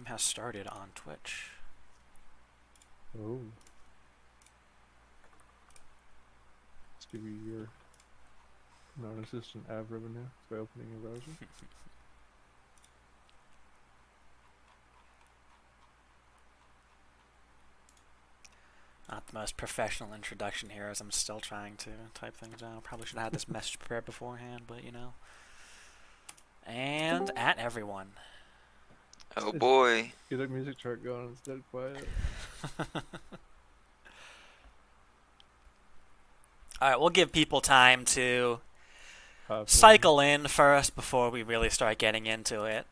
stream has started on Twitch. Oh. Let's give you your non-existent ad revenue by opening your browser. Not the most professional introduction here, as I'm still trying to type things out. Probably should have had this message prepared beforehand, but you know. And at everyone. Oh boy. Get a music chart going, it's dead quiet. Alright, we'll give people time to cycle in first before we really start getting into it.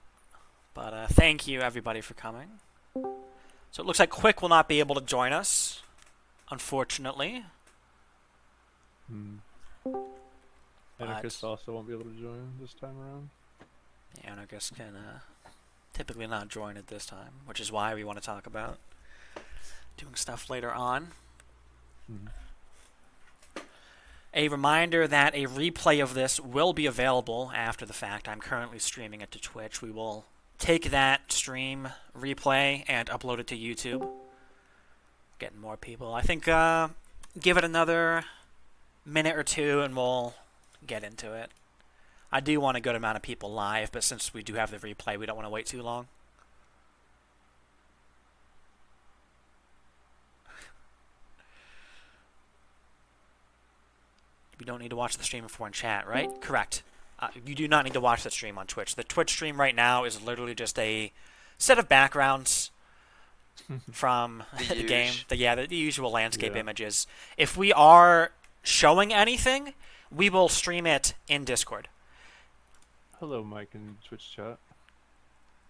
But thank you everybody for coming. So it looks like Quick will not be able to join us, unfortunately. Anarchist also won't be able to join this time around. The Anarchist can typically not join at this time, which is why we want to talk about doing stuff later on. A reminder that a replay of this will be available after the fact. I'm currently streaming it to Twitch. We will take that stream replay and upload it to YouTube. Getting more people. I think give it another minute or two and we'll get into it. I do want a good amount of people live, but since we do have the replay, we don't want to wait too long. You don't need to watch the stream if we're in chat, right? Correct. You do not need to watch the stream on Twitch. The Twitch stream right now is literally just a set of backgrounds from the game. The usual landscape images. If we are showing anything, we will stream it in Discord. Hello, Mike in Twitch chat.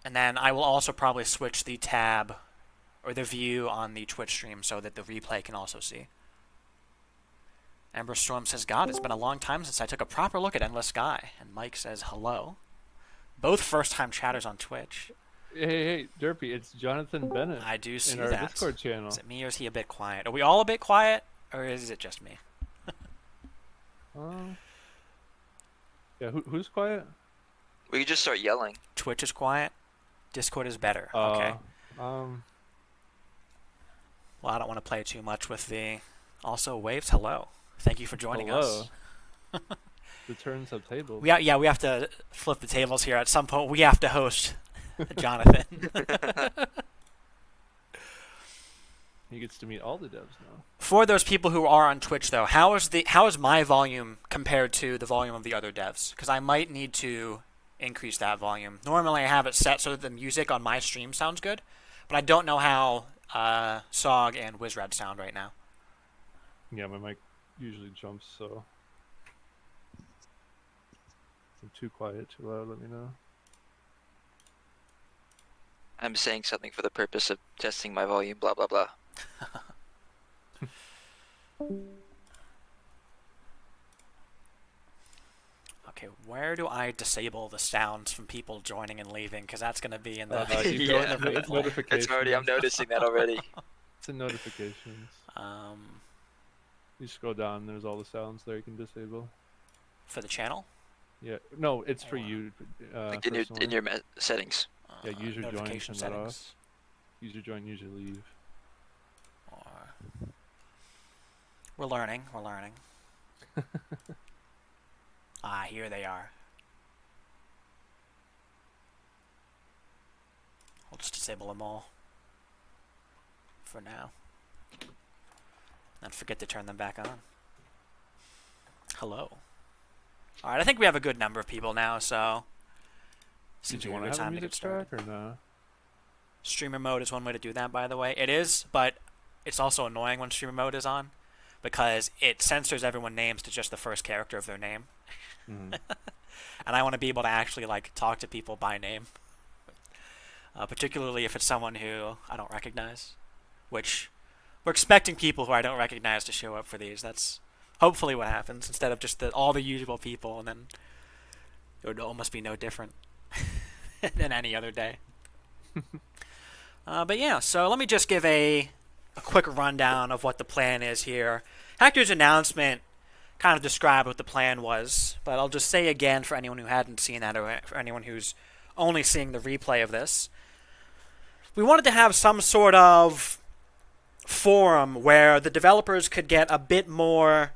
And then I will also probably switch the tab or the view on the Twitch stream so that the replay can also see. Amber Storm says, God, it's been a long time since I took a proper look at Endless Sky. And Mike says, hello. Both first-time chatters on Twitch. Hey, Derpy, it's Jonathan Bennett. I do see in our that. Discord channel. Is it me or is he a bit quiet? Are we all a bit quiet, or is it just me? Yeah, who's quiet? We could just start yelling. Twitch is quiet. Discord is better. Okay. Um. Well, I don't want to play too much with the... Also, Waves, hello. Thank you for joining us. The turns have tables. We have to flip the tables here. At some point, we have to host Jonathan. He gets to meet all the devs now. For those people who are on Twitch, though, how is my volume compared to the volume of the other devs? Because I might need to increase that volume. Normally, I have it set so that the music on my stream sounds good, but I don't know how Sog and Wizred sound right now. Yeah, my mic usually jumps, so if I'm too quiet, too loud, let me know. I'm saying something for the purpose of testing my volume, blah blah blah. Okay, where do I disable the sounds from people joining and leaving? Because that's going to be in the, notifications. It's already. I'm noticing that already. It's in notifications. You scroll down, there's all the sounds there you can disable. For the channel? Yeah, no, it's for you. Like in your settings. Yeah, user join, notification turn that settings. off. User join, user leave. We're learning. We're learning. Here they are. We'll just disable them all for now. Then forget to turn them back on. Hello. Alright, I think we have a good number of people now, so... Did you want to have a music track or no? Streamer mode is one way to do that, by the way. It is, but it's also annoying when streamer mode is on, because it censors everyone's names to just the first character of their name. And I want to be able to actually talk to people by name. Particularly if it's someone who I don't recognize. Which, we're expecting people who I don't recognize to show up for these. That's hopefully what happens, instead of just all the usual people, and then it would almost be no different than any other day. But yeah, so let me just give a quick rundown of what the plan is here. Hector's announcement kind of described what the plan was, but I'll just say again for anyone who hadn't seen that, or for anyone who's only seeing the replay of this. we wanted to have some sort of forum where the developers could get a bit more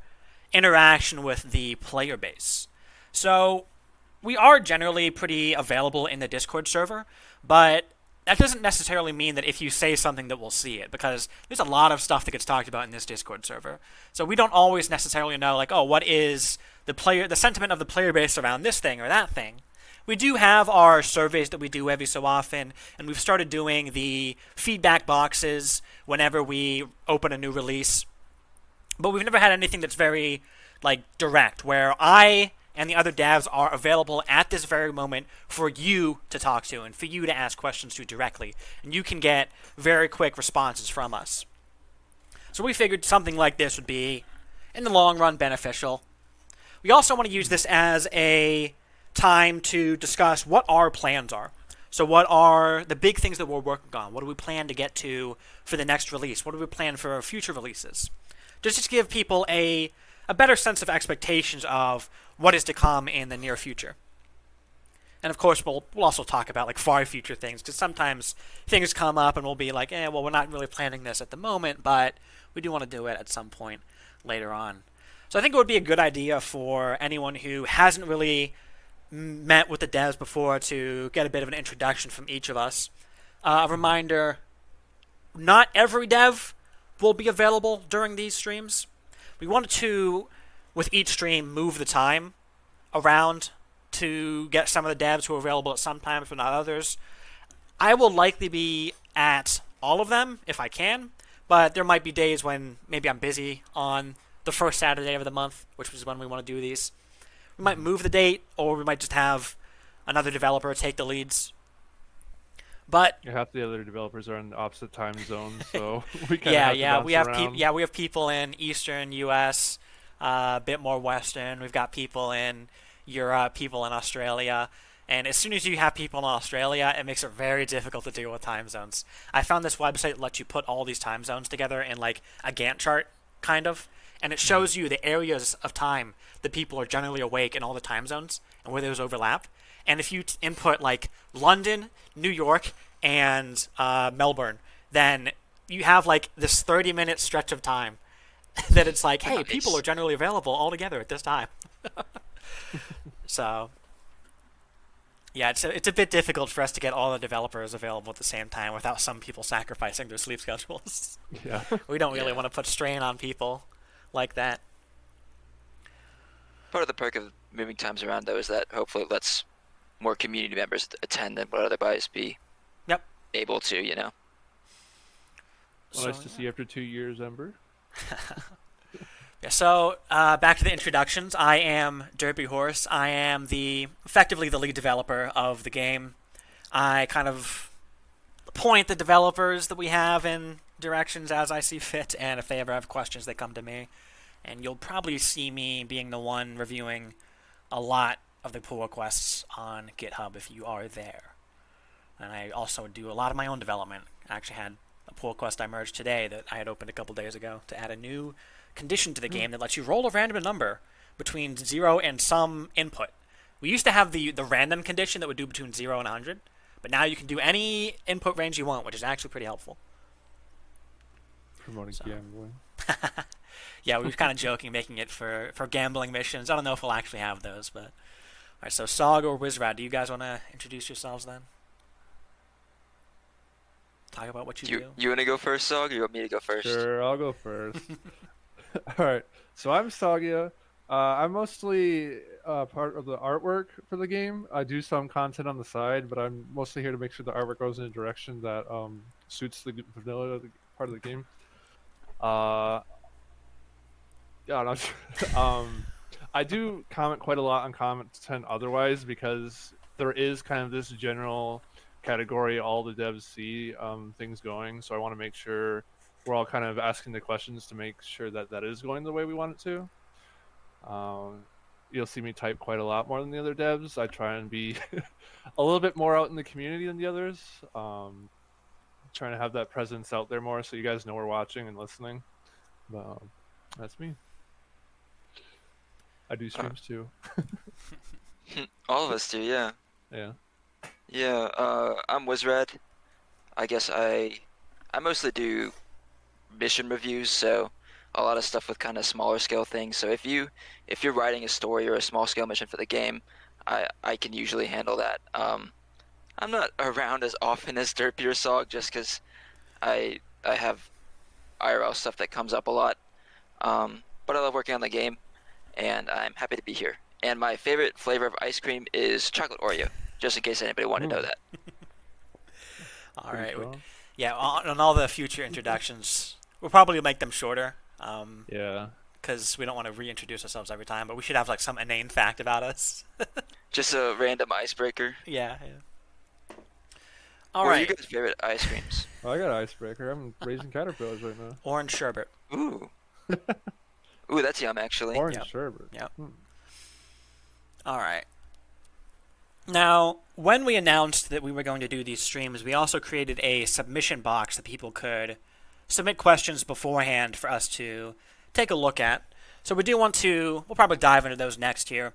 interaction with the player base. So we are generally pretty available in the Discord server, but that doesn't necessarily mean that if you say something that we'll see it, because there's a lot of stuff that gets talked about in this Discord server. So we don't always necessarily know, like, oh, what is the sentiment of the player base around this thing or that thing. We do have our surveys that we do every so often, and we've started doing the feedback boxes whenever we open a new release. But we've never had anything that's very, like, direct, where I and the other devs are available at this very moment for you to talk to and for you to ask questions to directly. And you can get very quick responses from us. So we figured something like this would be, in the long run, beneficial. We also want to use this as a time to discuss what our plans are. So what are the big things that we're working on? What do we plan to get to for the next release? What do we plan for future releases? Just to give people a better sense of expectations of what is to come in the near future. And of course, we'll also talk about like far future things, because sometimes things come up and we'll be like, well, we're not really planning this at the moment, but we do want to do it at some point later on. So I think it would be a good idea for anyone who hasn't really met with the devs before to get a bit of an introduction from each of us. A reminder, not every dev will be available during these streams. We wanted to, with each stream, move the time around to get some of the devs who are available at some times but not others. I will likely be at all of them if I can, but there might be days when maybe I'm busy on the first Saturday of the month, which is when we want to do these. We might move the date, or we might just have another developer take the leads. But half the other developers are in opposite time zones, so we kind of have to bounce around. We have people in Eastern U.S., a bit more Western. We've got people in Europe, people in Australia. And as soon as you have people in Australia, it makes it very difficult to deal with time zones. I found this website that lets you put all these time zones together in like a Gantt chart, kind of. And it shows you the areas of time that people are generally awake in all the time zones and where those overlap. And if you input like London, New York, and Melbourne, then you have like this 30-minute stretch of time that it's like, hey, people are generally available all together at this time. So, yeah, it's a bit difficult for us to get all the developers available at the same time without some people sacrificing their sleep schedules. Yeah. We don't really want to put strain on people like that. Part of the perk of moving times around, though, is that hopefully it lets more community members attend than would otherwise be able to, you know. Well, nice to see after 2 years, Ember. Yeah, so back to the introductions. I am SirDerpyHorse. I am effectively the lead developer of the game. I kind of point the developers that we have in directions as I see fit, and if they ever have questions, they come to me. And you'll probably see me being the one reviewing a lot of the pull requests on GitHub if you are there. And I also do a lot of my own development. I actually had a pull request I merged today that I had opened a couple days ago to add a new condition to the game that lets you roll a random number between 0 and some input. We used to have the random condition that would do between 0 and 100, but now you can do any input range you want, which is actually pretty helpful. Promoting gambling. Yeah, we were kind of joking, making it for gambling missions. I don't know if we'll actually have those, but... Alright, so Sog or Wizrad, do you guys want to introduce yourselves then? Talk about what you do. You want to go first, Sog, or you want me to go first? Sure, I'll go first. Alright, so I'm Sagia. I'm mostly part of the artwork for the game. I do some content on the side, but I'm mostly here to make sure the artwork goes in a direction that suits the vanilla part of the game. Yeah, I do comment quite a lot on content otherwise, because there is kind of this general category all the devs see things going, so I want to make sure we're all kind of asking the questions to make sure that that is going the way we want it to. You'll see me type quite a lot more than the other devs. I try and be a little bit more out in the community than the others. Trying to have that presence out there more so you guys know we're watching and listening. That's me. I do streams too. All of us do, yeah. Yeah. Yeah, I'm Wizrad. I guess I mostly do mission reviews, so a lot of stuff with kind of smaller scale things. So if you're writing a story or a small scale mission for the game, I can usually handle that. I'm not around as often as Derpy or Sog just because I have IRL stuff that comes up a lot. But I love working on the game, and I'm happy to be here. And my favorite flavor of ice cream is chocolate Oreo, just in case anybody wanted to know that. All right. Yeah, on all the future introductions, we'll probably make them shorter. Yeah. Because we don't want to reintroduce ourselves every time, but we should have like some inane fact about us. Just a random icebreaker. Yeah. All What right. are you guys' favorite ice creams? Oh, I got an icebreaker. I'm raising caterpillars right now. Orange sherbet. Ooh. Ooh, that's yum, actually. Orange sherbet. Yep. All right. Now, when we announced that we were going to do these streams, we also created a submission box that people could submit questions beforehand for us to take a look at. So we do want to, we'll probably dive into those next here.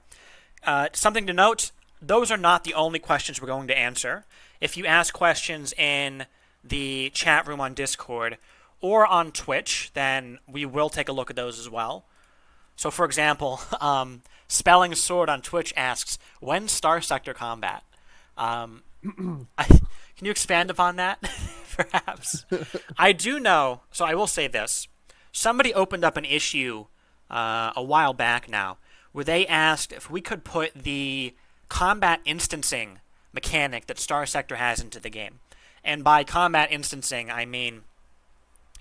Something to note, those are not the only questions we're going to answer. If you ask questions in the chat room on Discord or on Twitch, then we will take a look at those as well. So, for example, Spelling Sword on Twitch asks, when's Star Sector combat? Can you expand upon that, perhaps? I do know, so I will say this. Somebody opened up an issue a while back now where they asked if we could put the combat instancing mechanic that Star Sector has into the game. And by combat instancing, I mean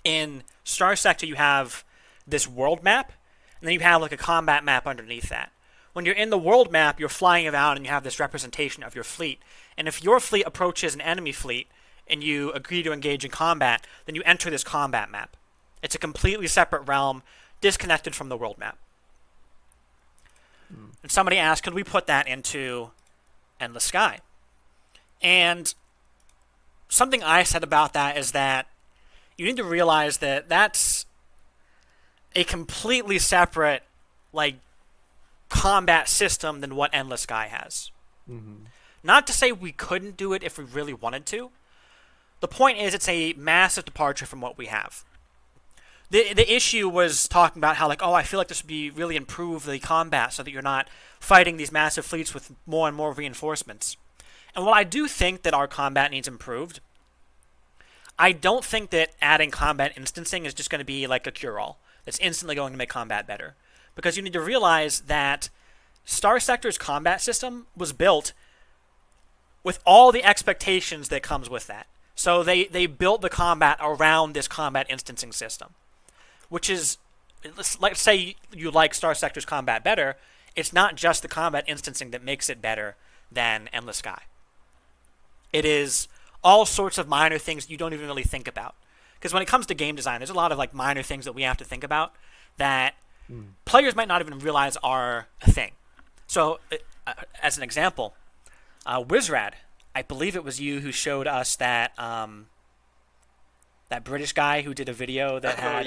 in Star Sector you have this world map, and then you have like a combat map underneath that. When you're in the world map, you're flying around and you have this representation of your fleet. And if your fleet approaches an enemy fleet and you agree to engage in combat, then you enter this combat map. It's a completely separate realm, disconnected from the world map. And somebody asked, could we put that into Endless Sky? And something I said about that is that you need to realize that that's a completely separate, like, combat system than what Endless Sky has. Mm-hmm. Not to say we couldn't do it if we really wanted to. The point is it's a massive departure from what we have. The issue was talking about how, like, oh, I feel like this would be really improve the combat so that you're not fighting these massive fleets with more and more reinforcements. And while I do think that our combat needs improved, I don't think that adding combat instancing is just going to be like a cure-all that's instantly going to make combat better. Because you need to realize that Star Sector's combat system was built with all the expectations that comes with that. So they built the combat around this combat instancing system. Which is, let's say you like Star Sector's combat better, it's not just the combat instancing that makes it better than Endless Sky. It is all sorts of minor things you don't even really think about. Because when it comes to game design, there's a lot of like minor things that we have to think about that players might not even realize are a thing. So, as an example, Wizrad, I believe it was you who showed us that that British guy who did a video that had...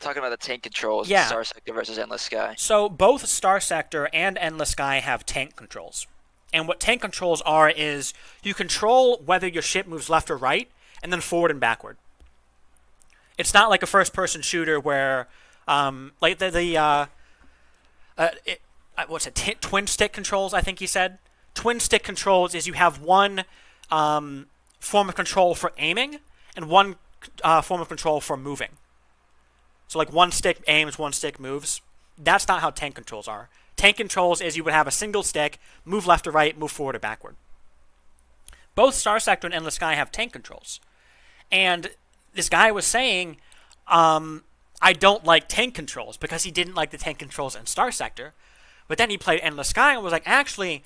Talking about the tank controls, Yeah. Star Sector versus Endless Sky. So both Star Sector and Endless Sky have tank controls. And what tank controls are is you control whether your ship moves left or right, and then forward and backward. It's not like a first-person shooter where, like twin stick controls, I think he said. Twin stick controls is you have one form of control for aiming and one form of control for moving. So like one stick aims, one stick moves. That's not how tank controls are. Tank controls is you would have a single stick, move left or right, move forward or backward. Both Star Sector and Endless Sky have tank controls. And this guy was saying, I don't like tank controls because he didn't like the tank controls in Star Sector. But then he played Endless Sky and was like, actually,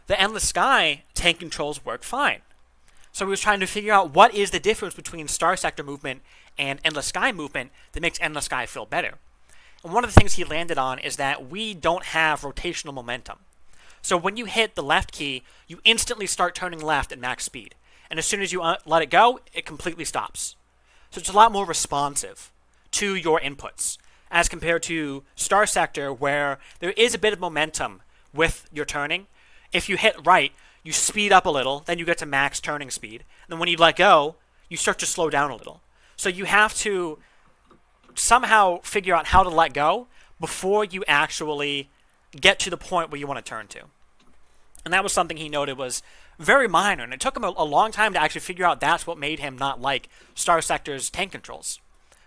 the Endless Sky tank controls work fine. So he was trying to figure out what is the difference between Star Sector movement and Endless Sky movement that makes Endless Sky feel better. And one of the things he landed on is that we don't have rotational momentum. So when you hit the left key, you instantly start turning left at max speed. And as soon as you let it go, it completely stops. So it's a lot more responsive to your inputs as compared to Star Sector where there is a bit of momentum with your turning. If you hit right, you speed up a little, then you get to max turning speed. And then when you let go, you start to slow down a little. So you have to somehow figure out how to let go before you actually get to the point where you want to turn to. And that was something he noted was very minor, and it took him a long time to actually figure out that's what made him not like Star Sector's tank controls.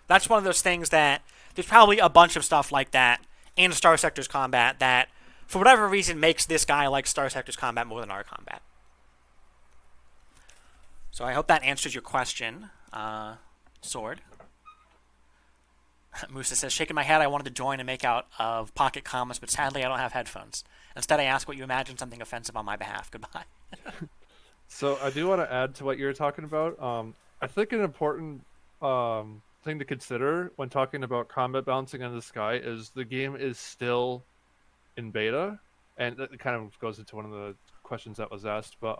That's one of those things that there's probably a bunch of stuff like that in Star Sector's combat that, for whatever reason, makes this guy like Star Sector's combat more than our combat. So I hope that answers your question, Sword. Musa says, shaking my head, I wanted to join and make out of pocket comments, but sadly I don't have headphones. Instead, I ask what you imagine something offensive on my behalf. Goodbye. So I do want to add to what you were talking about. I think an important thing to consider when talking about combat balancing in the sky is the game is still in beta, and it kind of goes into one of the questions that was asked. But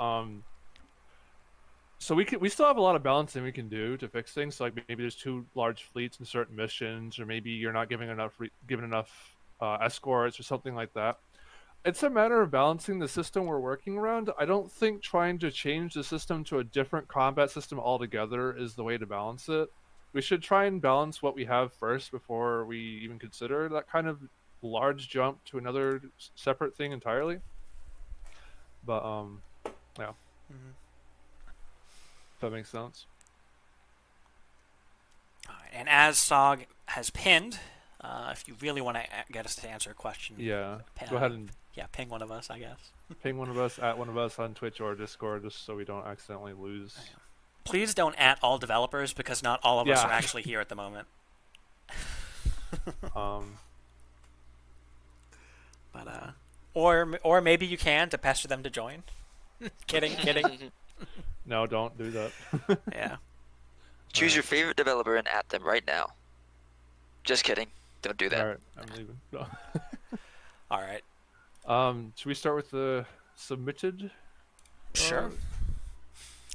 so we still have a lot of balancing we can do to fix things. So like maybe there's too large fleets in certain missions, or maybe you're not giving enough escorts or something like that. It's a matter of balancing the system we're working around. I don't think trying to change the system to a different combat system altogether is the way to balance it. We should try and balance what we have first before we even consider that kind of large jump to another separate thing entirely. But yeah. Mm-hmm. If that makes sense. All right, and as Sog has pinned, if you really want to get us to answer a question, Yeah. Go ahead and ping one of us, I guess. ping one of us, at one of us on Twitch or Discord, just so we don't accidentally lose. Oh, yeah. Please don't at all developers, because not all of us are actually here at the moment. But or maybe you can to pester them to join. Kidding. No, don't do that. Yeah. Choose your favorite developer and at them right now. Just kidding. Don't do that. All right, I'm leaving. No. All right. Should we start with the submitted? Sure.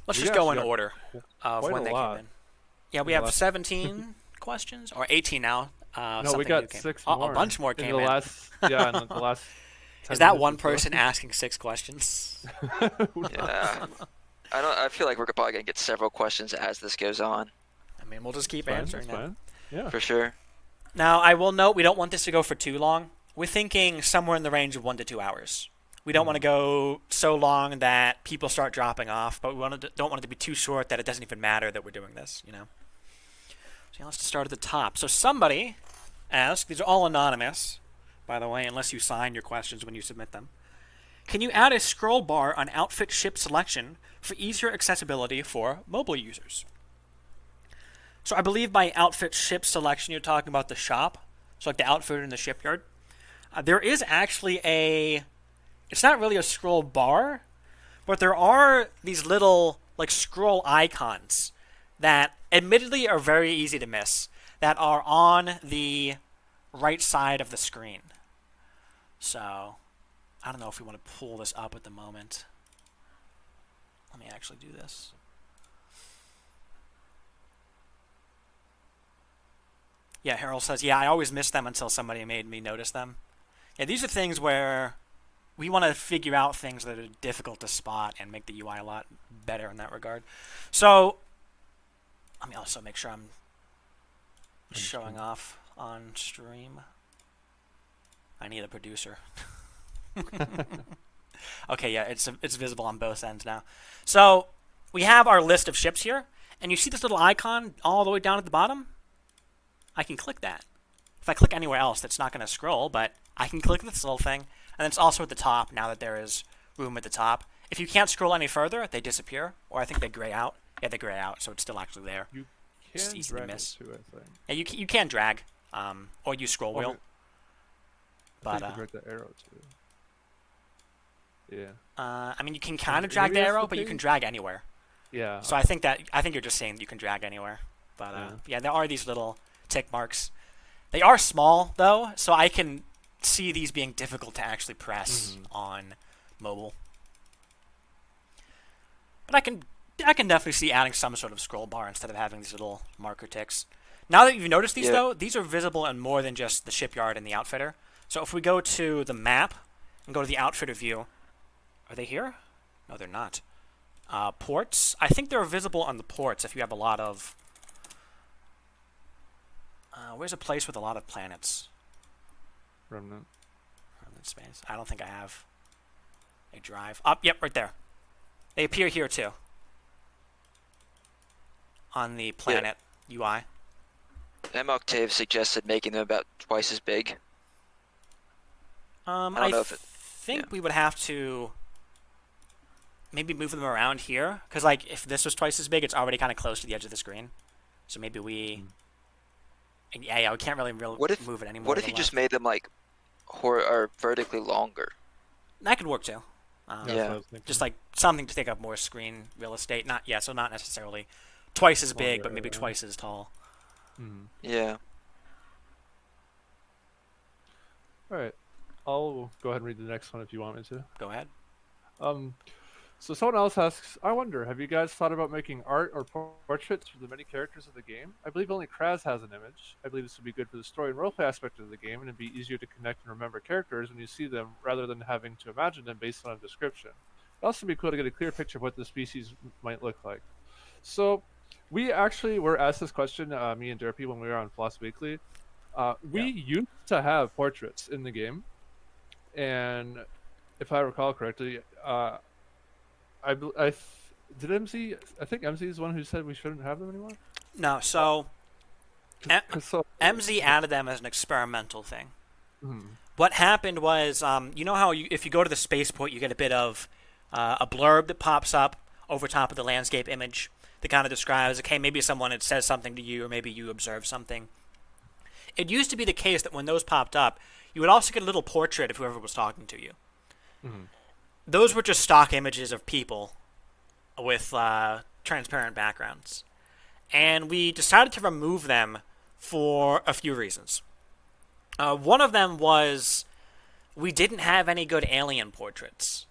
Let's we just go in actually got order of quite when a they lot. came in. Yeah, we In the have last- 17 questions, or 18 now. No, we something got new came- 6 Oh, more. a bunch more in came the in. last. Yeah, in the last. 10 Is that minutes one or so. person asking 6 questions? Yeah. I feel like we're probably gonna get several questions as this goes on. I mean, we'll just keep Fine, answering that's them. fine. Yeah. For sure. Now, I will note we don't want this to go for too long. We're thinking somewhere in the range of 1 to 2 hours. We don't want to go so long that people start dropping off, but we don't want it to be too short that it doesn't even matter that we're doing this, you know? So yeah, let's start at the top. So somebody asked, these are all anonymous, by the way, unless you sign your questions when you submit them. Can you add a scroll bar on outfit ship selection for easier accessibility for mobile users? So I believe by outfit ship selection, you're talking about the shop. So like the outfitter in the shipyard. There is actually it's not really a scroll bar, but there are these little like scroll icons that admittedly are very easy to miss, that are on the right side of the screen. So I don't know if we want to pull this up at the moment. Let me actually do this. Yeah, Harold says, yeah, I always miss them until somebody made me notice them. Yeah, these are things where we want to figure out things that are difficult to spot and make the UI a lot better in that regard. So let me also make sure I'm showing off on stream. I need a producer. Okay, yeah, it's visible on both ends now. So we have our list of ships here, and you see this little icon all the way down at the bottom? I can click that. If I click anywhere else, that's not going to scroll, but I can click this little thing, and it's also at the top now that there is room at the top. If you can't scroll any further, they disappear, or I think they gray out. Yeah, they gray out, so it's still actually there. You It's can easy to drag miss. it too, I think. Yeah, you can drag, or use scroll wheel. I But think you drag the arrow too. Yeah. I mean, you can kind of Maybe drag the that's arrow, the but you thing? can drag anywhere. Yeah. So I think you're just saying you can drag anywhere. But Yeah. yeah, there are these little tick marks. They are small though, so I can see these being difficult to actually press on mobile. But I can definitely see adding some sort of scroll bar instead of having these little marker ticks. Now that you've noticed these though, these are visible in more than just the shipyard and the outfitter. So if we go to the map and go to the outfitter view, are they here? No, they're not. Ports? I think they're visible on the ports if you have a lot of... where's a place with a lot of planets? Remnant. Remnant space. I don't think I have a drive. Yep, right there. They appear here too. On the planet UI. Octave suggested making them about twice as big. I don't know if think we would have to maybe move them around here, because like if this was twice as big, it's already kind of close to the edge of the screen. So maybe we, yeah, we can't really move it anymore. What if you just made them like or vertically longer? That could work too. Yeah, just like something to take up more screen real estate. So not necessarily twice as big, but maybe twice as tall. Yeah. All right. I'll go ahead and read the next one if you want me to. Go ahead. So someone else asks, I wonder, have you guys thought about making art or portraits for the many characters of the game? I believe only Kraz has an image. I believe this would be good for the story and roleplay aspect of the game, and it'd be easier to connect and remember characters when you see them, rather than having to imagine them based on a description. It'd also be cool to get a clear picture of what the species might look like. So we actually were asked this question, me and Derpy, when we were on Floss Weekly. We used to have portraits in the game, and if I recall correctly, did MZ? I think MZ is the one who said we shouldn't have them anymore. No, so So MZ added them as an experimental thing. Mhm. What happened was, you know how if you go to the spaceport, you get a bit of a blurb that pops up over top of the landscape image that kind of describes, okay, maybe someone had says something to you, or maybe you observed something. It used to be the case that when those popped up, you would also get a little portrait of whoever was talking to you. Those were just stock images of people with transparent backgrounds. And we decided to remove them for a few reasons. One of them was we didn't have any good alien portraits.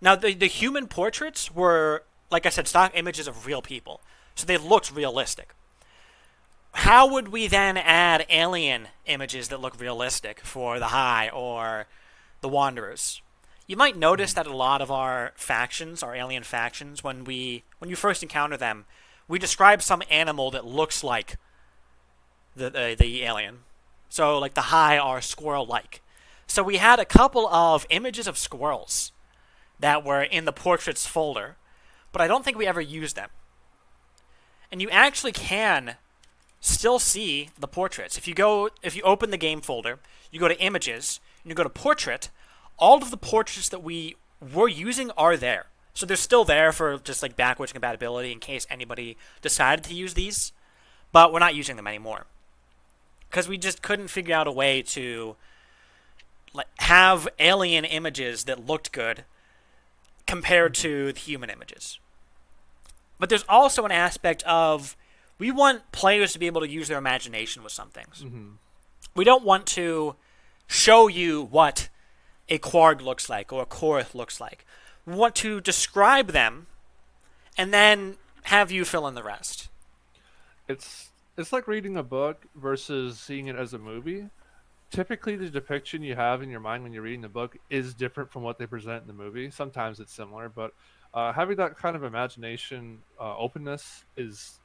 Now, the human portraits were, like I said, stock images of real people. So they looked realistic. How would we then add alien images that look realistic for the High or the Wanderers? You might notice that a lot of our factions, our alien factions, when you first encounter them, we describe some animal that looks like the alien. So, like the High are squirrel-like. So we had a couple of images of squirrels that were in the portraits folder, but I don't think we ever used them. And you actually can still see the portraits. If you open the game folder, you go to images, and you go to portrait, all of the portraits that we were using are there. So they're still there for just like backwards compatibility in case anybody decided to use these, but we're not using them anymore. Because we just couldn't figure out a way to have alien images that looked good compared to the human images. But there's also an aspect of we want players to be able to use their imagination with some things. We don't want to show you what a Quarg looks like or a Korath looks like. We want to describe them and then have you fill in the rest. It's like reading a book versus seeing it as a movie. Typically, the depiction you have in your mind when you're reading the book is different from what they present in the movie. Sometimes it's similar, but having that kind of imagination openness is,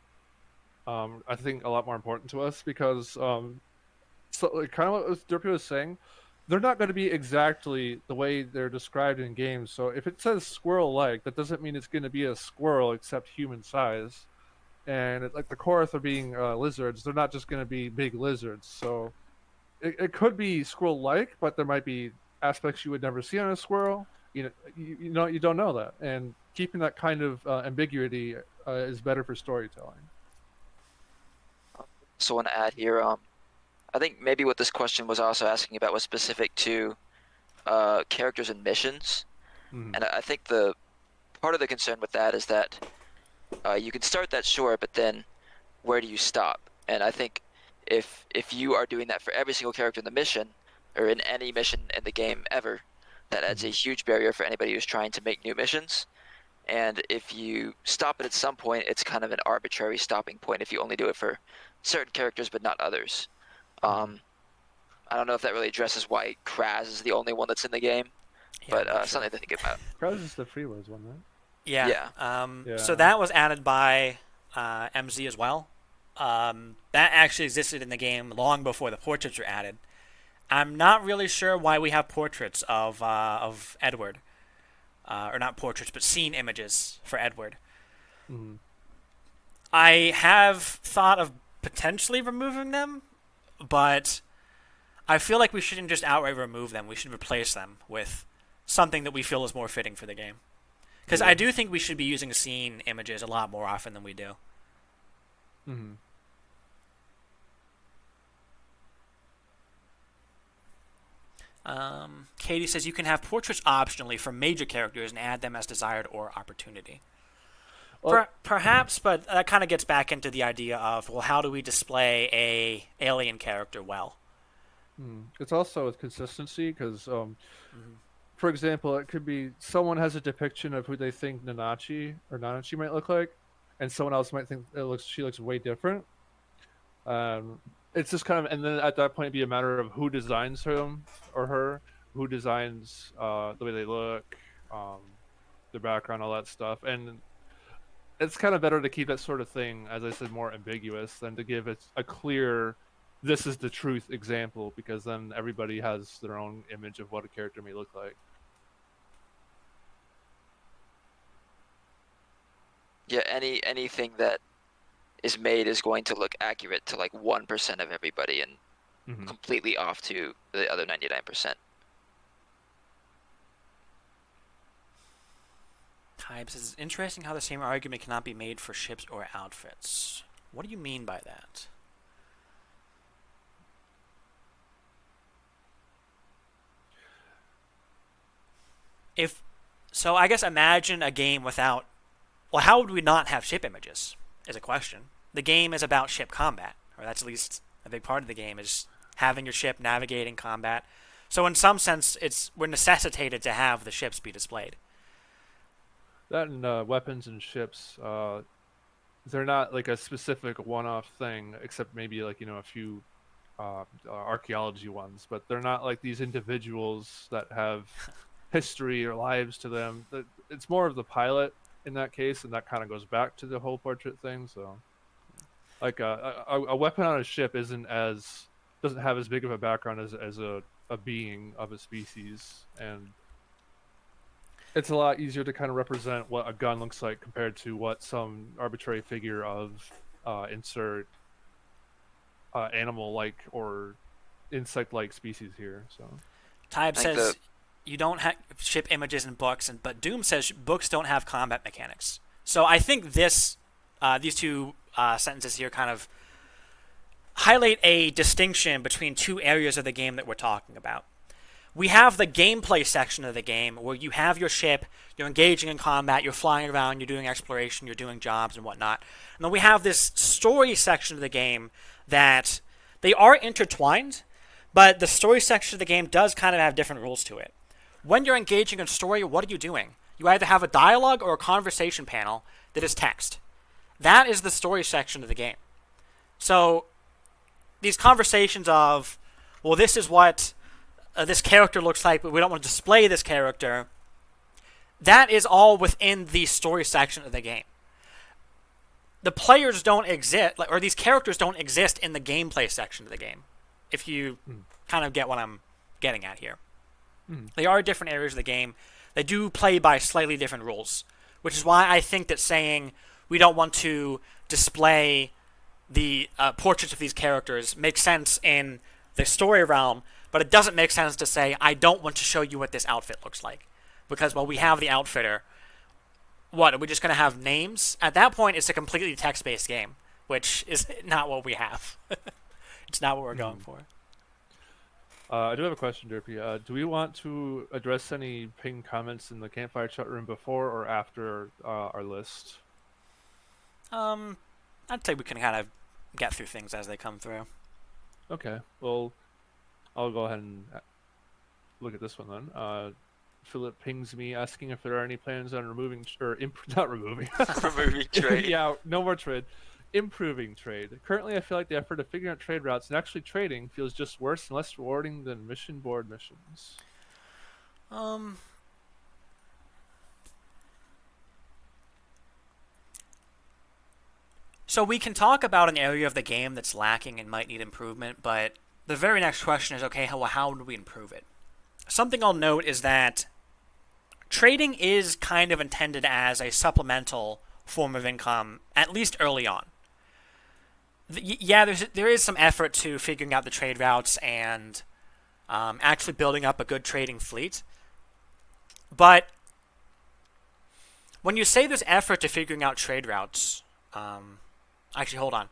I think, a lot more important to us because, so like, kind of what Derpy was saying, they're not going to be exactly the way they're described in games. So if it says squirrel-like, that doesn't mean it's going to be a squirrel except human size. And like the Korath are being lizards, they're not just going to be big lizards. So it could be squirrel-like, but there might be aspects you would never see on a squirrel. You don't know that, and keeping that kind of ambiguity is better for storytelling. So I want to add here, I think maybe what this question was also asking about was specific to characters and missions, and I think the part of the concern with that is that you can start that sure, but then where do you stop? And I think if you are doing that for every single character in the mission, or in any mission in the game ever, that adds a huge barrier for anybody who's trying to make new missions. And if you stop it at some point, it's kind of an arbitrary stopping point if you only do it for certain characters but not others. I don't know if that really addresses why Kraz is the only one that's in the game, Yeah, I'm but not something sure. to think about. That was just the freeways one, right? Yeah. Yeah. So Yeah. that was added by MZ as well. That actually existed in the game long before the portraits were added. I'm not really sure why we have portraits of Edward, or not portraits, but scene images for Edward. Mhm. I have thought of potentially removing them, but I feel like we shouldn't just outright remove them. We should replace them with something that we feel is more fitting for the game. Because Yeah. I do think we should be using scene images a lot more often than we do. Mhm. Katie says you can have portraits optionally for major characters and add them as desired or opportunity. Well, Perhaps, but that kind of gets back into the idea of, well, how do we display a alien character well? it's also with consistency because, Mm-hmm. for example, it could be someone has a depiction of who they think Nanachi might look like, and someone else might think she looks way different. Um, it's just kind of, and then at that point, it'd be a matter of who designs him or her, who designs the way they look, um, their background, all that stuff, and it's kind of better to keep that sort of thing, as I said, more ambiguous than to give it a clear, this is the truth example, because then everybody has their own image of what a character may look like. Yeah. Anything that is made is going to look accurate to like 1% of everybody and Mm-hmm. completely off to the other 99%. Types is interesting how the same argument cannot be made for ships or outfits. What do you mean by that? If so, I guess imagine a game without. Well, how would we not have ship images? Is a question. The game is about ship combat, or that's at least a big part of the game is having your ship navigating combat. So in some sense, we're necessitated to have the ships be displayed. That and weapons and ships, they're not like a specific one-off thing, except maybe like a few archaeology ones, but they're not like these individuals that have history or lives to them. It's more of the pilot in that case, and that kind of goes back to the whole portrait thing. So, like a weapon on a ship doesn't have as big of a background as a being of a species, and it's a lot easier to kind of represent what a gun looks like compared to what some arbitrary figure of insert animal like or insect like species here. So Tybe I think the says you don't have ship images in books, but Doom says books don't have combat mechanics. So I think these two sentences here kind of highlight a distinction between two areas of the game that we're talking about. We have the gameplay section of the game where you have your ship, you're engaging in combat, you're flying around, you're doing exploration, you're doing jobs and whatnot. And then we have this story section of the game that they are intertwined, but the story section of the game does kind of have different rules to it. When you're engaging in story, what are you doing? You either have a dialogue or a conversation panel that is text. That is the story section of the game. So these conversations of, well, this is what this character looks like, but we don't want to display this character. That is all within the story section of the game. The players don't exist, or these characters don't exist in the gameplay section of the game. If you kind of get what I'm getting at here, they are different areas of the game. They do play by slightly different rules, which is why I think that saying we don't want to display the portraits of these characters makes sense in the story realm, but it doesn't make sense to say, I don't want to show you what this outfit looks like. Because, well, we have the outfitter. What, are we just going to have names? At that point, it's a completely text-based game, which is not what we have. It's not what we're going for. I do have a question, Derpy. Do we want to address any ping comments in the Campfire chat room before or after our list? I'd say we can kind of get through things as they come through. Okay, well, I'll go ahead and look at this one then. Philip pings me asking if there are any plans on not removing. removing trade. Yeah, no more trade. Improving trade. Currently, I feel like the effort of figuring out trade routes and actually trading feels just worse and less rewarding than mission board missions. Um, so we can talk about an area of the game that's lacking and might need improvement, but the very next question is, okay, how do we improve it? Something I'll note is that trading is kind of intended as a supplemental form of income, at least early on. Yeah, there is some effort to figuring out the trade routes and actually building up a good trading fleet. But when you say there's effort to figuring out trade routes, actually, hold on.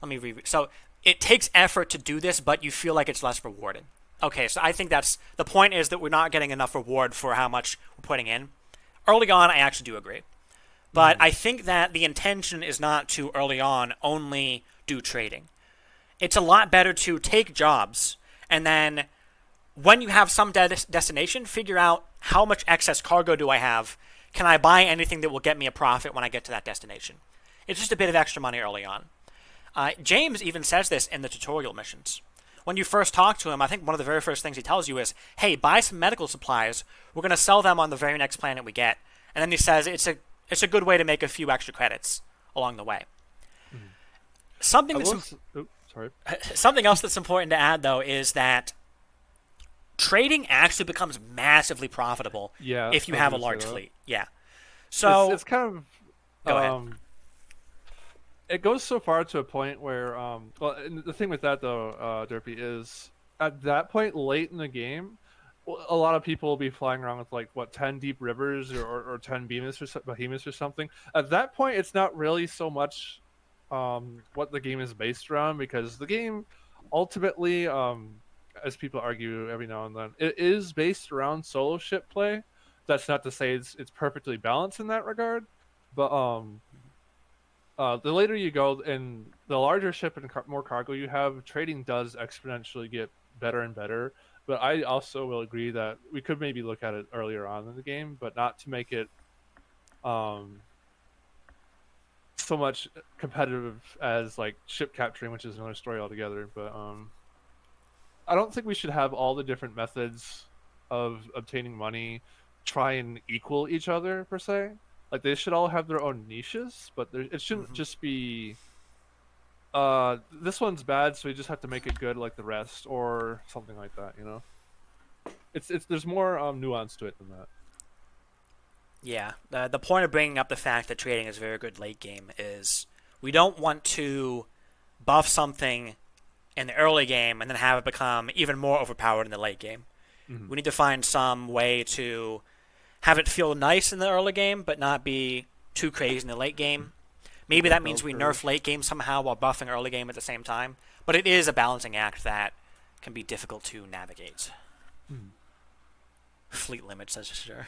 Let me reread. So it takes effort to do this, but you feel like it's less rewarded. Okay, so I think that's the point, is that we're not getting enough reward for how much we're putting in. Early on, I actually do agree. But I think that the intention is not to early on only do trading. It's a lot better to take jobs and then when you have some destination, figure out how much excess cargo do I have. Can I buy anything that will get me a profit when I get to that destination? It's just a bit of extra money early on. James even says this in the tutorial missions. When you first talk to him, I think one of the very first things he tells you is, hey, buy some medical supplies. We're going to sell them on the very next planet we get. And then he says it's a good way to make a few extra credits along the way. Mm-hmm. Something else that's important to add, though, is that trading actually becomes massively profitable if you have a large fleet. Yeah. So it's kind of... Go ahead. It goes so far to a point where, well, and the thing with that though, Derpy, is at that point late in the game, a lot of people will be flying around with like 10 deep rivers or 10 behemoths or something. At that point, it's not really so much what the game is based around, because the game ultimately, as people argue every now and then, it is based around solo ship play. That's not to say it's perfectly balanced in that regard, but the later you go and the larger ship and more cargo you have, trading does exponentially get better and better. But I also will agree that we could maybe look at it earlier on in the game, but not to make it so much competitive as like ship capturing, which is another story altogether. But I don't think we should have all the different methods of obtaining money try and equal each other per se. Like they should all have their own niches, but it shouldn't just be this one's bad, so we just have to make it good like the rest, or something like that. You know, it's there's more nuance to it than that. Yeah, the point of bringing up the fact that trading is very good late game is we don't want to buff something in the early game and then have it become even more overpowered in the late game. Mm-hmm. We need to find some way to have it feel nice in the early game, but not be too crazy in the late game. Maybe that means we nerf late game somehow while buffing early game at the same time. But it is a balancing act that can be difficult to navigate. Fleet limits, that's sure.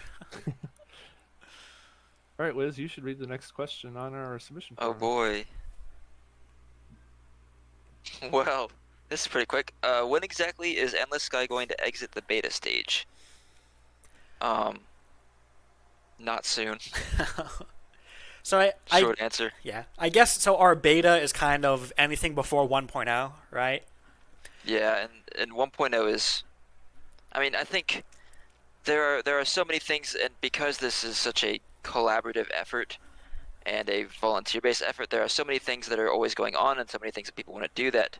All right, Wiz, you should read the next question on our submission form. Oh boy. Well, this is pretty quick. When exactly is Endless Sky going to exit the beta stage? Not soon. So Short answer. Yeah. I guess so our beta is kind of anything before 1.0, right? Yeah, and 1.0 is, I mean, I think there are so many things, and because this is such a collaborative effort and a volunteer-based effort, there are so many things that are always going on and so many things that people want to do that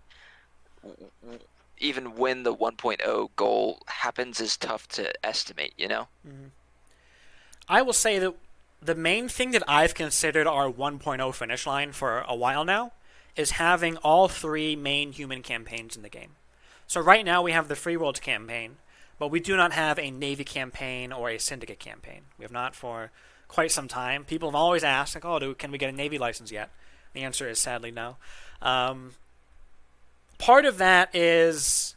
even when the 1.0 goal happens is tough to estimate, you know? Mm-hmm. I will say that the main thing that I've considered our 1.0 finish line for a while now is having all three main human campaigns in the game. So right now we have the Free Worlds campaign, but we do not have a Navy campaign or a Syndicate campaign. We have not for quite some time. People have always asked, like, oh, can we get a Navy license yet? The answer is sadly no. Part of that is,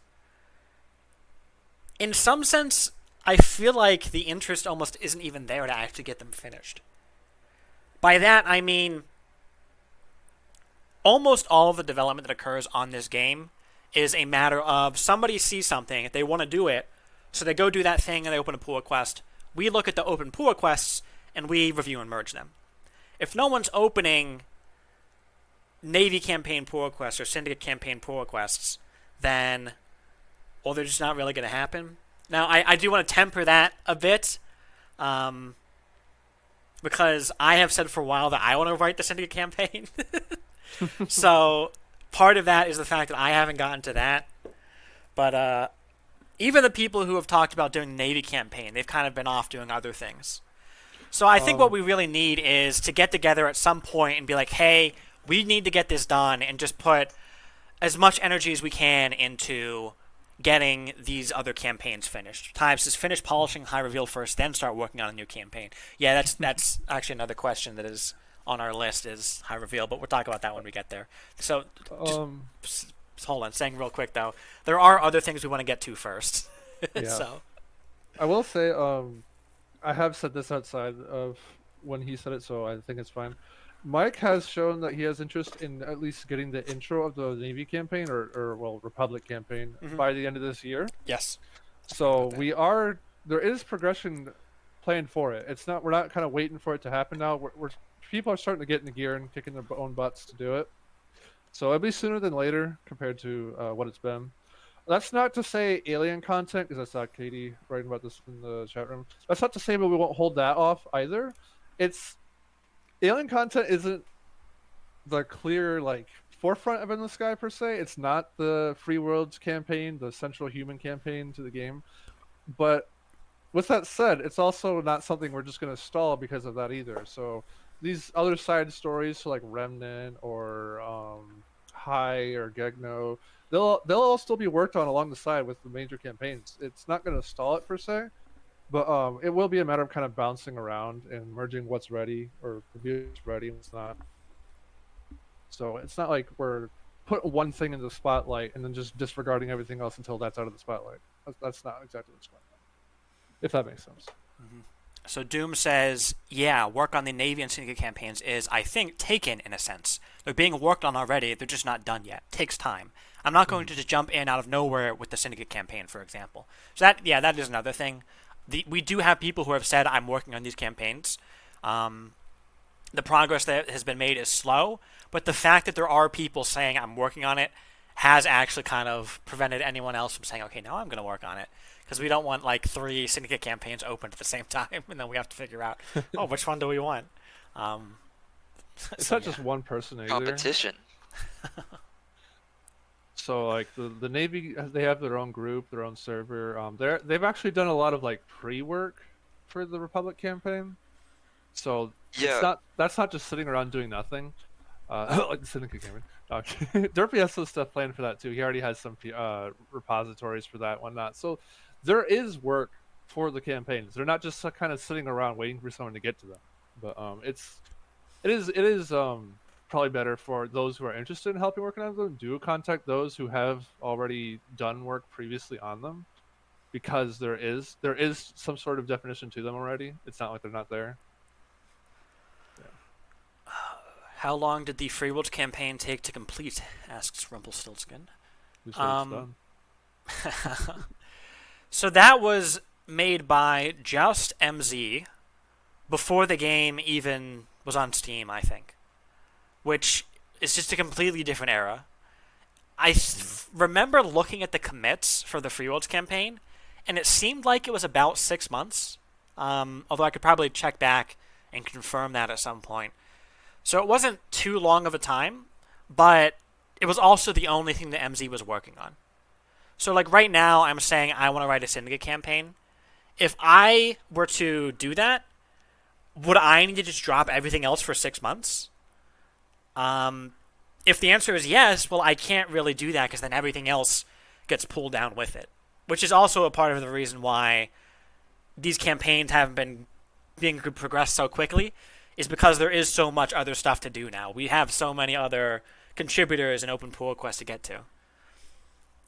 in some sense, I feel like the interest almost isn't even there to actually get them finished. By that, I mean almost all of the development that occurs on this game is a matter of somebody sees something, they want to do it, so they go do that thing and they open a pull request. We look at the open pull requests and we review and merge them. If no one's opening Navy campaign pull requests or Syndicate campaign pull requests, then, or they're just not really going to happen. Now, I do want to temper that a bit, um, because I have said for a while that I want to write the Syndicate campaign. So part of that is the fact that I haven't gotten to that. But even the people who have talked about doing the Navy campaign, they've kind of been off doing other things. So I think what we really need is to get together at some point and be like, hey, we need to get this done, and just put as much energy as we can into getting these other campaigns finished. Types is finish polishing High Reveal first, then start working on a new campaign. Yeah, that's actually another question that is on our list is High Reveal, but we'll talk about that when we get there. So, just hold on. Saying real quick though, there are other things we want to get to first. Yeah. So, I will say, I have said this outside of when he said it, so I think it's fine. Mike has shown that he has interest in at least getting the intro of the Navy campaign, or well, Republic campaign by the end of this year. yes. So there is progression planned for it. We're not kind of waiting for it to happen now. People are starting to get in the gear and kicking their own butts to do it. So it'll be sooner than later compared to what it's been. That's not to say alien content, because I saw Katie writing about this in the chat room. That's not to say, but we won't hold that off either. Alien content isn't the clear forefront of In the Sky per se. It's not the Free Worlds campaign, the central human campaign to the game. But with that said, it's also not something we're just going to stall because of that either. So these other side stories, so like Remnant or High or Gegno, they'll all still be worked on along the side with the major campaigns. It's not going to stall it per se. But it will be a matter of kind of bouncing around and merging what's ready or what's ready and what's not. So it's not like we're put one thing in the spotlight and then just disregarding everything else until that's out of the spotlight. That's not exactly what's going on. If that makes sense. Mm-hmm. So Doom says, yeah, work on the Navy and Syndicate campaigns is, I think, taken in a sense. They're being worked on already, they're just not done yet. Takes time. I'm not going to just jump in out of nowhere with the Syndicate campaign, for example. So that is another thing. We do have people who have said, I'm working on these campaigns. The progress that has been made is slow, but the fact that there are people saying I'm working on it has actually kind of prevented anyone else from saying, okay, now I'm going to work on it. Because we don't want 3 Syndicate campaigns open at the same time, and then we have to figure out, which one do we want? It's not just one person either. Competition. So the Navy, they have their own group, their own server. They've actually done a lot of pre-work for the Republic campaign. So Yeah. that's not just sitting around doing nothing. Like the Syndicate campaign. Derpy has some stuff planned for that too. He already has some repositories for that, whatnot. So there is work for the campaigns. They're not just kind of sitting around waiting for someone to get to them. But it is probably better for those who are interested in helping working on them. Do contact those who have already done work previously on them, because there is some sort of definition to them already. It's not like they're not there. How long did the Free Worlds campaign take to complete? Asks Rumpelstiltskin. Who said it's done? So that was made by Just MZ before the game even was on Steam, I think. Which is just a completely different era. I remember looking at the commits for the Free Worlds campaign, and it seemed like it was about 6 months. Although I could probably check back and confirm that at some point. So it wasn't too long of a time, but it was also the only thing that MZ was working on. So right now, I'm saying I want to write a Syndicate campaign. If I were to do that, would I need to just drop everything else for 6 months? If the answer is yes, well, I can't really do that because then everything else gets pulled down with it. Which is also a part of the reason why these campaigns haven't been being progressed so quickly, is because there is so much other stuff to do now. We have so many other contributors and open pull requests to get to.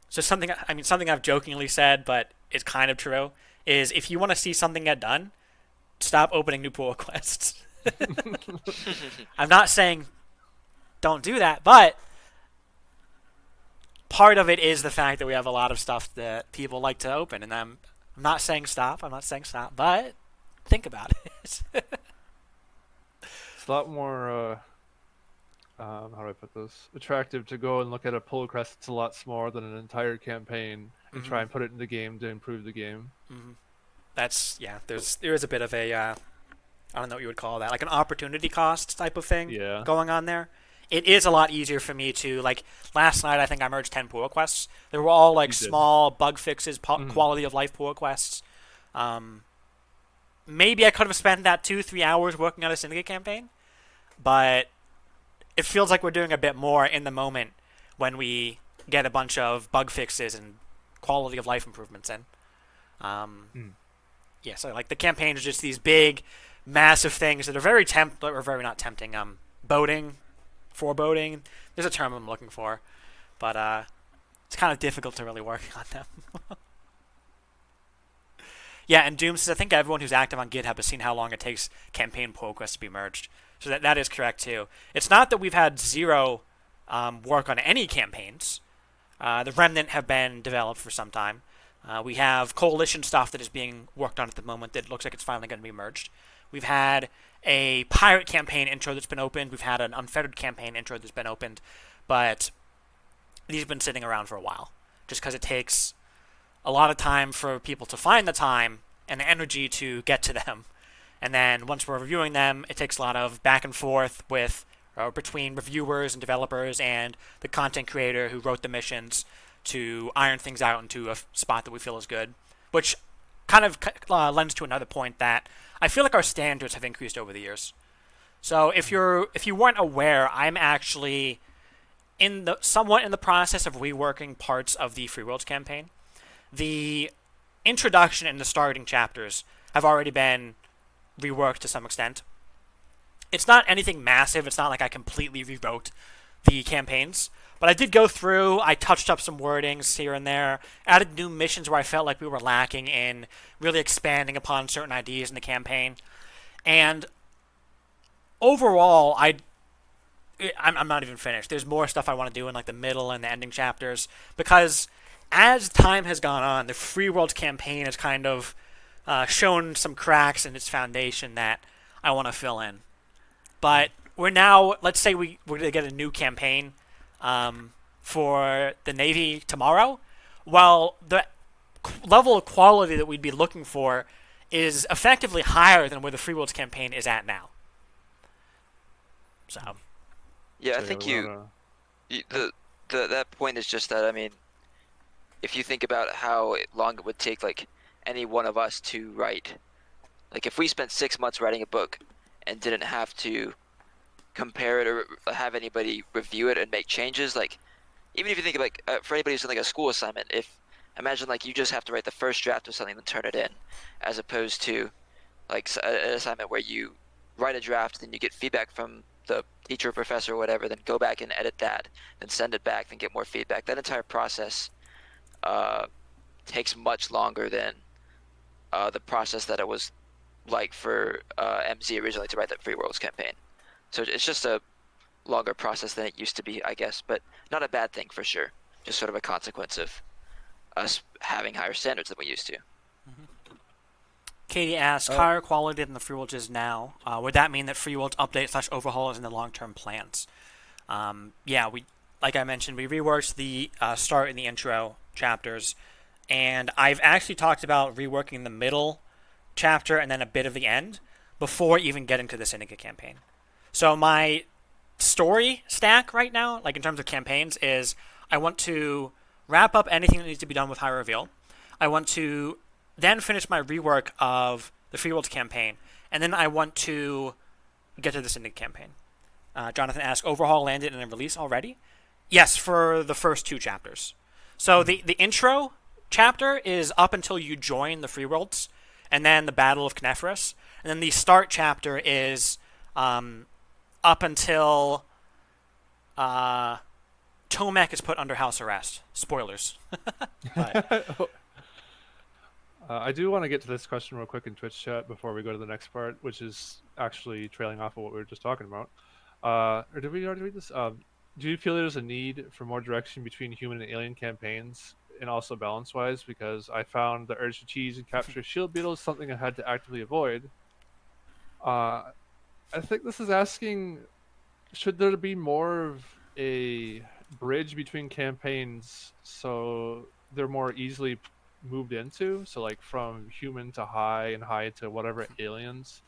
So something I've jokingly said, but it's kind of true, is if you want to see something get done, stop opening new pull requests. I'm not saying don't do that, but part of it is the fact that we have a lot of stuff that people like to open, and I'm not saying stop, but think about it. It's a lot more how do I put this? Attractive to go and look at a pull request that's a lot smaller than an entire campaign and try and put it in the game to improve the game. That's there is a bit of a I don't know what you would call that, like an opportunity cost type of thing Yeah, going on there. It is a lot easier for me to, like, last night I think I merged 10 pull requests. They were all like You did. small bug fixes, quality of life pull requests. Maybe I could have spent that 2-3 hours working on a syndicate campaign, but it feels like we're doing a bit more in the moment when we get a bunch of bug fixes and quality of life improvements in. Yeah, so like the campaign is just these big, massive things that are very or very not tempting. Foreboding. There's a term I'm looking for, but it's kind of difficult to really work on them. Yeah, and Doom says, I think everyone who's active on GitHub has seen how long it takes campaign pull requests to be merged. So that is correct too. It's not that we've had zero work on any campaigns. The Remnant have been developed for some time. We have Coalition stuff that is being worked on at the moment that looks like it's finally going to be merged. We've had a pirate campaign intro that's been opened. We've had an unfettered campaign intro that's been opened. But these have been sitting around for a while just because it takes a lot of time for people to find the time and the energy to get to them. And then once we're reviewing them, it takes a lot of back and forth between reviewers and developers and the content creator who wrote the missions to iron things out into a spot that we feel is good, which kind of lends to another point that I feel like our standards have increased over the years. So if you weren't aware, I'm actually somewhat in the process of reworking parts of the Free Worlds campaign. The introduction and the starting chapters have already been reworked to some extent. It's not anything massive. It's not like I completely rewrote the campaigns. But I did go through, I touched up some wordings here and there, added new missions where I felt like we were lacking in really expanding upon certain ideas in the campaign. And overall, I'm not even finished. There's more stuff I want to do in like the middle and the ending chapters, because as time has gone on, the Free Worlds campaign has kind of shown some cracks in its foundation that I want to fill in. But we're now, let's say we're going to get a new campaign for the Navy tomorrow. Well, the level of quality that we'd be looking for is effectively higher than where the Free Worlds campaign is at now. So. Yeah, I think that point is just that, I mean, if you think about how long it would take, like, any one of us to write, like, if we spent 6 months writing a book and didn't have to compare it or have anybody review it and make changes, like, even if you think of, like, for anybody who's in, like, a school assignment, imagine, like, you just have to write the first draft of something and turn it in, as opposed to, like, an assignment where you write a draft, then you get feedback from the teacher or professor or whatever, then go back and edit that, then send it back, then get more feedback. That entire process takes much longer than the process that it was like for MZ originally to write that Free Worlds campaign. So it's just a longer process than it used to be, I guess, but not a bad thing for sure. Just sort of a consequence of us having higher standards than we used to. Katie asks, higher quality than the Free Worlds is now. Would that mean that Free Worlds update/overhaul is in the long-term plans? Yeah, like I mentioned, we reworked the start and the intro chapters, and I've actually talked about reworking the middle chapter and then a bit of the end before even getting to the Syndicate campaign. So my story stack right now, like in terms of campaigns, is I want to wrap up anything that needs to be done with High Reveal. I want to then finish my rework of the Free Worlds campaign, and then I want to get to the Syndicate campaign. Jonathan asked, overhaul landed in a release already? Yes, for the first 2 chapters. So the intro chapter is up until you join the Free Worlds, and then the Battle of Kneferus. And then the start chapter is up until Tomek is put under house arrest. Spoilers. I do want to get to this question real quick in Twitch chat before we go to the next part, which is actually trailing off of what we were just talking about. Or did we already read this? Do you feel there's a need for more direction between human and alien campaigns, and also balance-wise? Because I found the urge to cheese and capture shield beetles something I had to actively avoid. I think this is asking should there be more of a bridge between campaigns so they're more easily moved into? So like from human to high and high to whatever aliens.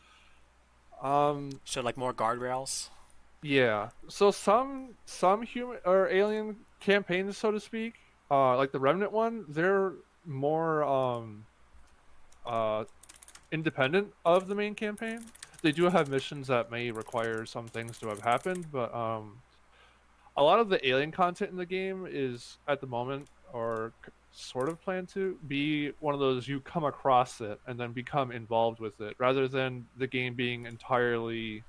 So like more guardrails. Yeah. So some human or alien campaigns, so to speak, like the Remnant one, they're more uh independent of the main campaign. They do have missions that may require some things to have happened, but a lot of the alien content in the game is at the moment or sort of planned to be one of those you come across it and then become involved with it rather than the game being entirely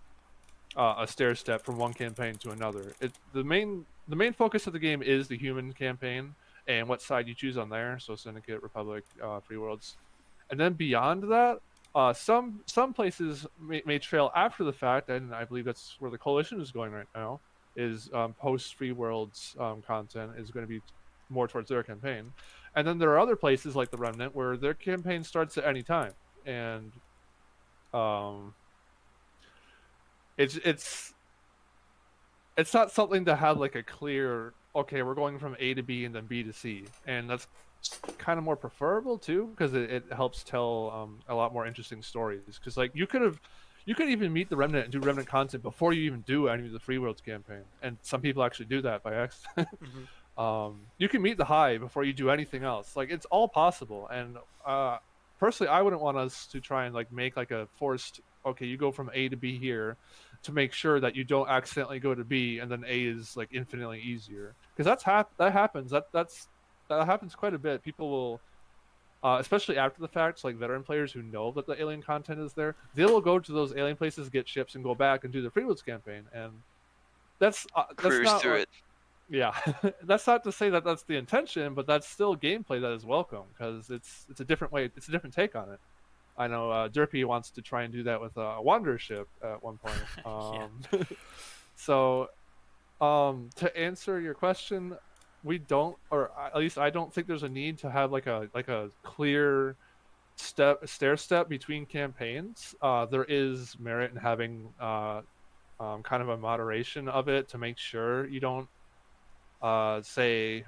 a stair step from one campaign to another. The main focus of the game is the human campaign and what side you choose on there. So Syndicate, Republic, Free Worlds, and then beyond that, some places may trail after the fact, and I believe that's where the coalition is going right now. Is post Free Worlds content is going to be more towards their campaign, and then there are other places like the Remnant where their campaign starts at any time, and um, it's it's not something to have like a clear okay we're going from A to B and then B to C, and that's kind of more preferable too because it helps tell a lot more interesting stories because like you could even meet the Remnant and do Remnant content before you even do any of the Free Worlds campaign, and some people actually do that by accident. Hmm. You can meet the Hive before you do anything else. Like it's all possible, and personally I wouldn't want us to try and like make like a forced okay you go from A to B here to make sure that you don't accidentally go to B and then A is like infinitely easier because that happens that happens quite a bit. People will especially after the fact, like veteran players who know that the alien content is there, they will go to those alien places, get ships, and go back and do the Freewoods campaign. And that's Cruise not through like it. yeah, that's not to say that that's the intention, but that's still gameplay that is welcome because it's a different way, it's a different take on it. I know Derpy wants to try and do that with a Wanderer ship at one point. Yeah. So to answer your question, we don't, or at least I don't think there's a need to have like a clear stair step between campaigns. There is merit in having kind of a moderation of it to make sure you don't say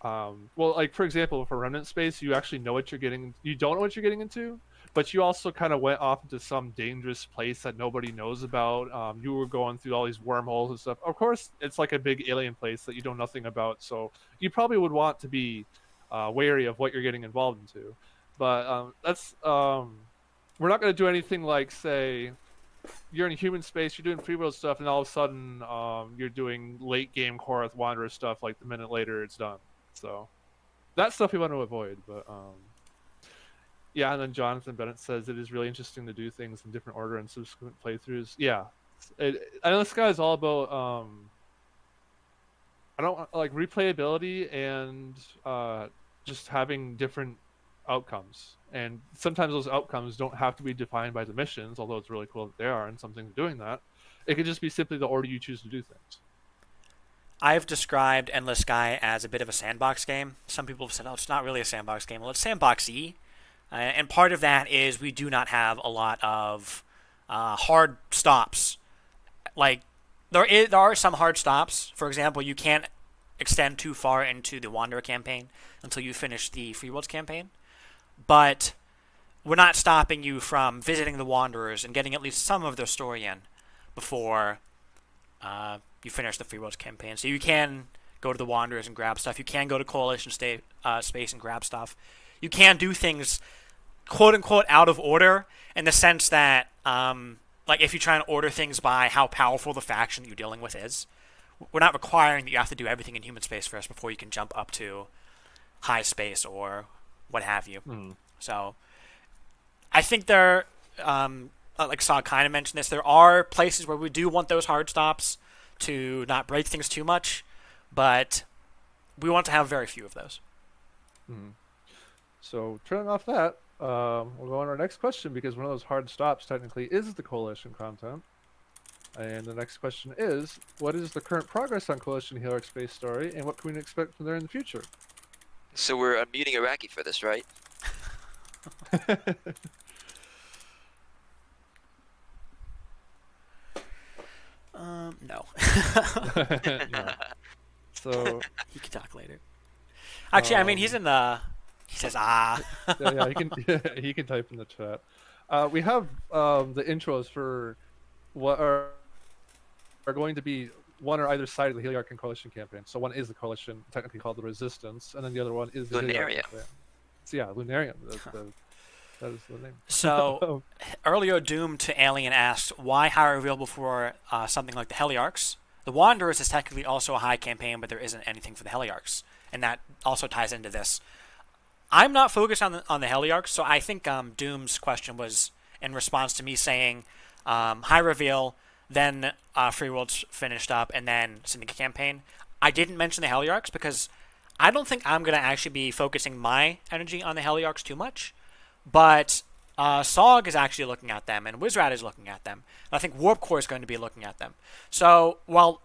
well like for example for Remnant Space you actually know what you're getting, you don't know what you're getting into, but you also kind of went off into some dangerous place that nobody knows about. You were going through all these wormholes and stuff. Of course it's like a big alien place that you know nothing about, so you probably would want to be wary of what you're getting involved into. But that's we're not going to do anything like say you're in human space, you're doing free world stuff, and all of a sudden you're doing late game Korath Wanderer stuff like the minute later it's done. So that stuff we want to avoid. But yeah, and then Jonathan Bennett says it is really interesting to do things in different order and subsequent playthroughs. Yeah, I know this guy is all about I don't like replayability and just having different outcomes. And sometimes those outcomes don't have to be defined by the missions, although it's really cool that they are and something doing that. It could just be simply the order you choose to do things. I've described Endless Sky as a bit of a sandbox game. Some people have said, "Oh, it's not really a sandbox game." Well, it's sandboxy, and part of that is we do not have a lot of hard stops. Like there are some hard stops. For example, you can't extend too far into the Wanderer campaign until you finish the Free Worlds campaign. But we're not stopping you from visiting the Wanderers and getting at least some of their story in before you finish the Free Worlds campaign. So you can go to the Wanderers and grab stuff. You can go to Coalition space and grab stuff. You can do things quote unquote out of order in the sense that like if you try and order things by how powerful the faction that you're dealing with is, we're not requiring that you have to do everything in human space first before you can jump up to high space or what have you. So I think there, like Saw kind of mentioned this, there are places where we do want those hard stops to not break things too much, but we want to have very few of those. So turning off that, we'll go on our next question because one of those hard stops technically is the Coalition content. And the next question is, what is the current progress on Coalition Helix Space Story, and what can we expect from there in the future? So we're unmuting Iraqi for this, right? No. No. So He can talk later. Actually, I mean, he's in the. He says, ah. yeah, he can he can type in the chat. We have the intros for what are going to be one or either side of the Heliarch and Coalition campaign. So one is the Coalition, technically called the Resistance, and then the other one is the Heliarch Lunarian. campaign. So yeah, Lunarian. That is the name. So, earlier Doom to Alien asked, why high reveal before something like the Heliarchs? The Wanderers is technically also a high campaign, but there isn't anything for the Heliarchs. And that also ties into this. I'm not focused on the Heliarchs, so I think Doom's question was in response to me saying high reveal, then Free Worlds finished up, and then Syndicate campaign. I didn't mention the Heliarchs because I don't think I'm going to actually be focusing my energy on the Heliarchs too much. But Sog is actually looking at them, and Wizrat is looking at them. And I think Warp Core is going to be looking at them. So while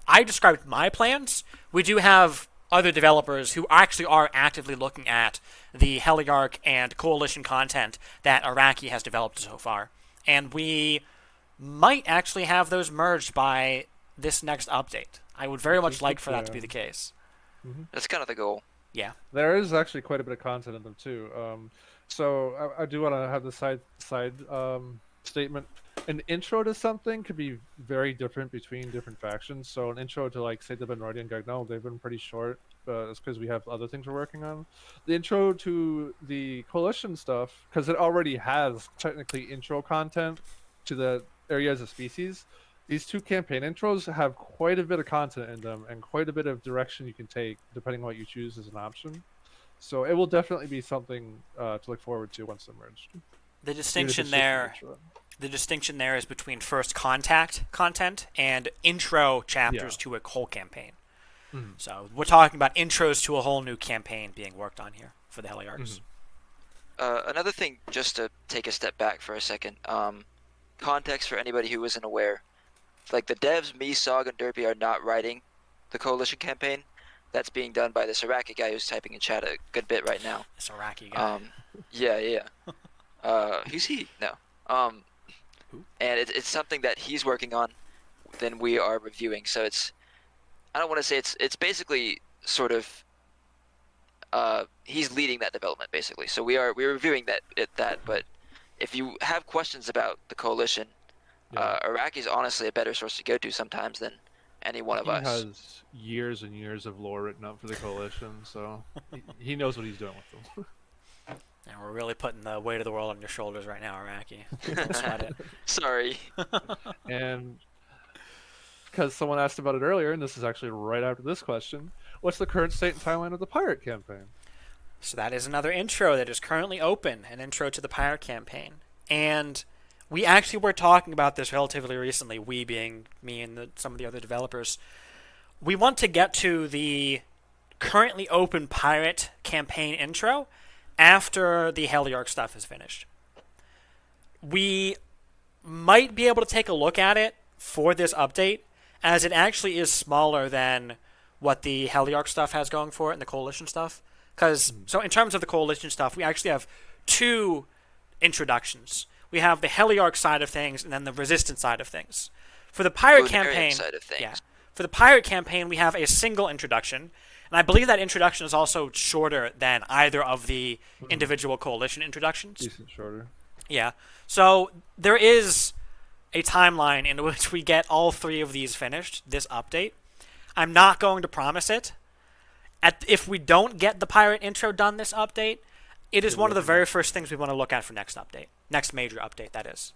I described my plans, we do have other developers who actually are actively looking at the Heliarch and Coalition content that Iraqi has developed so far. And we might actually have those merged by this next update. I would very much like for that to be the case. That's kind of the goal. Yeah. There is actually quite a bit of content in them too. So I do want to have the side statement. An intro to something could be very different between different factions. So an intro to, like, say, the Benrodi and Gagnon, they've been pretty short. It's because we have other things we're working on. The intro to the Coalition stuff, because it already has technically intro content to the areas of species. These two campaign intros have quite a bit of content in them and quite a bit of direction you can take depending on what you choose as an option. So it will definitely be something to look forward to once they're merged. The distinction there is between first contact content and intro chapters to a whole campaign. So we're talking about intros to a whole new campaign being worked on here for the Heliarchs. Another thing, just to take a step back for a second, context for anybody who isn't aware. Like, the devs, me, Sog, and Derpy are not writing the Coalition campaign. That's being done by this Iraqi guy who's typing in chat a good bit right now. This Iraqi guy. Yeah. Who's he? No. And it's something that he's working on, then we are reviewing. So I don't want to say it's basically sort of he's leading that development basically. So we're reviewing that. But if you have questions about the Coalition, Iraqi is honestly a better source to go to sometimes than any one of us. He has years and years of lore written up for the Coalition, so he knows what he's doing with them. And we're really putting the weight of the world on your shoulders right now, Iraqi. Don't sweat it. Sorry. And because someone asked about it earlier, and this is actually right after this question, what's the current state and timeline of the Pirate campaign? So that is another intro that is currently open, an intro to the Pirate campaign. And we actually were talking about this relatively recently, we being me and some of the other developers. We want to get to the currently open Pirate campaign intro after the Heliarch stuff is finished. We might be able to take a look at it for this update, as it actually is smaller than what the Heliarch stuff has going for it and the Coalition stuff. So in terms of the Coalition stuff, we actually have two introductions. We have the Heliarch side of things and then the Resistance side of things. For the Pirate campaign, side of things. For the Pirate campaign, we have a single introduction, and I believe that introduction is also shorter than either of the individual Coalition introductions. Decent shorter. Yeah. So there is a timeline in which we get all three of these finished, this update. I'm not going to promise it. If we don't get the Pirate intro done this update, it is one of the very first things we want to look at for next update. Next major update, that is.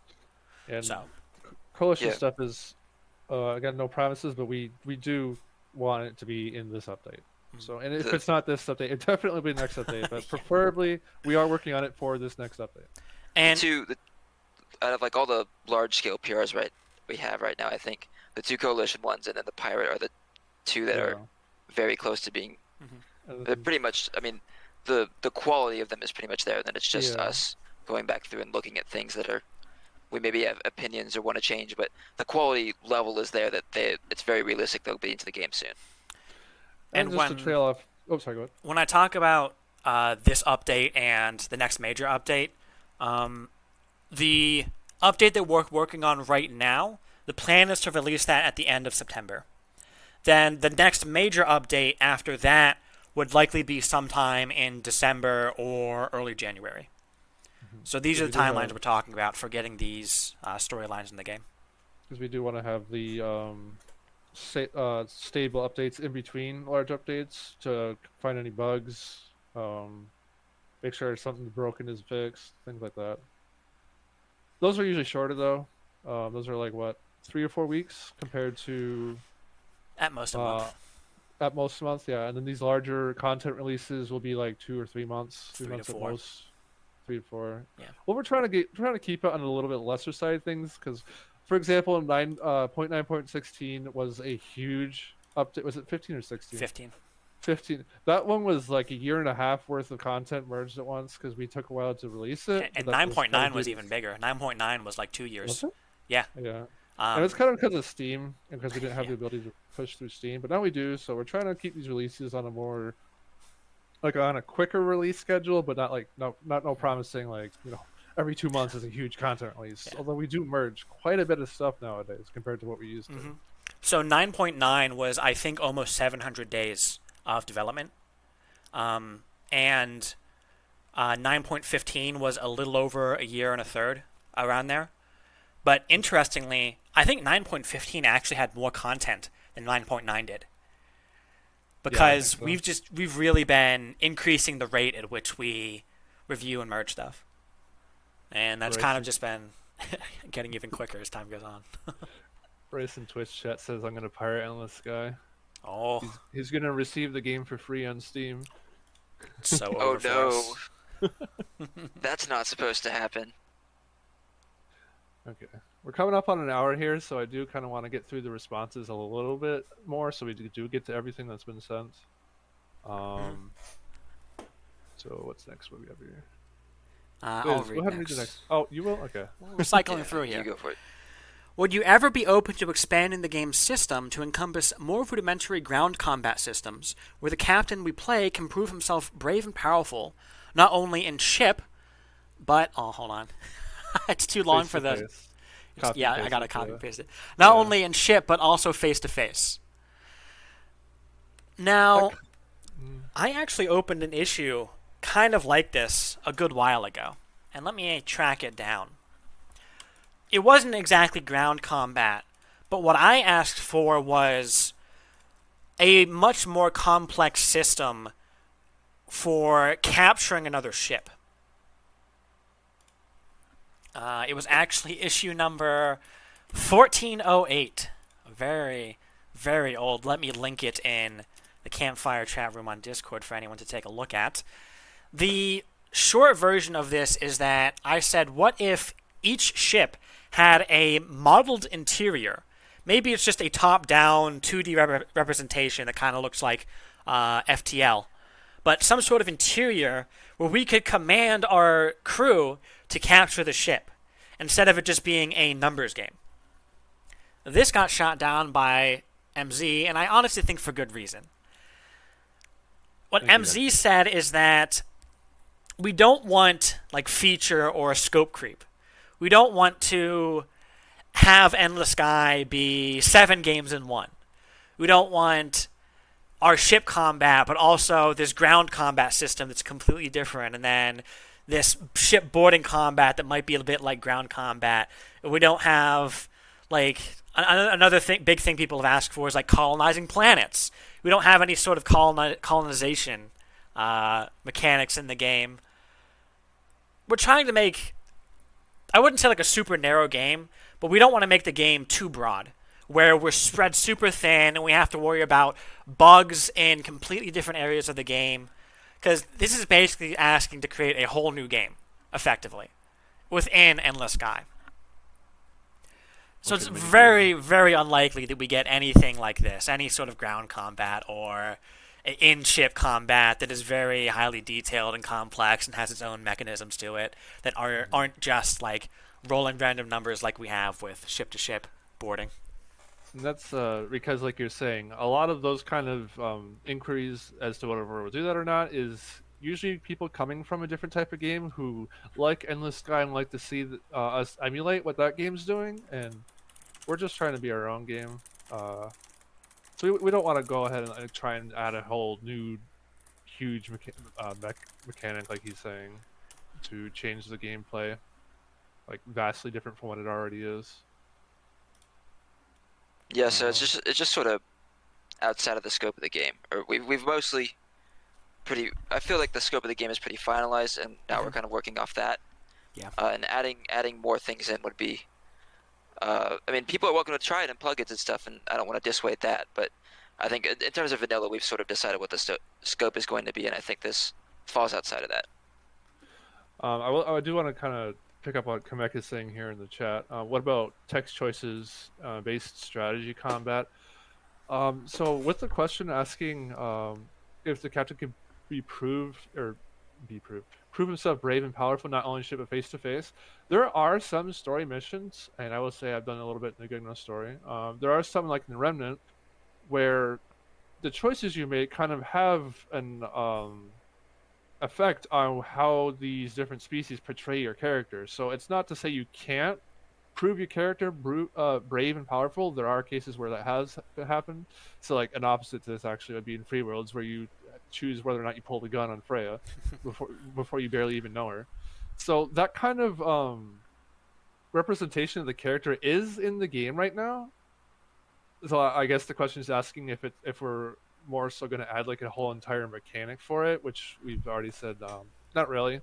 And so, Coalition stuff is, again, no promises, but we do want it to be in this update. So, and if it's not this update, it definitely will be the next update, but preferably we are working on it for this next update. And out of, like, all the large-scale PRs we have right now, I think the two Coalition ones and then the Pirate are the two that are very close to being. They're pretty much. I mean, the quality of them is pretty much there. Then it's just us going back through and looking at things that we maybe have opinions or want to change, but the quality level is there. That it's very realistic they'll be into the game soon. And just to trail off. Oh, sorry. Go ahead. When I talk about this update and the next major update, the update that we're working on right now The plan is to release that at the end of September. Then the next major update after that would likely be sometime in December or early January. So these are the timelines we're talking about for getting these storylines in the game. Because we do want to have the stable updates in between large updates to find any bugs, make sure something broken is fixed, things like that. Those are usually shorter though. Those are like what, 3 or 4 weeks compared to At most a month. At most a month, yeah. And then these larger content releases will be like 2 or 3 months, 3 to months 4. at most. 3 to 4. Yeah. Well, we're trying to keep it on a little bit lesser side of things because, for example, 9.9.16 was a huge update. Was it 15 or 16? 15. 15. That one was like a year and a half worth of content merged at once because we took a while to release it. And 9.9 was even bigger. 9.9 was like 2 years. Was it? Yeah. Yeah. And it's kind of because of Steam and because we didn't have the ability to push through Steam, but now we do. So we're trying to keep these releases on a more, like on a quicker release schedule, but not like no promising like every 2 months is a huge content release. Yeah. Although we do merge quite a bit of stuff nowadays compared to what we used to. So 9.9 was I think almost 700 days of development, and 9.15 was a little over a year and a third, around there. But interestingly, I think 9.15 actually had more content than 9.9 did. Because we've really been increasing the rate at which we review and merge stuff. And that's kind of just been getting even quicker as time goes on. Bryce in Twitch chat says I'm gonna pirate Endless Sky. Oh. He's gonna receive the game for free on Steam. So oh no. That's not supposed to happen. Okay, we're coming up on an hour here, so I do kind of want to get through the responses a little bit more, so we do get to everything that's been sent. So what's next? What do we have here? I'll read go ahead and read the next. Oh, you will? Okay. We're cycling through here. You go for it. Would you ever be open to expanding the game's system to encompass more rudimentary ground combat systems, where the captain we play can prove himself brave and powerful, not only in ship, but... Oh, hold on. It's too long for the... Yeah, I gotta copy and paste it. Not only in ship, but also face-to-face. Now, I actually opened an issue kind of like this a good while ago, and let me track it down. It wasn't exactly ground combat, but what I asked for was a much more complex system for capturing another ship. It was actually issue number 1408. Very, very old. Let me link it in the Campfire chat room on Discord for anyone to take a look at. The short version of this is that I said, what if each ship had a modeled interior? Maybe it's just a top-down 2D representation that kind of looks like FTL. But some sort of interior where we could command our crew to capture the ship, instead of it just being a numbers game. This got shot down by MZ, and I honestly think for good reason. What MZ said is that we don't want like feature or scope creep. We don't want to have Endless Sky be 7 games in 1. We don't want our ship combat, but also this ground combat system that's completely different, and then this ship boarding combat that might be a bit like ground combat. We don't have, like, another big thing people have asked for is, like, colonizing planets. We don't have any sort of colonization mechanics in the game. We're trying to make, I wouldn't say like a super narrow game, but we don't want to make the game too broad, where we're spread super thin and we have to worry about bugs in completely different areas of the game. Because this is basically asking to create a whole new game, effectively, within Endless Sky. So it's very, very unlikely that we get anything like this, any sort of ground combat or in-ship combat that is very highly detailed and complex and has its own mechanisms to it that aren't just like rolling random numbers like we have with ship-to-ship boarding. And that's because, like you're saying, a lot of those kind of inquiries as to whether we'll do that or not is usually people coming from a different type of game who like Endless Sky and like to see us emulate what that game's doing. And we're just trying to be our own game. So we don't want to go ahead and try and add a whole new huge mechanic, like he's saying, to change the gameplay, like vastly different from what it already is. Yeah, so it's just sort of outside of the scope of the game, or we've mostly pretty. I feel like the scope of the game is pretty finalized, and now we're kind of working off that. Yeah. And adding more things in would be. I mean, people are welcome to try it and plugins and stuff, and I don't want to dissuade that. But I think in terms of vanilla, we've sort of decided what the scope is going to be, and I think this falls outside of that. I do want to kind of pick up on what Kamek is saying here in the chat. What about text choices based strategy combat? So with the question asking if the captain can prove himself brave and powerful, not only ship but face to face, there are some story missions, and I will say I've done a little bit in the Gugno story. There are some, like in the Remnant, where the choices you make kind of have an effect on how these different species portray your character. So it's not to say you can't prove your character brave and powerful. There are cases where that has happened. So like an opposite to this actually would be in Free Worlds, where you choose whether or not you pull the gun on Freya before you barely even know her. So that kind of representation of the character is in the game right now. So I guess the question is asking if we're more so going to add like a whole entire mechanic for it, which we've already said not really.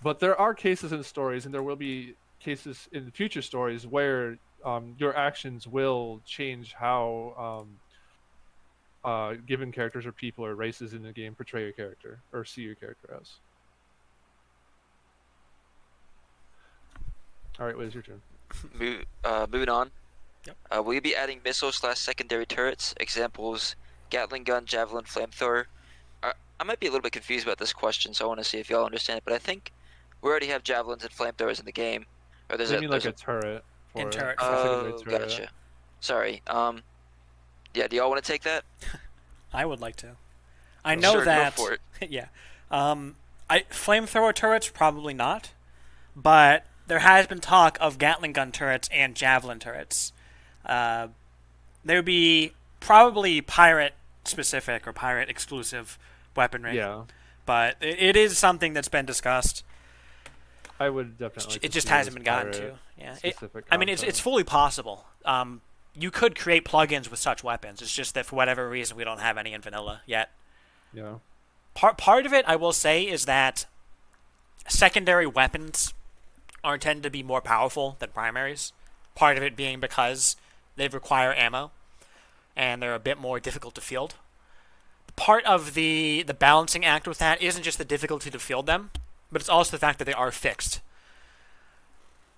But there are cases in stories, and there will be cases in future stories where your actions will change how given characters or people or races in the game portray your character or see your character as. All right, Wiz, your turn. Moving on. Yep. Will you be adding missile/secondary turrets? Examples: Gatling gun, javelin, flamethrower. I might be a little bit confused about this question, so I want to see if y'all understand it. But I think we already have javelins and flamethrowers in the game. Or there's You mean like a turret? In turret. Oh, gotcha. Sorry. Yeah. Do y'all want to take that? I would like to. I know sure, that. Go for it. Yeah. Flamethrower turrets probably not, but there has been talk of Gatling gun turrets and javelin turrets. There would be probably pirate specific or pirate exclusive weaponry. Yeah. But it is something that's been discussed. I would definitely. It just hasn't been gotten to. Yeah. I mean, it's fully possible. You could create plugins with such weapons. It's just that for whatever reason we don't have any in vanilla yet. Yeah. Part of it, I will say, is that secondary weapons are intended to be more powerful than primaries. Part of it being because they require ammo, and they're a bit more difficult to field. Part of the balancing act with that isn't just the difficulty to field them, but it's also the fact that they are fixed.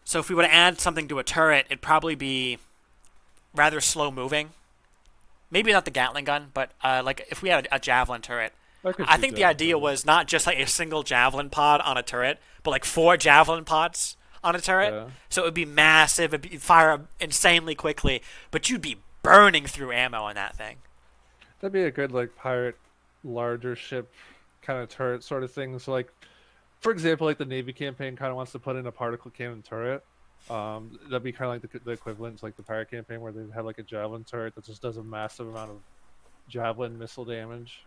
So if we were to add something to a turret, it'd probably be rather slow moving. Maybe not the Gatling gun, but like if we had a javelin turret, I think the idea was not just like a single javelin pod on a turret, but like 4 javelin pods on a turret. Yeah. So it would be massive, it'd fire insanely quickly, but you'd be burning through ammo in that thing. That'd be a good like pirate larger ship kind of turret sort of thing. So like, for example, like the Navy campaign kind of wants to put in a particle cannon turret. That'd be kind of like the equivalent to like the pirate campaign where they have like a javelin turret that just does a massive amount of javelin missile damage.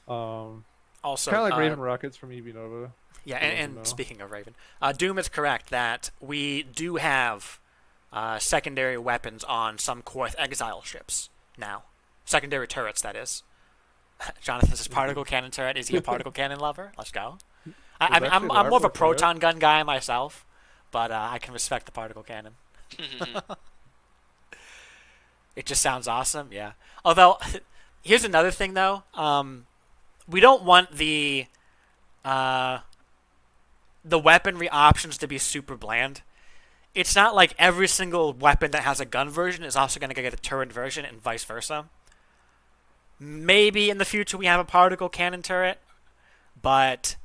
Also, kind of like Raven rockets from EV Nova. Yeah, and speaking of Raven, Doom is correct that we do have secondary weapons on some Korth Exile ships now. Secondary turrets, that is. Jonathan says particle cannon turret. Is he a particle cannon lover? Let's go. I'm more of a proton gun guy myself, but I can respect the particle cannon. It just sounds awesome, yeah. Although, here's another thing though. We don't want the weaponry options to be super bland. It's not like every single weapon that has a gun version is also going to get a turret version and vice versa. Maybe in the future we have a particle cannon turret, but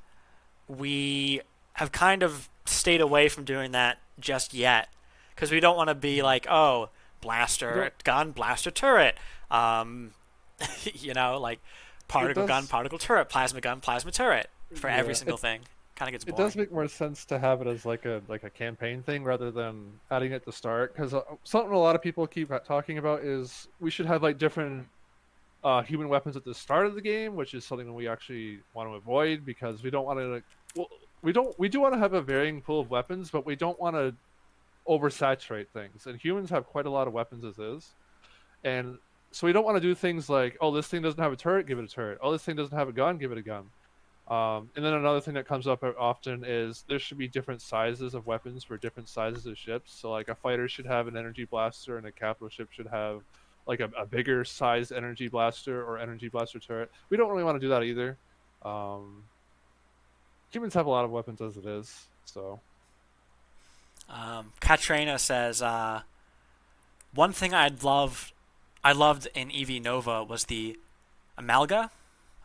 we have kind of stayed away from doing that just yet because we don't want to be like, oh, blaster gun, blaster turret, you know, like particle gun, particle turret, plasma gun, plasma turret for every single thing. Kind of gets It boring. does make more sense to have it as like a campaign thing rather than adding it to start. Because something a lot of people keep talking about is we should have like different human weapons at the start of the game, which is something we actually want to avoid because we don't want to. Well, we do want to have a varying pool of weapons, but we don't want to oversaturate things. And humans have quite a lot of weapons as is, and so we don't want to do things like, oh, this thing doesn't have a turret, give it a turret. Oh, this thing doesn't have a gun, give it a gun. And then another thing that comes up often is there should be different sizes of weapons for different sizes of ships. So like a fighter should have an energy blaster, and a capital ship should have like a bigger size energy blaster or energy blaster turret. We don't really want to do that either. Humans have a lot of weapons as it is, so. Katrina says, one thing I loved in EV Nova was the Amalga.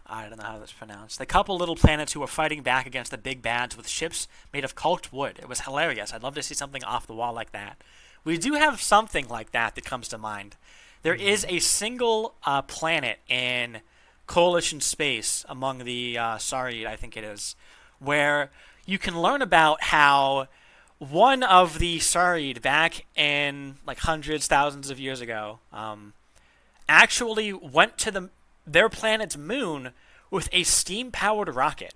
I don't know how that's pronounced. The couple little planets who were fighting back against the big bads with ships made of caulked wood. It was hilarious. I'd love to see something off the wall like that. We do have something like that comes to mind. There is a single planet in Coalition space among the Sarid, I think it is, where you can learn about how one of the Sarid back in like hundreds, thousands of years ago actually went to their planet's moon with a steam-powered rocket.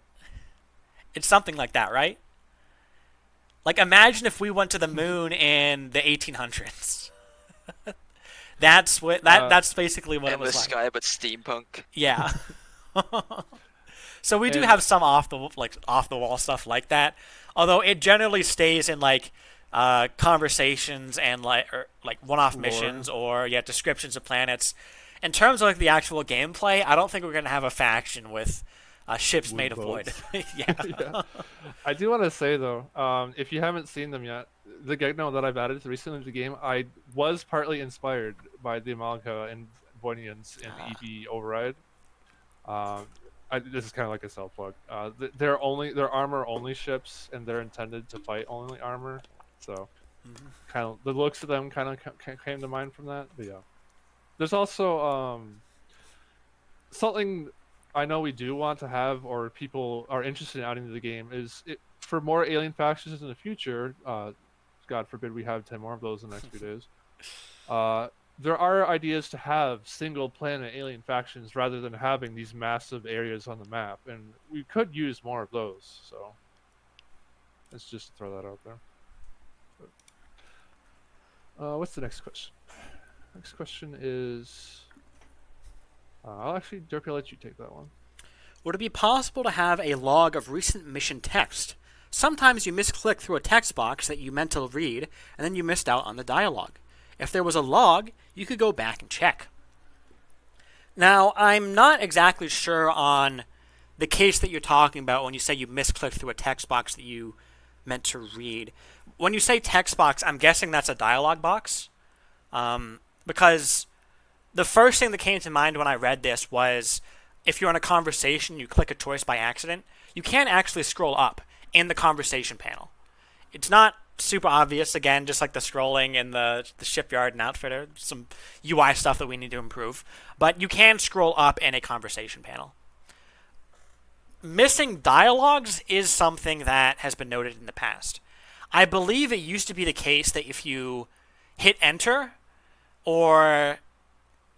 It's something like that, right? Like, imagine if we went to the moon in the 1800s. That's basically what it was Endless like. sky, but steampunk. Yeah. So we do have some off the wall stuff like that. Although it generally stays in like conversations and like one-off missions or descriptions of planets. In terms of like the actual gameplay, I don't think we're gonna have a faction with ships made of wood. Yeah. I do want to say though, if you haven't seen them yet, the Gegno that I've added recently to the game, I was partly inspired by the Amalga and Voynians in EV Override. This is kind of like a self plug. They're armor only ships, and they're intended to fight only armor. So, kind of the looks of them kind of came to mind from that. But yeah. There's also something I know we do want to have, or people are interested in adding to the game, is for more alien factions in the future. God forbid we have 10 more of those in the next few days. There are ideas to have single planet alien factions rather than having these massive areas on the map, and we could use more of those. So let's just throw that out there. What's the next question? Next question is, I'll actually, Derpy, I'll let you take that one. Would it be possible to have a log of recent mission text? Sometimes you misclick through a text box that you meant to read, and then you missed out on the dialogue. If there was a log, you could go back and check. Now, I'm not exactly sure on the case that you're talking about when you say you misclicked through a text box that you meant to read. When you say text box, I'm guessing that's a dialogue box. Because the first thing that came to mind when I read this was if you're in a conversation, you click a choice by accident, you can't actually scroll up in the conversation panel. It's not super obvious, again, just like the scrolling in the shipyard and outfitter, some UI stuff that we need to improve, but you can scroll up in a conversation panel. Missing dialogues is something that has been noted in the past. I believe it used to be the case that if you hit enter or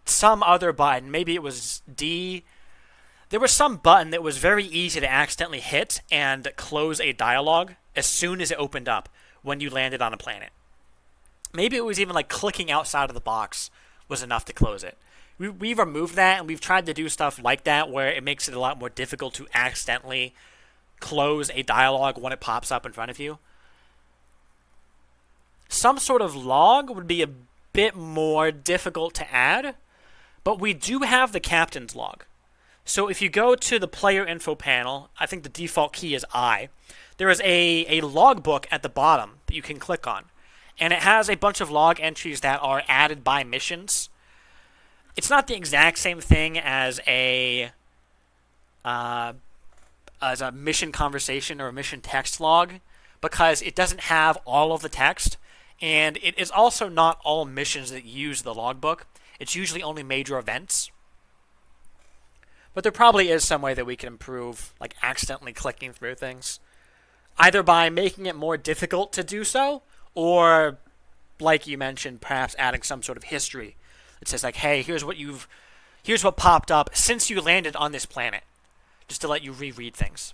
some other button, maybe it was D, there was some button that was very easy to accidentally hit and close a dialogue as soon as it opened up when you landed on a planet. Maybe it was even like clicking outside of the box was enough to close it. We've removed that, and we've tried to do stuff like that where it makes it a lot more difficult to accidentally close a dialogue when it pops up in front of you. Some sort of log would be a bit more difficult to add, but we do have the captain's log. So if you go to the player info panel, I think the default key is I. There is a logbook at the bottom that you can click on, and it has a bunch of log entries that are added by missions. It's not the exact same thing as a mission conversation or a mission text log, because it doesn't have all of the text, and it is also not all missions that use the logbook. It's usually only major events. But there probably is some way that we can improve, like accidentally clicking through things. either by making it more difficult to do so, or, like you mentioned, perhaps adding some sort of history. It says like, hey, here's what popped up since you landed on this planet, just to let you reread things.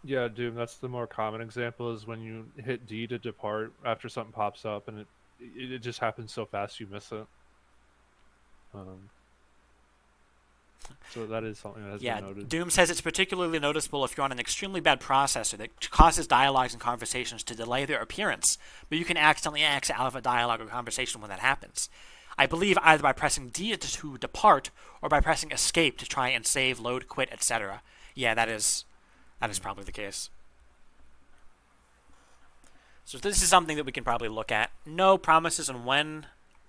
Yeah, Doom. That's the more common example is when you hit D to depart after something pops up, and it just happens so fast you miss it. So that is something that has been noted. Doom says it's particularly noticeable if you're on an extremely bad processor that causes dialogues and conversations to delay their appearance, but you can accidentally exit out of a dialogue or conversation when that happens. I believe either by pressing D to depart or by pressing escape to try and save, load, quit, etc. Yeah, that is probably the case. So this is something that we can probably look at. No promises on when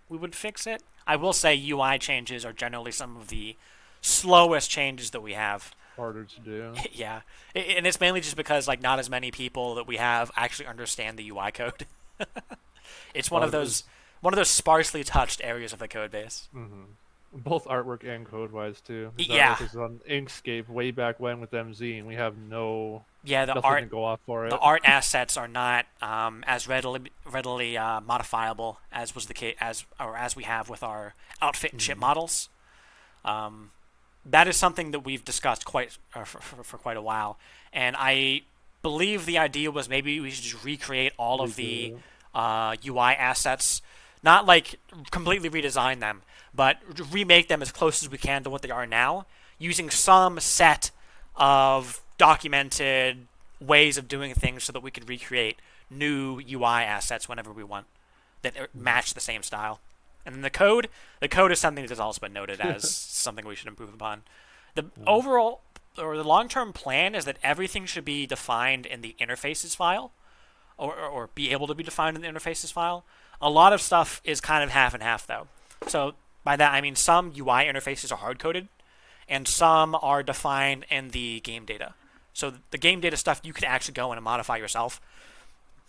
we would fix it. I will say UI changes are generally some of the slowest changes that we have. Harder to do. Yeah, and it's mainly just because like not as many people that we have actually understand the UI code. It's one of those sparsely touched areas of the code base. Mm-hmm. Both artwork and code-wise too. Yeah, artwork is on Inkscape way back when with MZ, and we have nothing art to go off for it. The art assets are not as readily modifiable as was the case as we have with our outfit and ship models. That is something that we've discussed for quite a while, and I believe the idea was maybe we should just recreate all of the UI assets, not like completely redesign them, but remake them as close as we can to what they are now, using some set of documented ways of doing things so that we could recreate new UI assets whenever we want that match the same style. And then the code is something that has also been noted as something we should improve upon. The overall or the long-term plan is that everything should be defined in the interfaces file, or be able to be defined in the interfaces file. A lot of stuff is kind of half and half though. So by that I mean some UI interfaces are hard-coded, and some are defined in the game data. So the game data stuff you could actually go in and modify yourself.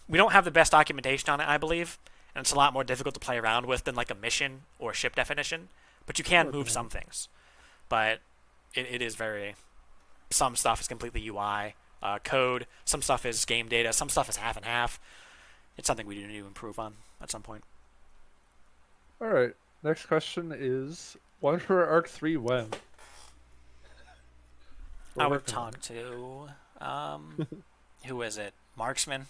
We don't have the best documentation on it, I believe, and it's a lot more difficult to play around with than like a mission or ship definition. But you can move some things. But it is very... Some stuff is completely UI code. Some stuff is game data. Some stuff is half and half. It's something we need to improve on at some point. All right. Next question is, Wanderer Arc 3 when? I would talk to... who is it? Marksman?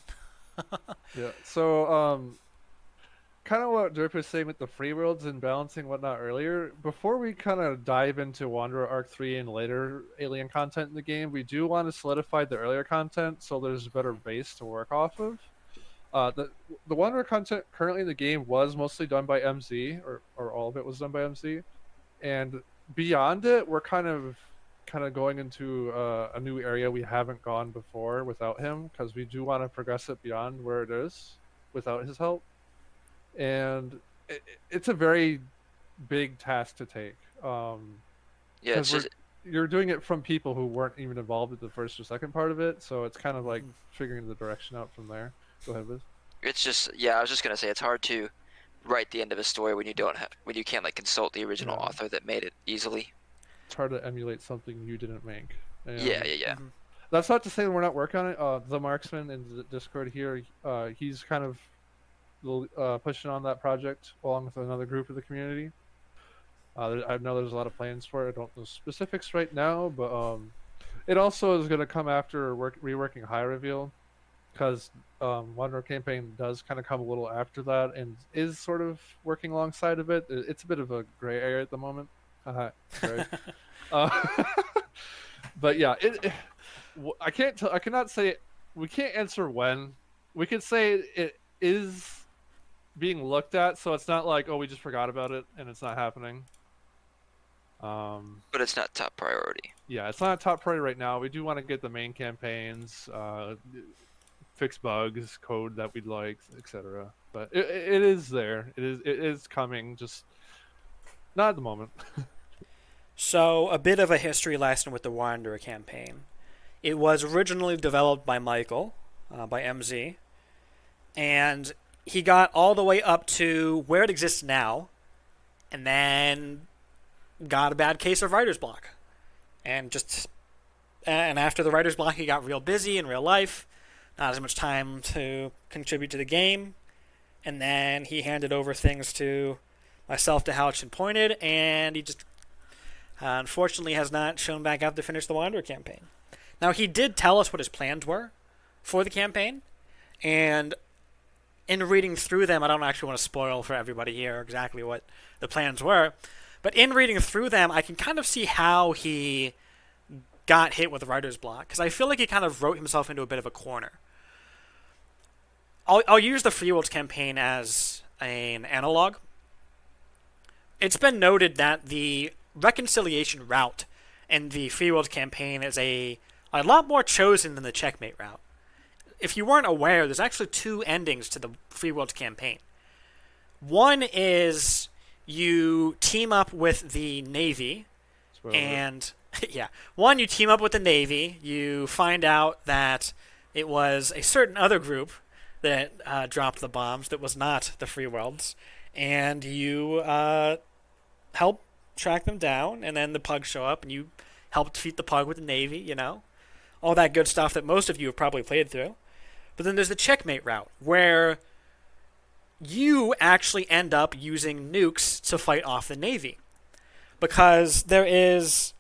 Yeah. So, kind of what Derp was saying with the free worlds and balancing whatnot earlier, before we kind of dive into Wanderer Arc 3 and later alien content in the game, we do want to solidify the earlier content so there's a better base to work off of. The Wanderer content currently in the game was mostly done by MZ, or all of it was done by MZ, and beyond it, we're kind of going into a new area we haven't gone before without him, because we do want to progress it beyond where it is without his help. And it's a very big task to take. You're doing it from people who weren't even involved with the first or second part of it, so it's kind of like figuring the direction out from there. Go ahead, Viz. It's just, I was just gonna say it's hard to write the end of a story when you can't like consult the original author that made it easily. It's hard to emulate something you didn't make. And Yeah. That's not to say that we're not working on it. The Marksman in the Discord here, he's kind of pushing on that project along with another group of the community. I know there's a lot of plans for it. I don't know specifics right now, but it also is going to come after reworking High Reveal, because Wanderer Campaign does kind of come a little after that and is sort of working alongside of it. It's a bit of a gray area at the moment. But yeah, I cannot say, we can't answer when. We could say it is being looked at, so it's not like, oh, we just forgot about it and it's not happening. But it's not top priority. Yeah, it's not a top priority right now. We do want to get the main campaigns, fix bugs, code that we'd like, etc. But it is there. It is coming, just not at the moment. So, a bit of a history lesson with the Wanderer campaign. It was originally developed by Michael, by MZ, and he got all the way up to where it exists now, and then got a bad case of writer's block, and just And after the writer's block, he got real busy in real life, not as much time to contribute to the game. And then he handed over things to myself, to Houch, and Pointed, and he just unfortunately has not shown back up to finish the Wanderer campaign. Now, he did tell us what his plans were for the campaign, and in reading through them, I don't actually want to spoil for everybody here exactly what the plans were, but in reading through them, I can kind of see how he got hit with writer's block, because I feel like he kind of wrote himself into a bit of a corner. I'll use the Free Worlds campaign as an analog. It's been noted that the reconciliation route in the Free Worlds campaign is a lot more chosen than the checkmate route. If you weren't aware, there's actually two endings to the Free Worlds campaign. One is you team up with the Navy, and yeah, one, you team up with the Navy. You find out that it was a certain other group that dropped the bombs that was not the Free Worlds, and you help track them down, and then the pugs show up, and you help defeat the pug with the Navy, you know? All that good stuff that most of you have probably played through. But then there's the checkmate route, where you actually end up using nukes to fight off the Navy. Because there is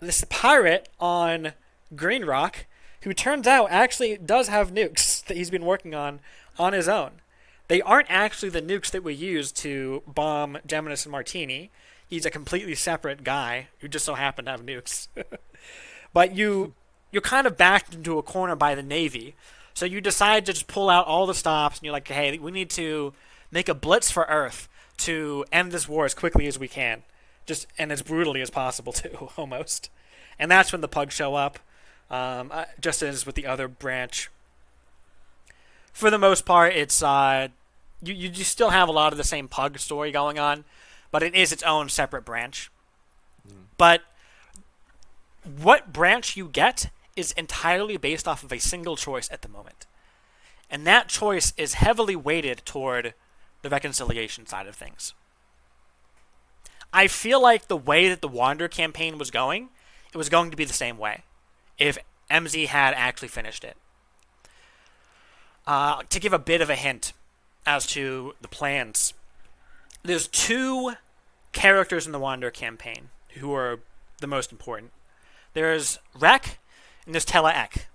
this pirate on Green Rock who turns out actually does have nukes that he's been working on his own. They aren't actually the nukes that we use to bomb Geminis and Martini. He's a completely separate guy who just so happened to have nukes. But you're kind of backed into a corner by the Navy. So you decide to just pull out all the stops, and you're like, hey, we need to make a blitz for Earth to end this war as quickly as we can. And as brutally as possible, too, almost. And that's when the pugs show up. Just as with the other branch. For the most part, it's you still have a lot of the same pug story going on, but it is its own separate branch. But what branch you get is entirely based off of a single choice at the moment. And that choice is heavily weighted toward the reconciliation side of things. I feel like the way that the Wanderer campaign was going, it was going to be the same way if MZ had actually finished it. To give a bit of a hint as to the plans, there's two characters in the Wanderer campaign who are the most important. There's Rek and there's Tela Ek.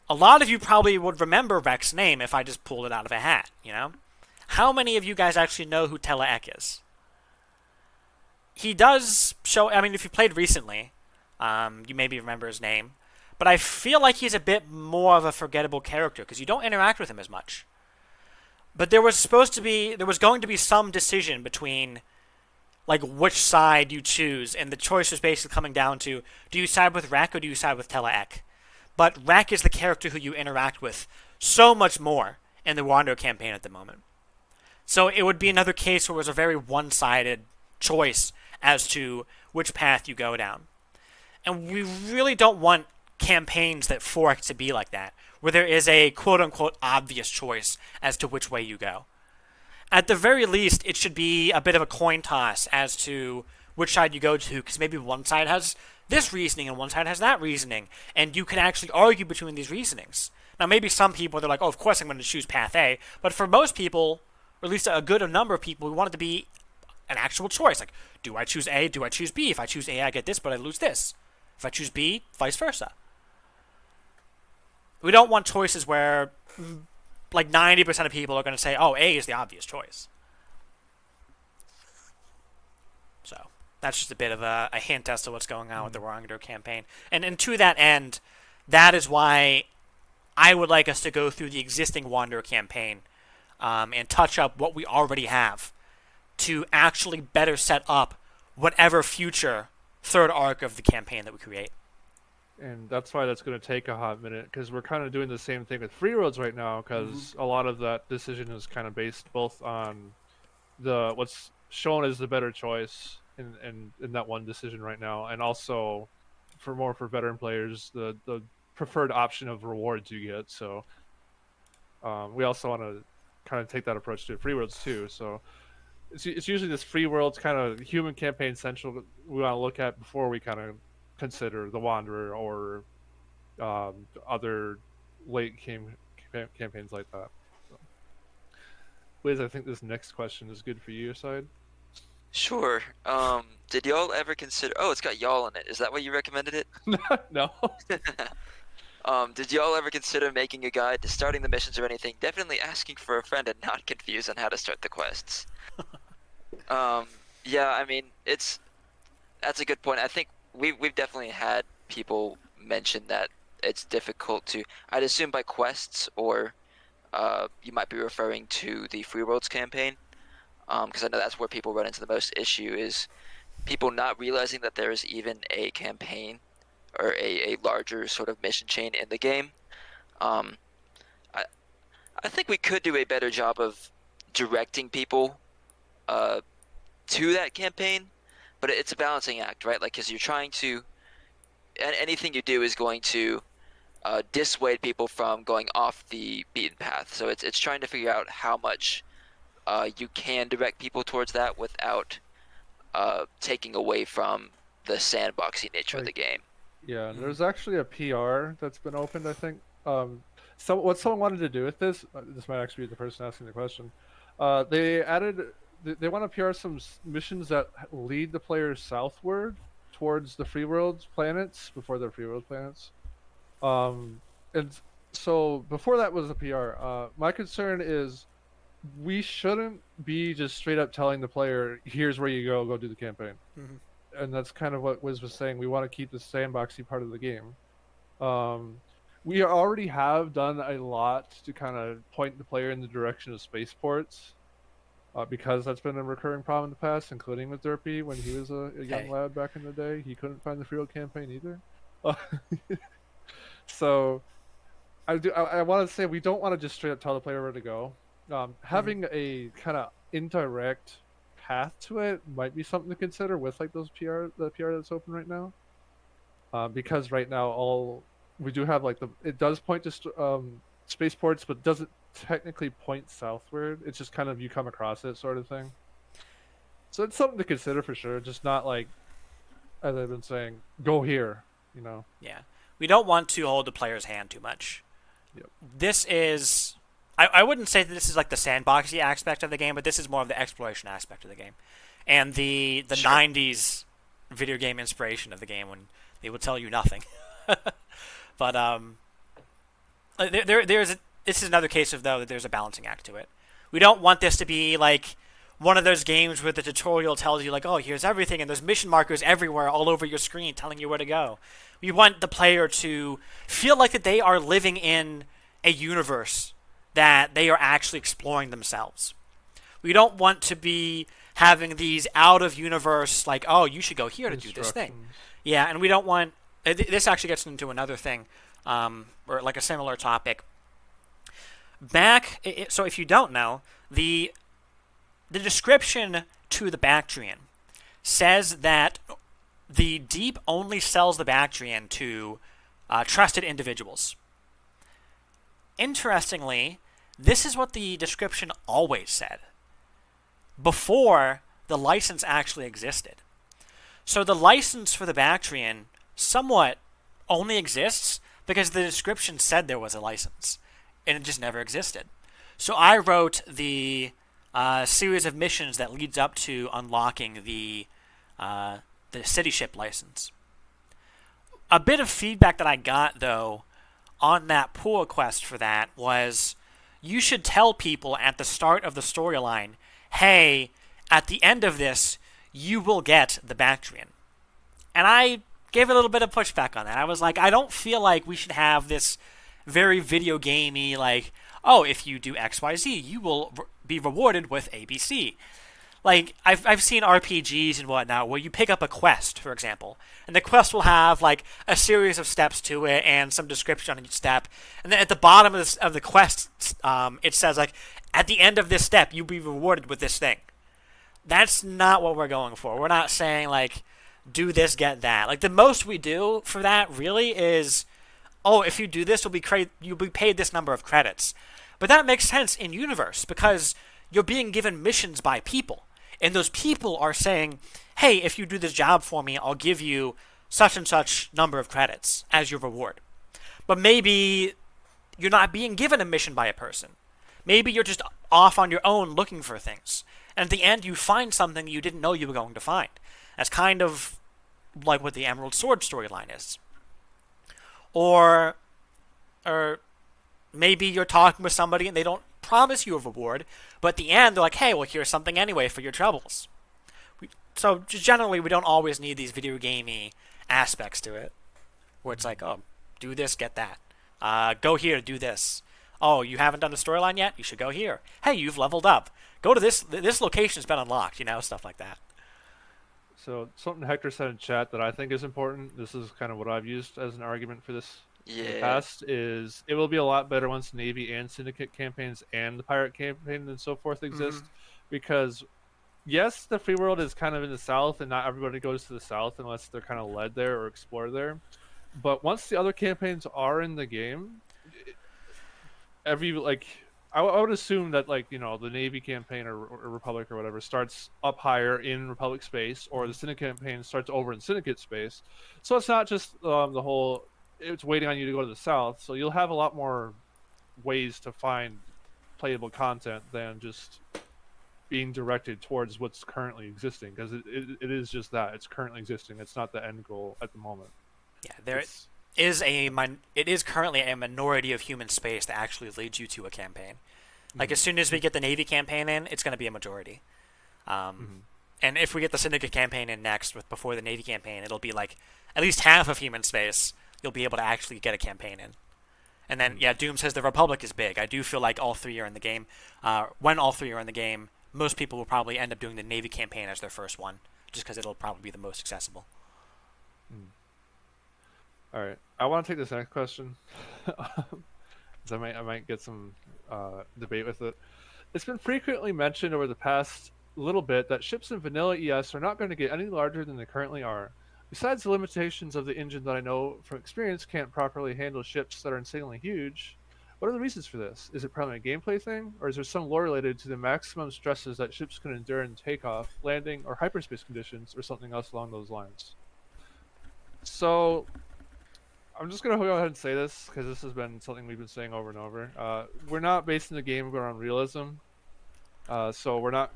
A lot of you probably would remember Rek's name if I just pulled it out of a hat, you know? How many of you guys actually know who Tela Ek is? He does show, I mean, if you played recently, you maybe remember his name. But I feel like he's a bit more of a forgettable character because you don't interact with him as much. But there was going to be some decision between, like, which side you choose, and the choice was basically coming down to, do you side with Rek or do you side with Tela Ek? But Rek is the character who you interact with so much more in the Wanderer campaign at the moment. So it would be another case where it was a very one-sided choice as to which path you go down. And we really don't want campaigns that fork to be like that, where there is a quote-unquote obvious choice as to which way you go. At the very least, it should be a bit of a coin toss as to which side you go to, because maybe one side has this reasoning and one side has that reasoning, and you can actually argue between these reasonings. Now, maybe some people, they're like, oh, of course I'm going to choose path A, but for most people, or at least a good number of people, we want it to be an actual choice. Like, do I choose A? Do I choose B? If I choose A, I get this, but I lose this. If I choose B, vice versa. We don't want choices where, like, 90% of people are going to say, oh, A is the obvious choice. So, that's just a bit of a hint as to what's going on with the Wanderer campaign. And to that end, that is why I would like us to go through the existing Wanderer campaign and touch up what we already have to actually better set up whatever future third arc of the campaign that we create. And that's why that's going to take a hot minute, because we're kind of doing the same thing with Free Roads right now, because a lot of that decision is kind of based both on what's shown as the better choice in that one decision right now, and also for veteran players, the preferred option of rewards you get. So we also want to kind of take that approach to Free Roads too. So it's usually this free world's kind of human campaign central we want to look at before we kind of consider the Wanderer or other late campaigns like that. So, Wiz, I think this next question is good for your side. Sure. Did y'all ever consider? Oh, it's got y'all in it. Is that why you recommended it? No. Did y'all ever consider making a guide to starting the missions or anything? Definitely asking for a friend and not confused on how to start the quests. Yeah, I mean, that's a good point. I think we've definitely had people mention that it's difficult to. I'd assume by quests, or you might be referring to the Free Worlds campaign, because I know that's where people run into the most issue is people not realizing that there is even a campaign or a larger sort of mission chain in the game. Um, I I think we could do a better job of directing people uh, to that campaign, but it's a balancing act, right? Like, because you're trying to, anything you do is going to dissuade people from going off the beaten path. So it's trying to figure out how much you can direct people towards that without taking away from the sandboxy nature of the game. Yeah, there's actually a PR that's been opened, I think. So what someone wanted to do with this, this might actually be the person asking the question. They added, they want to PR some missions that lead the players southward towards the free world planets before they're free world planets. And so before that was a PR. My concern is we shouldn't be just straight up telling the player, "Here's where you go do the campaign." And that's kind of what Wiz was saying. We want to keep the sandboxy part of the game. We already have done a lot to kind of point the player in the direction of spaceports, because that's been a recurring problem in the past, including with Derpy when he was a young Hey. lad back in the day. He couldn't find the free world campaign either. So I want to say we don't want to just straight up tell the player where to go. Having a kind of indirect path to it might be something to consider with like the PR that's open right now. Because right now all we do have like it does point to spaceports, but doesn't technically point southward. It's just kind of you come across it sort of thing. So it's something to consider for sure. Just not like, as I've been saying, go here. You know. Yeah. We don't want to hold the player's hand too much. Yep. This is... I wouldn't say that this is like the sandboxy aspect of the game, but this is more of the exploration aspect of the game. And the Sure. 90s video game inspiration of the game when they would tell you nothing. But this is another case of, though, that there's a balancing act to it. We don't want this to be like one of those games where the tutorial tells you, like, oh, here's everything, and there's mission markers everywhere all over your screen telling you where to go. We want the player to feel like that they are living in a universe that they are actually exploring themselves. We don't want to be having these out-of-universe, like, oh, you should go here to do this thing. Yeah, and we don't want... This actually gets into another thing, or like a similar topic. So if you don't know, the description to the Bactrian says that the Deep only sells the Bactrian to trusted individuals. Interestingly, this is what the description always said before the license actually existed. So the license for the Bactrian somewhat only exists because the description said there was a license, and it just never existed. So I wrote the series of missions that leads up to unlocking the city ship license. A bit of feedback that I got, though, on that pull request for that was, you should tell people at the start of the storyline, hey, at the end of this, you will get the Bactrian. And I gave a little bit of pushback on that. I was like, I don't feel like we should have this very video gamey, like, oh, if you do XYZ, you will be rewarded with ABC. Like, I've seen RPGs and whatnot where you pick up a quest, for example, and the quest will have, like, a series of steps to it and some description on each step. And then at the bottom of the quest, it says, like, at the end of this step, you'll be rewarded with this thing. That's not what we're going for. We're not saying, like, do this, get that. Like, the most we do for that, really, is, oh, if you do this, you'll be paid this number of credits. But that makes sense in universe, because you're being given missions by people. And those people are saying, hey, if you do this job for me, I'll give you such and such number of credits as your reward. But maybe you're not being given a mission by a person. Maybe you're just off on your own looking for things. And at the end, you find something you didn't know you were going to find. That's kind of like what the Emerald Sword storyline is. Or maybe you're talking with somebody and they don't promise you a reward, but at the end, they're like, hey, well, here's something anyway for your troubles. So just generally, we don't always need these video gamey aspects to it, where it's like, oh, do this, get that. Go here, do this. Oh, you haven't done the storyline yet? You should go here. Hey, you've leveled up. Go to this. This location's been unlocked. Stuff like that. So something Hector said in chat that I think is important. This is kind of what I've used as an argument for this in the past. Is it will be a lot better once Navy and Syndicate campaigns and the Pirate campaign and so forth exist, because yes, the free world is kind of in the south, and not everybody goes to the south unless they're kind of led there or explore there. But once the other campaigns are in the game, I would assume that the Navy campaign or Republic or whatever starts up higher in Republic space, or the Syndicate campaign starts over in Syndicate space. So it's not just it's waiting on you to go to the south. So you'll have a lot more ways to find playable content than just being directed towards what's currently existing, because it is just that it's currently existing. It's not the end goal at the moment. Yeah, it is currently a minority of human space that actually leads you to a campaign. Like, as soon as we get the Navy campaign in, it's going to be a majority. And if we get the Syndicate campaign in next, before the Navy campaign, it'll be like at least half of human space you'll be able to actually get a campaign in. And then, Doom says the Republic is big. I do feel like all three are in the game. When all three are in the game, most people will probably end up doing the Navy campaign as their first one, just because it'll probably be the most accessible. All right, I want to take this next question. I might get some debate with it. It's been frequently mentioned over the past little bit that ships in vanilla ES are not going to get any larger than they currently are. Besides the limitations of the engine that I know from experience can't properly handle ships that are insanely huge, what are the reasons for this? Is it probably a gameplay thing, or is there some lore related to the maximum stresses that ships can endure in takeoff, landing, or hyperspace conditions, or something else along those lines? So I'm just going to go ahead and say this, because this has been something we've been saying over and over. We're not basing the game around realism, so we're not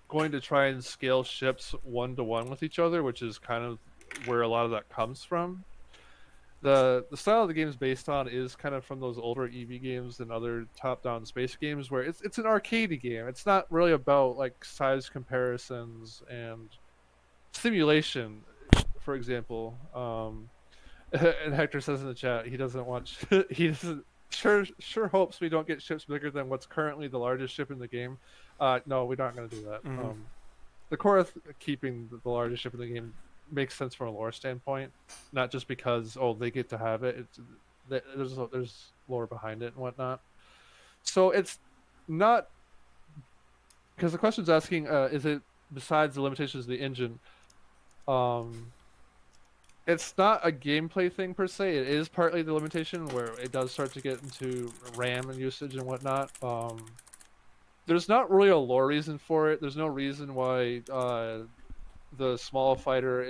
going to try and scale ships one-to-one with each other, which is kind of where a lot of that comes from. The style of the game is based on is kind of from those older EV games and other top-down space games, where it's an arcade game. It's not really about size comparisons and simulation, for example. And Hector says in the chat he doesn't want he doesn't sure hopes we don't get ships bigger than what's currently the largest ship in the game. No, we're not going to do that. The core of keeping the largest ship in the game makes sense from a lore standpoint, not just because they get to have it. There's lore behind it and whatnot. So it's not, because the question's asking, is it besides the limitations of the engine? It's not a gameplay thing per se. It is partly the limitation where it does start to get into RAM and usage and whatnot. There's not really a lore reason for it. There's no reason why the small fighter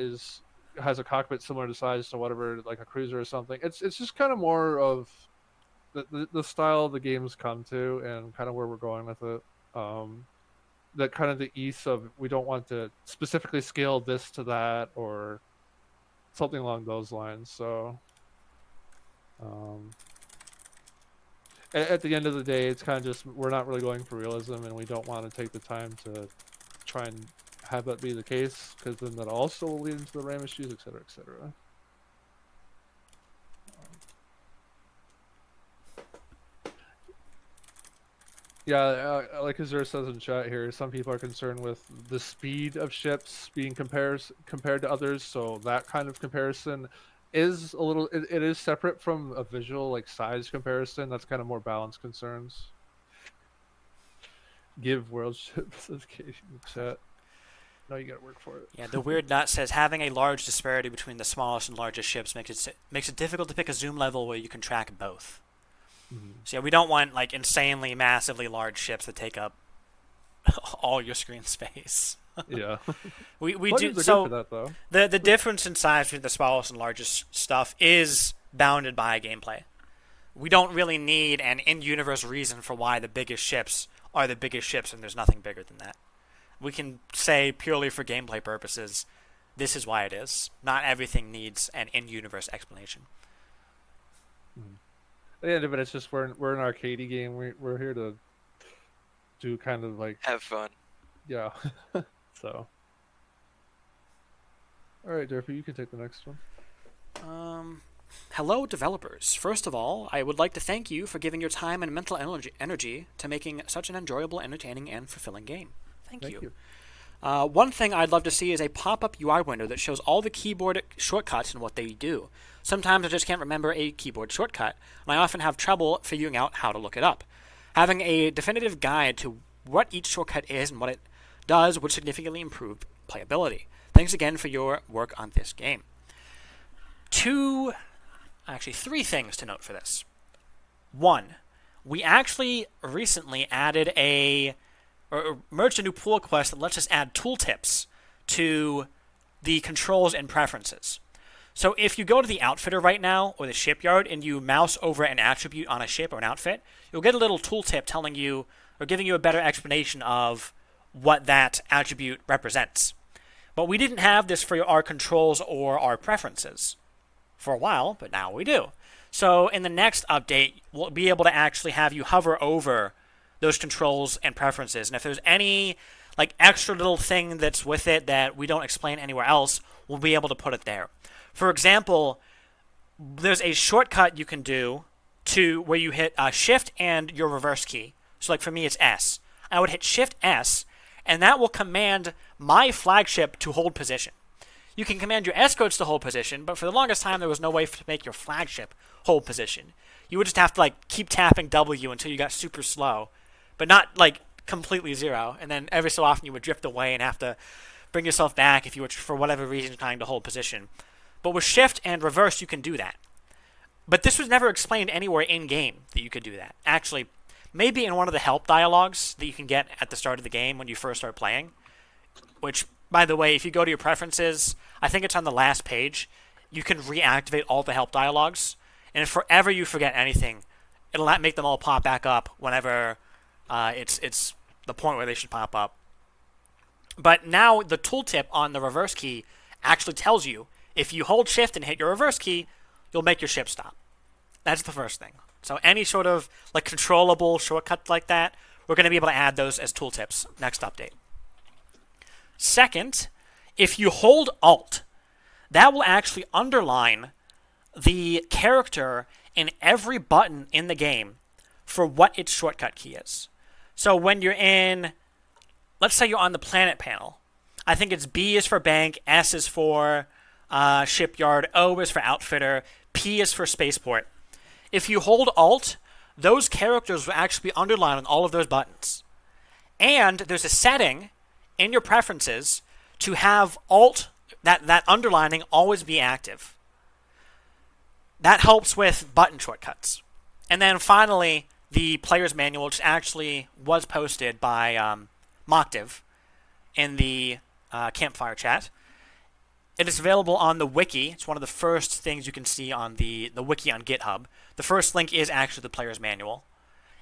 has a cockpit similar to size to whatever, like a cruiser or something. It's just kind of more of the style the game's come to and kind of where we're going with it. That kind of the ease of, we don't want to specifically scale this to that or something along those lines. So at the end of the day, it's kind of just, we're not really going for realism, and we don't want to take the time to try and have that be the case, because then that also will lead into the RAM issues, etc., etc. Yeah, like Azure says in chat here, some people are concerned with the speed of ships being compared to others, so that kind of comparison is a little, it is separate from a visual size comparison. That's kind of more balanced concerns. Give world ships as in chat. No, you gotta work for it. Yeah, the Weird Nut says having a large disparity between the smallest and largest ships makes it difficult to pick a zoom level where you can track both. So yeah, we don't want insanely massively large ships that take up all your screen space. Yeah. We Plugins do are good so. for that though. The difference in size between the smallest and largest stuff is bounded by gameplay. We don't really need an in-universe reason for why the biggest ships are the biggest ships, and there's nothing bigger than that. We can say purely for gameplay purposes, this is why it is. Not everything needs an in-universe explanation. At the end of it, it's just we're an arcadey game. We're here to do kind of like Have fun. yeah. So, all right, Derpy, you can take the next one. Hello, developers. First of all, I would like to thank you for giving your time and mental energy to making such an enjoyable, entertaining, and fulfilling game. Thank you. One thing I'd love to see is a pop-up UI window that shows all the keyboard shortcuts and what they do. Sometimes I just can't remember a keyboard shortcut, and I often have trouble figuring out how to look it up. Having a definitive guide to what each shortcut is and what it does would significantly improve playability. Thanks again for your work on this game. Three things to note for this. One, we actually recently added or merged a new pull request that lets us add tooltips to the controls and preferences. So if you go to the outfitter right now, or the shipyard, and you mouse over an attribute on a ship or an outfit, you'll get a little tooltip telling you, or giving you a better explanation of what that attribute represents. But we didn't have this for our controls or our preferences for a while, but now we do. So in the next update, we'll be able to actually have you hover over those controls and preferences. And if there's any like extra little thing that's with it that we don't explain anywhere else, we'll be able to put it there. For example, there's a shortcut you can do to where you hit Shift and your reverse key. So like for me, it's S. I would hit Shift S, and that will command my flagship to hold position. You can command your escorts to hold position, but for the longest time, there was no way to make your flagship hold position. You would just have to like keep tapping W until you got super slow, but not like completely zero. And then every so often you would drift away and have to bring yourself back if you were, for whatever reason, trying to hold position. But with Shift and Reverse, you can do that. But this was never explained anywhere in-game that you could do that. Actually, maybe in one of the help dialogues that you can get at the start of the game when you first start playing, which, by the way, if you go to your preferences, I think it's on the last page, you can reactivate all the help dialogues. And if forever you forget anything, it'll not make them all pop back up whenever it's the point where they should pop up. But now the tooltip on the reverse key actually tells you if you hold Shift and hit your reverse key, you'll make your ship stop. That's the first thing. So any sort of like controllable shortcut like that, we're going to be able to add those as tooltips next update. Second, if you hold Alt, that will actually underline the character in every button in the game for what its shortcut key is. So when you're in, let's say you're on the planet panel, I think it's B is for bank, S is for shipyard, O is for outfitter, P is for spaceport. If you hold Alt, those characters will actually be underlined on all of those buttons. And there's a setting in your preferences to have Alt, that underlining, always be active. That helps with button shortcuts. And then finally, the player's manual, which actually was posted by Moctiv in the Campfire chat. It is available on the wiki. It's one of the first things you can see on the wiki on GitHub. The first link is actually the player's manual.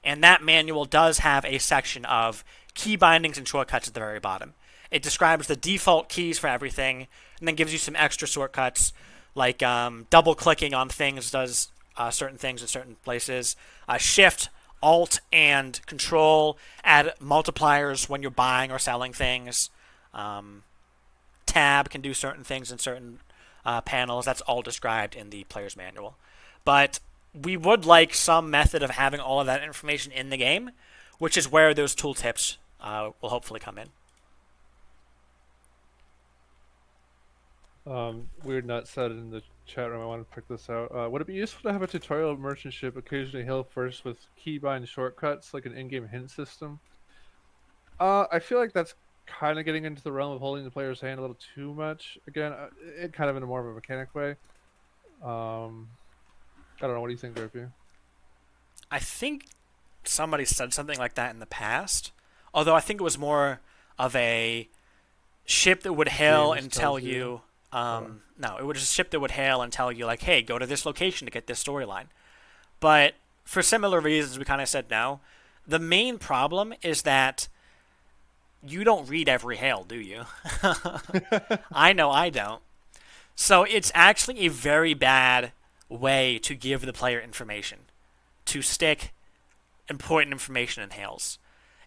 And that manual does have a section of key bindings and shortcuts at the very bottom. It describes the default keys for everything, and then gives you some extra shortcuts, like double-clicking on things does certain things in certain places. Shift, Alt, and Control add multipliers when you're buying or selling things. Tab can do certain things in certain panels. That's all described in the player's manual. But we would like some method of having all of that information in the game, which is where those tooltips will hopefully come in. Weird Nut said in the chat room, I want to pick this out. Would it be useful to have a tutorial of merchant ship occasionally help first with keybind shortcuts, like an in-game hint system? I feel like that's kind of getting into the realm of holding the player's hand a little too much. Again, it kind of in a more of a mechanic way. I don't know. What do you think, Derpy? I think somebody said something like that in the past. Although I think it was more of a ship that would hail James and tell tells you. you. No, it was a ship that would hail and tell you like, hey, go to this location to get this storyline. But for similar reasons, we kind of said no. The main problem is that you don't read every hail, do you? I know I don't. So it's actually a very bad way to give the player information, to stick important information in hails.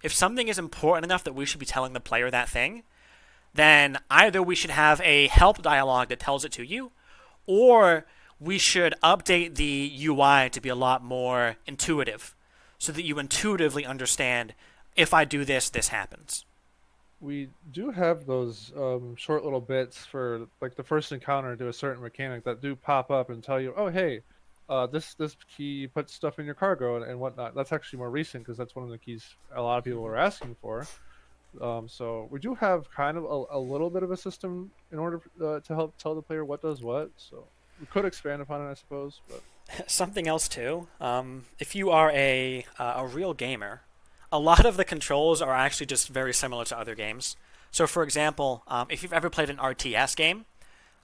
If something is important enough that we should be telling the player that thing, then either we should have a help dialogue that tells it to you, or we should update the UI to be a lot more intuitive so that you intuitively understand if I do this, this happens. We do have those short little bits for like the first encounter to a certain mechanic that do pop up and tell you, oh hey, this key puts stuff in your cargo and whatnot. That's actually more recent because that's one of the keys a lot of people were asking for. So we do have kind of a little bit of a system in order to help tell the player what does what. So we could expand upon it, I suppose. But Something else too. If you are a real gamer, a lot of the controls are actually just very similar to other games. So, for example, if you've ever played an RTS game,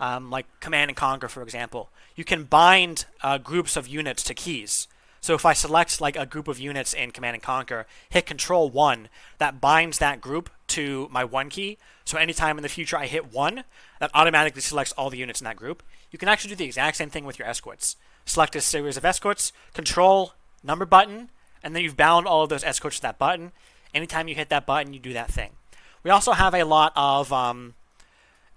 like Command and Conquer, for example, you can bind groups of units to keys. So if I select like a group of units in Command and Conquer, hit Control 1, that binds that group to my 1 key. So anytime in the future I hit 1, that automatically selects all the units in that group. You can actually do the exact same thing with your escorts. Select a series of escorts, Control, number button, and then you've bound all of those escorts to that button. Anytime you hit that button, you do that thing. We also have a lot of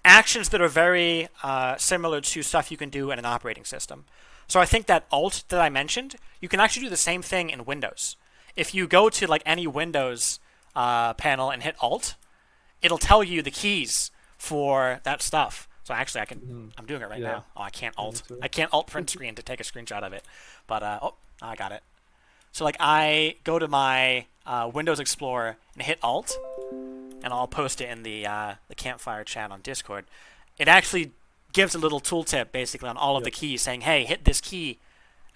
actions that are very similar to stuff you can do in an operating system. So I think that Alt that I mentioned, you can actually do the same thing in Windows. If you go to like any Windows panel and hit Alt, it'll tell you the keys for that stuff. So actually, I'm doing it right now. Oh, I can't Alt. I can't Alt print screen to take a screenshot of it. But I got it. So like I go to my Windows Explorer and hit Alt, and I'll post it in the Campfire chat on Discord. It actually gives a little tooltip basically on all of the keys saying, hey, hit this key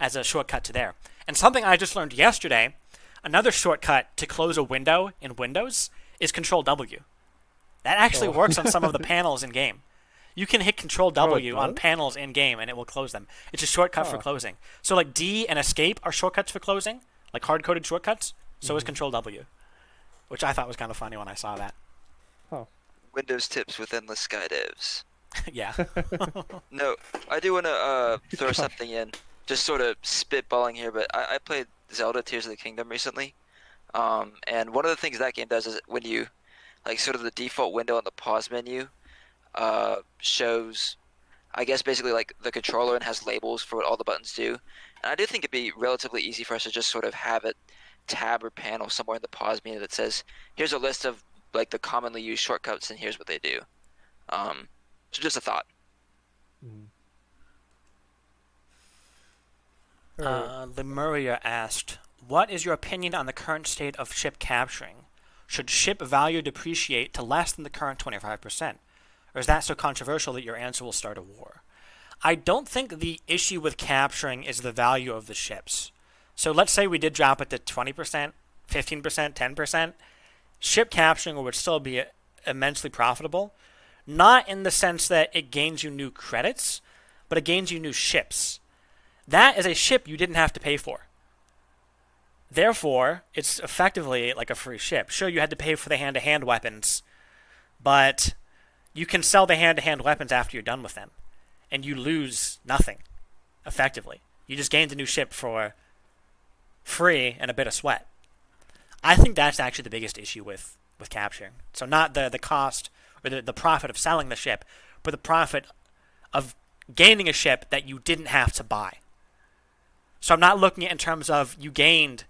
as a shortcut to there. And something I just learned yesterday, another shortcut to close a window in Windows is Control W. That actually works on some of the panels in game. You can hit Control W on panels in game and it will close them. It's a shortcut for closing. So like D and Escape are shortcuts for closing, like hard-coded shortcuts. So is Control W, which I thought was kind of funny when I saw that. Windows tips with endless sky devs. Yeah. No, I do want to throw something in, just sort of spitballing here, but I played Zelda Tears of the Kingdom recently, and one of the things that game does is when you, like, sort of the default window on the pause menu shows, I guess, basically like the controller and has labels for what all the buttons do, and I do think it'd be relatively easy for us to just sort of have a tab or panel somewhere in the pause menu that says, here's a list of like the commonly used shortcuts and here's what they do. So just a thought. Lemuria asked, what is your opinion on the current state of ship capturing? Should ship value depreciate to less than the current 25%? Or is that so controversial that your answer will start a war? I don't think the issue with capturing is the value of the ships. So let's say we did drop it to 20%, 15%, 10%. Ship capturing would still be immensely profitable. Not in the sense that it gains you new credits, but it gains you new ships. That is a ship you didn't have to pay for. Therefore, it's effectively like a free ship. Sure, you had to pay for the hand-to-hand weapons, but you can sell the hand-to-hand weapons after you're done with them, and you lose nothing, effectively. You just gained a new ship for free and a bit of sweat. I think that's actually the biggest issue with capturing. So not the cost or the profit of selling the ship, but the profit of gaining a ship that you didn't have to buy. So I'm not looking at it in terms of you gained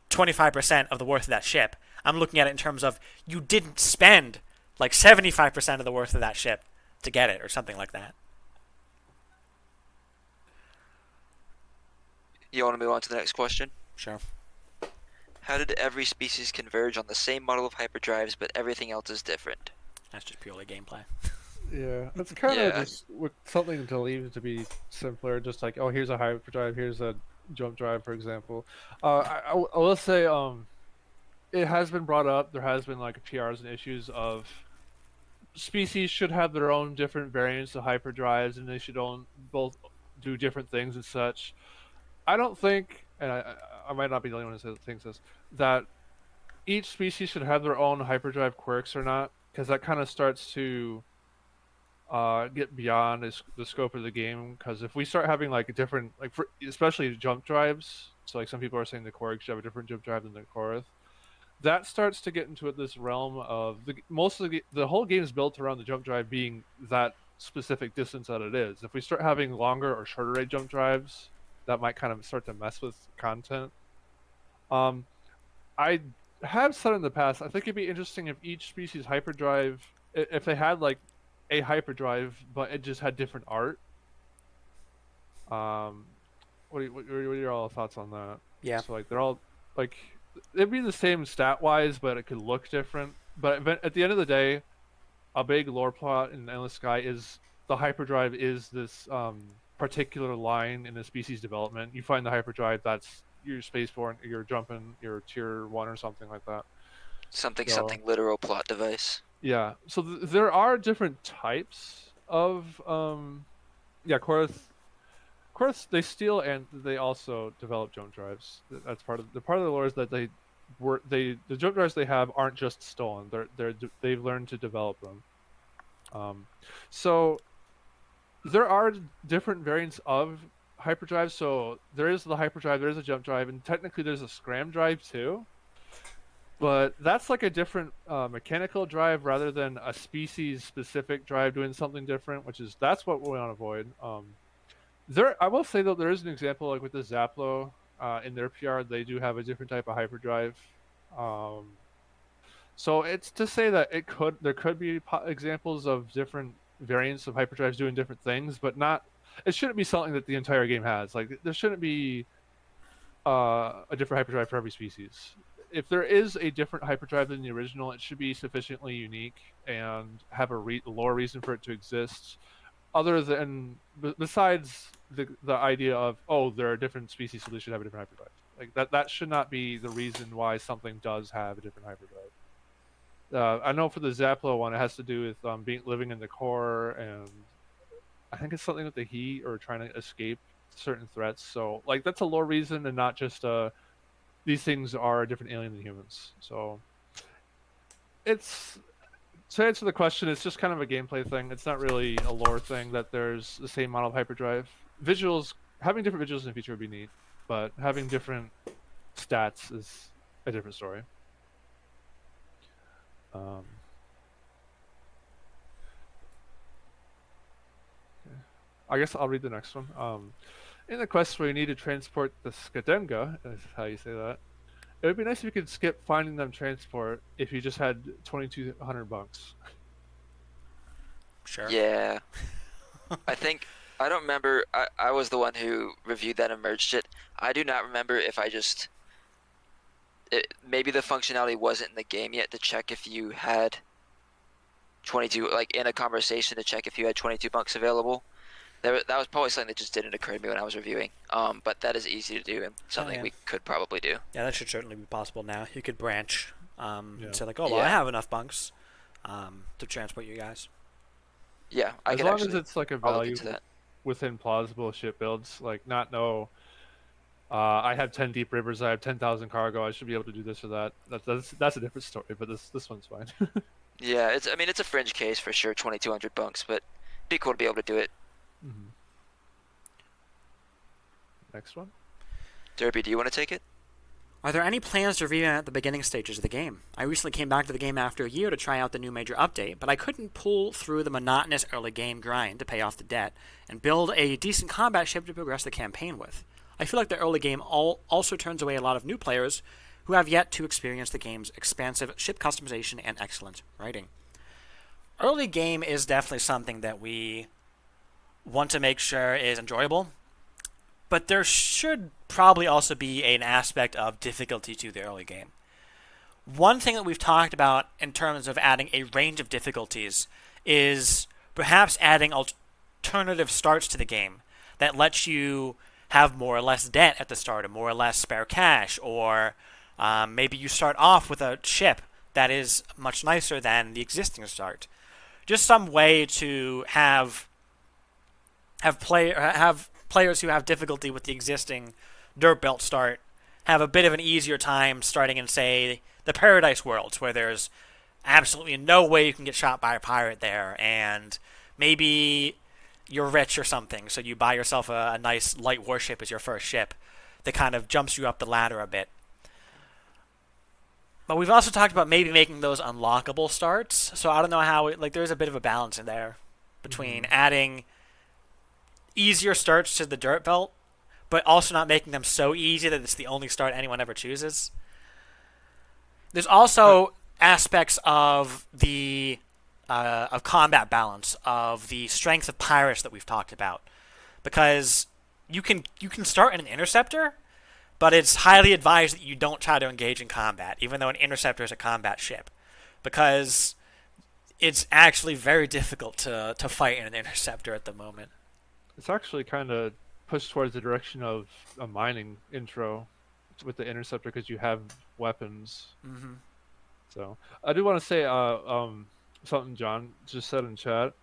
25% of the worth of that ship. I'm looking at it in terms of you didn't spend like 75% of the worth of that ship to get it or something like that. You want to move on to the next question? Sure. How did every species converge on the same model of hyperdrives, but everything else is different? That's just purely gameplay. Yeah, it's kind of just with something to leave to be simpler. Just like, oh, here's a hyperdrive, here's a jump drive, for example. I will say, it has been brought up. There has been like PRs and issues of species should have their own different variants of hyperdrives, and they should own both do different things and such. I don't think, and I might not be the only one who thinks this, that each species should have their own hyperdrive quirks or not, because that kind of starts to get beyond the scope of the game. Because if we start having like a different, like especially jump drives, so like some people are saying the Korg should have a different jump drive than the Korath, that starts to get into this realm of most of the whole game is built around the jump drive being that specific distance that it is. If we start having longer or shorter range jump drives, that might kind of start to mess with content. Um, I have said in the past, I think it'd be interesting if each species hyperdrive, if they had like a hyperdrive, but it just had different art. Um, what are your all thoughts on that? Yeah. So like they're all like it'd be the same stat wise, but it could look different. But at the end of the day, a big lore plot in Endless Sky is the hyperdrive is this particular line in the species development. You find the hyperdrive, that's your spaceborne, you're jumping, your tier 1 or something like that. Something literal plot device. Yeah. So there are different types of Korath, they steal and they also develop jump drives. That's part of the lore is that the jump drives they have aren't just stolen. They've learned to develop them. So there are different variants of hyperdrive. So there is the hyperdrive, there is a jump drive, and technically there's a scram drive too. But that's like a different mechanical drive rather than a species-specific drive doing something different, that's what we want to avoid. I will say though, there is an example like with the Zaplo in their PR, they do have a different type of hyperdrive. So it's to say that there could be examples of different variants of hyperdrives doing different things, but not. It shouldn't be something that the entire game has. Like there shouldn't be a different hyperdrive for every species. If there is a different hyperdrive than the original, it should be sufficiently unique and have a lore reason for it to exist. Other than besides the idea of there are different species, so they should have a different hyperdrive. Like that should not be the reason why something does have a different hyperdrive. I know for the Zaplo one, it has to do with living in the core, and I think it's something with the heat or trying to escape certain threats. So like that's a lore reason, and not just these things are a different alien than humans. So it's to answer the question, it's just kind of a gameplay thing. It's not really a lore thing that there's the same model of hyperdrive. Having different visuals in the future would be neat, but having different stats is a different story. I guess I'll read the next one. In the quest where you need to transport the Skadenga, is how you say that, it would be nice if you could skip finding them transport if you just had 2,200 bucks. Sure. Yeah. I don't remember. I was the one who reviewed that and merged it. I do not remember if maybe the functionality wasn't in the game yet to check if you had 22, like in a conversation to check if you had 22 bucks available. That was probably something that just didn't occur to me when I was reviewing. But that is easy to do and something we could probably do. Yeah, that should certainly be possible now. You could branch and say like, I Yeah. have enough bunks to transport you guys. Yeah, as long as it's like a I'll look value into that. within plausible ship builds, like not I have 10 deep rivers, I have 10,000 cargo, I should be able to do this or that. That's a different story, but this one's fine. Yeah, it's a fringe case for sure, 2,200 bunks, but it'd be cool to be able to do it. Mm-hmm. Next one. Derpy, do you want to take it? Are there any plans to review at the beginning stages of the game? I recently came back to the game after a year to try out the new major update, but I couldn't pull through the monotonous early game grind to pay off the debt and build a decent combat ship to progress the campaign with. I feel like the early game also turns away a lot of new players who have yet to experience the game's expansive ship customization and excellent writing. Early game is definitely something that we want to make sure is enjoyable, but there should probably also be an aspect of difficulty to the early game. One thing that we've talked about in terms of adding a range of difficulties is perhaps adding alternative starts to the game that lets you have more or less debt at the start, or more or less spare cash, or Maybe you start off with a ship that is much nicer than the existing start. Just some way to have players who have difficulty with the existing dirt belt start have a bit of an easier time starting in, say, the Paradise Worlds, where there's absolutely no way you can get shot by a pirate there, and maybe you're rich or something, so you buy yourself a nice light warship as your first ship that kind of jumps you up the ladder a bit. But we've also talked about maybe making those unlockable starts, so I don't know how, there's a bit of a balance in there between adding easier starts to the dirt belt, but also not making them so easy that it's the only start anyone ever chooses. There's also aspects of the of combat balance, of the strength of pirates that we've talked about, because you can start in an interceptor, but it's highly advised that you don't try to engage in combat, even though an interceptor is a combat ship, because it's actually very difficult to fight in an interceptor at the moment. It's actually kind of pushed towards the direction of a mining intro with the interceptor because you have weapons. Mm-hmm. So I do want to say something John just said in chat.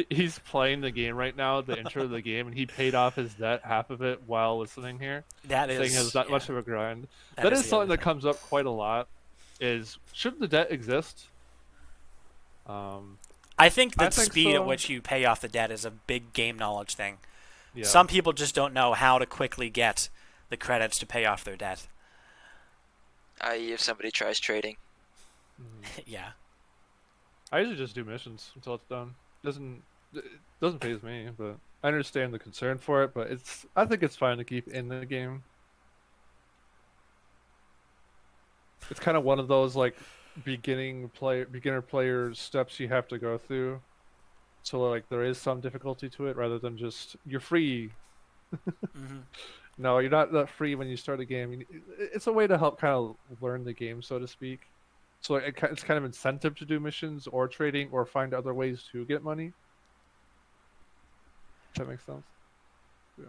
He's playing the game right now, the intro of the game, and he paid off his debt, half of it, while listening here. That is, saying it's not much of a grind. That That is is something that comes up quite a lot. Is should the debt exist? I think the I think speed so. at which you pay off the debt is a big game knowledge thing. Yeah. Some people just don't know how to quickly get the credits to pay off their debt. I.e., if somebody tries trading. Yeah. I usually just do missions until it's done. It doesn't faze me, but I understand the concern for it. But I think it's fine to keep in the game. It's kind of one of those like beginner player steps you have to go through. So like there is some difficulty to it, rather than just you're free. Mm-hmm. No, you're not that free when you start a game. It's a way to help kind of learn the game, so to speak. So it's kind of incentive to do missions or trading or find other ways to get money. If that makes sense. Yeah.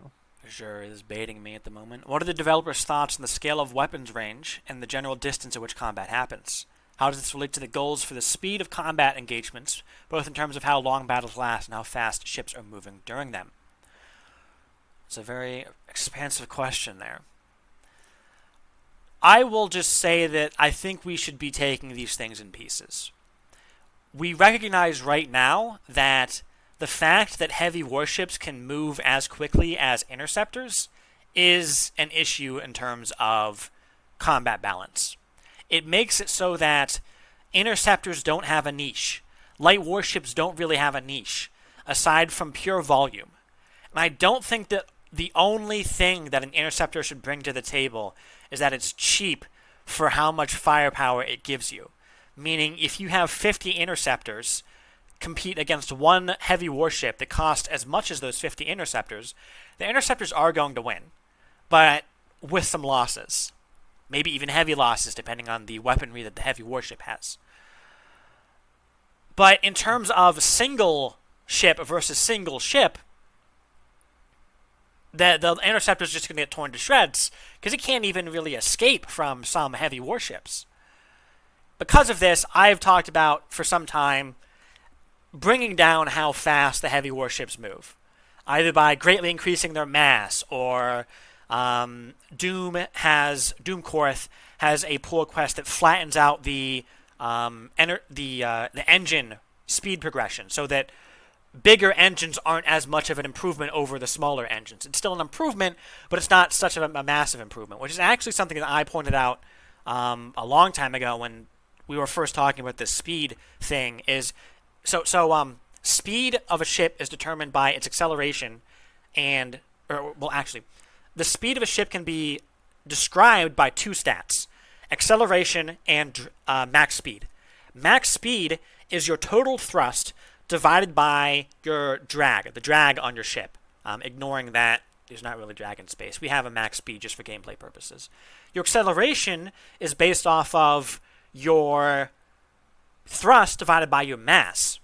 Sure is baiting me at the moment. What are the developers' thoughts on the scale of weapons range and the general distance at which combat happens? How does this relate to the goals for the speed of combat engagements, both in terms of how long battles last and how fast ships are moving during them? It's a very expansive question there. I will just say that I think we should be taking these things in pieces. We recognize right now that the fact that heavy warships can move as quickly as interceptors is an issue in terms of combat balance. It makes it so that interceptors don't have a niche. Light warships don't really have a niche, aside from pure volume. And I don't think that the only thing that an interceptor should bring to the table is that it's cheap for how much firepower it gives you. Meaning, if you have 50 interceptors compete against one heavy warship that costs as much as those 50 interceptors, the interceptors are going to win, but with some losses. Maybe even heavy losses, depending on the weaponry that the heavy warship has. But in terms of single ship versus single ship, the interceptor's just going to get torn to shreds because it can't even really escape from some heavy warships. Because of this, I've talked about for some time bringing down how fast the heavy warships move, either by greatly increasing their mass or Doom Korth has a pull quest that flattens out the engine speed progression so that bigger engines aren't as much of an improvement over the smaller engines. It's still an improvement, but it's not such a massive improvement, which is actually something that I pointed out a long time ago when we were first talking about this speed thing. Speed of a ship is determined by its acceleration the speed of a ship can be described by two stats: acceleration and max speed. Max speed is your total thrust divided by your drag, the drag on your ship. Ignoring that there's not really drag in space. We have a max speed just for gameplay purposes. Your acceleration is based off of your thrust divided by your mass.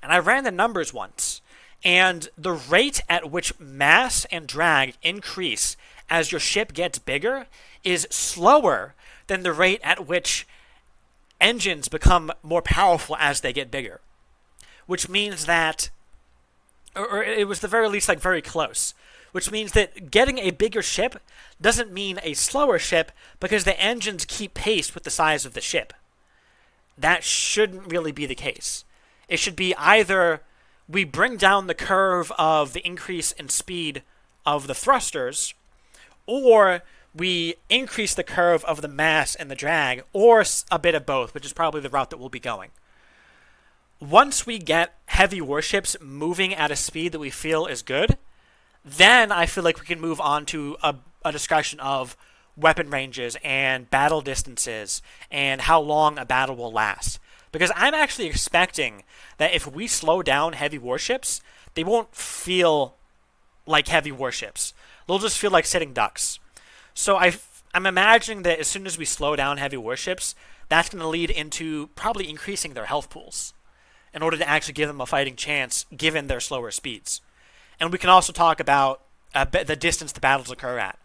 And I ran the numbers once, and the rate at which mass and drag increase as your ship gets bigger is slower than the rate at which engines become more powerful as they get bigger. Which means that, or it was the very least like very close, which means that getting a bigger ship doesn't mean a slower ship because the engines keep pace with the size of the ship. That shouldn't really be the case. It should be either we bring down the curve of the increase in speed of the thrusters, or we increase the curve of the mass and the drag, or a bit of both, which is probably the route that we'll be going. Once we get heavy warships moving at a speed that we feel is good, then I feel like we can move on to a discussion of weapon ranges and battle distances and how long a battle will last. Because I'm actually expecting that if we slow down heavy warships, they won't feel like heavy warships. They'll just feel like sitting ducks. So I'm imagining that as soon as we slow down heavy warships, that's going to lead into probably increasing their health pools in order to actually give them a fighting chance given their slower speeds. And we can also talk about the distance the battles occur at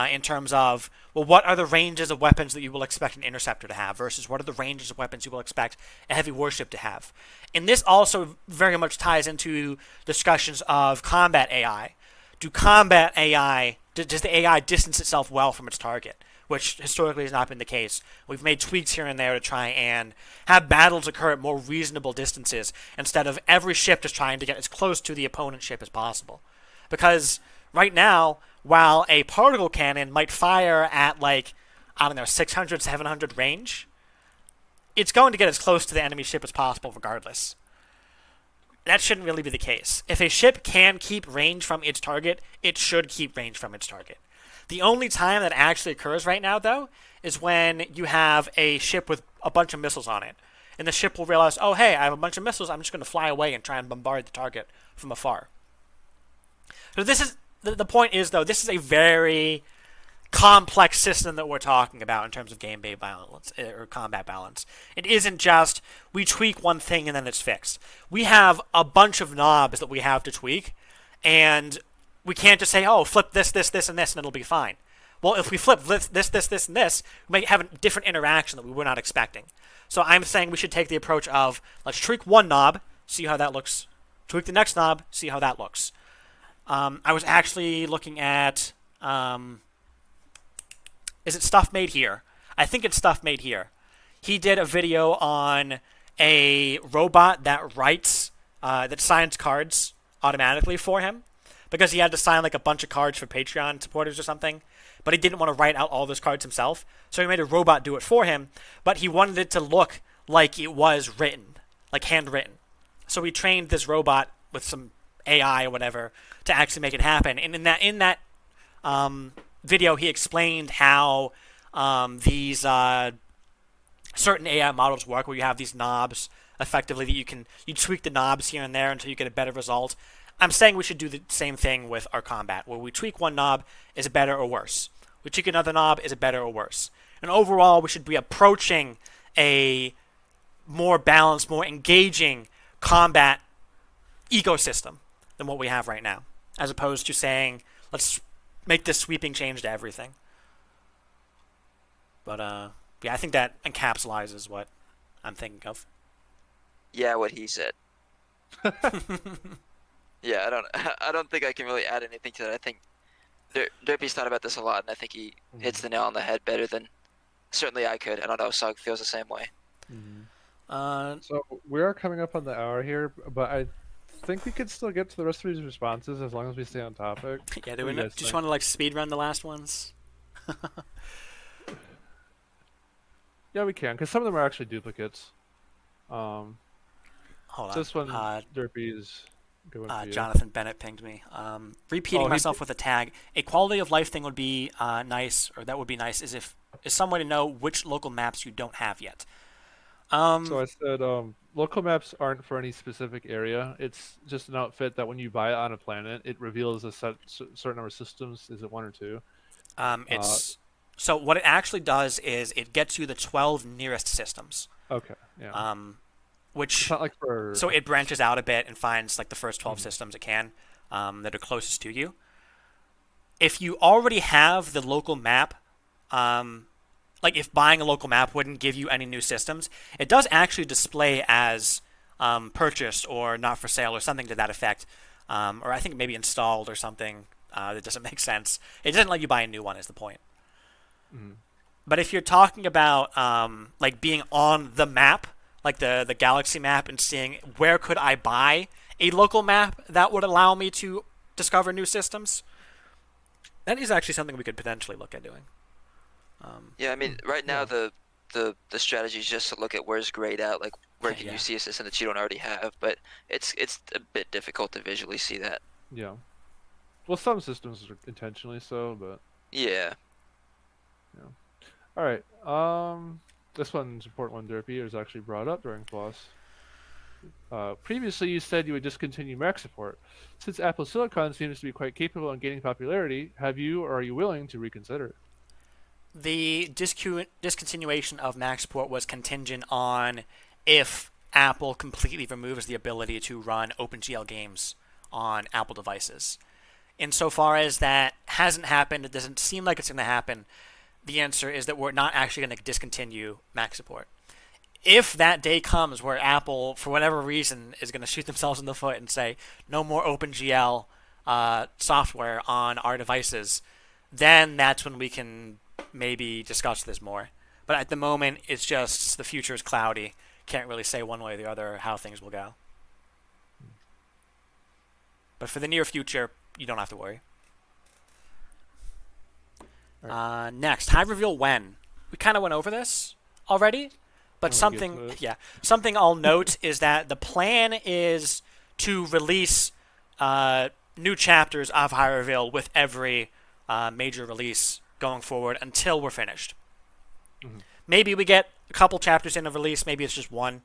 in terms of, well, what are the ranges of weapons that you will expect an interceptor to have versus what are the ranges of weapons you will expect a heavy warship to have. And this also very much ties into discussions of combat AI. Does the AI distance itself well from its target? Which historically has not been the case. We've made tweaks here and there to try and have battles occur at more reasonable distances instead of every ship just trying to get as close to the opponent's ship as possible. Because right now, while a particle cannon might fire at 600, 700 range, it's going to get as close to the enemy ship as possible regardless. That shouldn't really be the case. If a ship can keep range from its target, it should keep range from its target. The only time that actually occurs right now, though, is when you have a ship with a bunch of missiles on it. And the ship will realize, oh, hey, I have a bunch of missiles, I'm just going to fly away and try and bombard the target from afar. So this is, the point is, though, this is a very complex system that we're talking about in terms of game-based balance, or combat balance. It isn't just, we tweak one thing and then it's fixed. We have a bunch of knobs that we have to tweak, and we can't just say, oh, flip this, this, this, and this, and it'll be fine. Well, if we flip this, this, and this, we might have a different interaction that we were not expecting. So I'm saying we should take the approach of, let's tweak one knob, see how that looks. Tweak the next knob, see how that looks. I was actually looking at, is it Stuff Made Here? I think it's Stuff Made Here. He did a video on a robot that that signs cards automatically for him, because he had to sign a bunch of cards for Patreon supporters or something, but he didn't want to write out all those cards himself, so he made a robot do it for him, but he wanted it to look like it was written, like handwritten. So he trained this robot with some AI or whatever to actually make it happen. And in that video, he explained how these certain AI models work, where you have these knobs, effectively, that you tweak the knobs here and there until you get a better result. I'm saying we should do the same thing with our combat, where we tweak one knob, is it better or worse? We tweak another knob, is it better or worse? And overall, we should be approaching a more balanced, more engaging combat ecosystem than what we have right now, as opposed to saying, let's make this sweeping change to everything. But yeah, I think that encapsulates what I'm thinking of. Yeah, what he said. Yeah, I don't think I can really add anything to that. I think Derpy's thought about this a lot, and I think he hits the nail on the head better than certainly I could. I don't know if Sug feels the same way. So we are coming up on the hour here, but I think we could still get to the rest of these responses as long as we stay on topic. Yeah, do you just want to speed run the last ones? Yeah, we can, because some of them are actually duplicates. Hold on. This one, Derpy's going for you. Jonathan Bennett pinged me. Repeating myself with a tag. A quality of life thing would be nice, or that would be nice, is some way to know which local maps you don't have yet. So I said local maps aren't for any specific area. It's just an outfit that when you buy it on a planet, it reveals a certain number of systems. Is it one or two? So what it actually does is it gets you the 12 nearest systems. Okay. Yeah. Which it's not like for... So it branches out a bit and finds the first 12 systems it can that are closest to you. If you already have the local map like if buying a local map wouldn't give you any new systems, it does actually display as purchased or not for sale or something to that effect, or I think maybe installed or something that doesn't make sense. It doesn't let you buy a new one is the point. Mhm. But if you're talking about like being on the map, like the galaxy map, and seeing where could I buy a local map that would allow me to discover new systems, that is actually something we could potentially look at doing. Yeah, I mean, right now Yeah. the strategy is just to look at where's grayed out, like where can Yeah. you see a system that you don't already have, but it's a bit difficult to visually see that. Yeah. Well, some systems are intentionally so, but Yeah. all right. This one's an important one, Derpy. It was actually brought up during class. Previously, you said you would discontinue Mac support. Since Apple Silicon seems to be quite capable in gaining popularity, have you or are you willing to reconsider? The discontinuation of Mac support was contingent on if Apple completely removes the ability to run OpenGL games on Apple devices. Insofar as that hasn't happened, it doesn't seem like it's going to happen, the answer is that we're not actually going to discontinue Mac support. If that day comes where Apple, for whatever reason, is going to shoot themselves in the foot and say no more OpenGL software on our devices, then that's when we can maybe discuss this more. But at the moment, it's just the future is cloudy. Can't really say one way or the other how things will go. But for the near future, you don't have to worry. Next, high reveal when. We kind of went over this already, but When we get to something, it. yeah, something I'll note is that the plan is to release new chapters of high reveal with every major release going forward until we're finished. Mhm. Maybe we get a couple chapters in a release, maybe it's just one,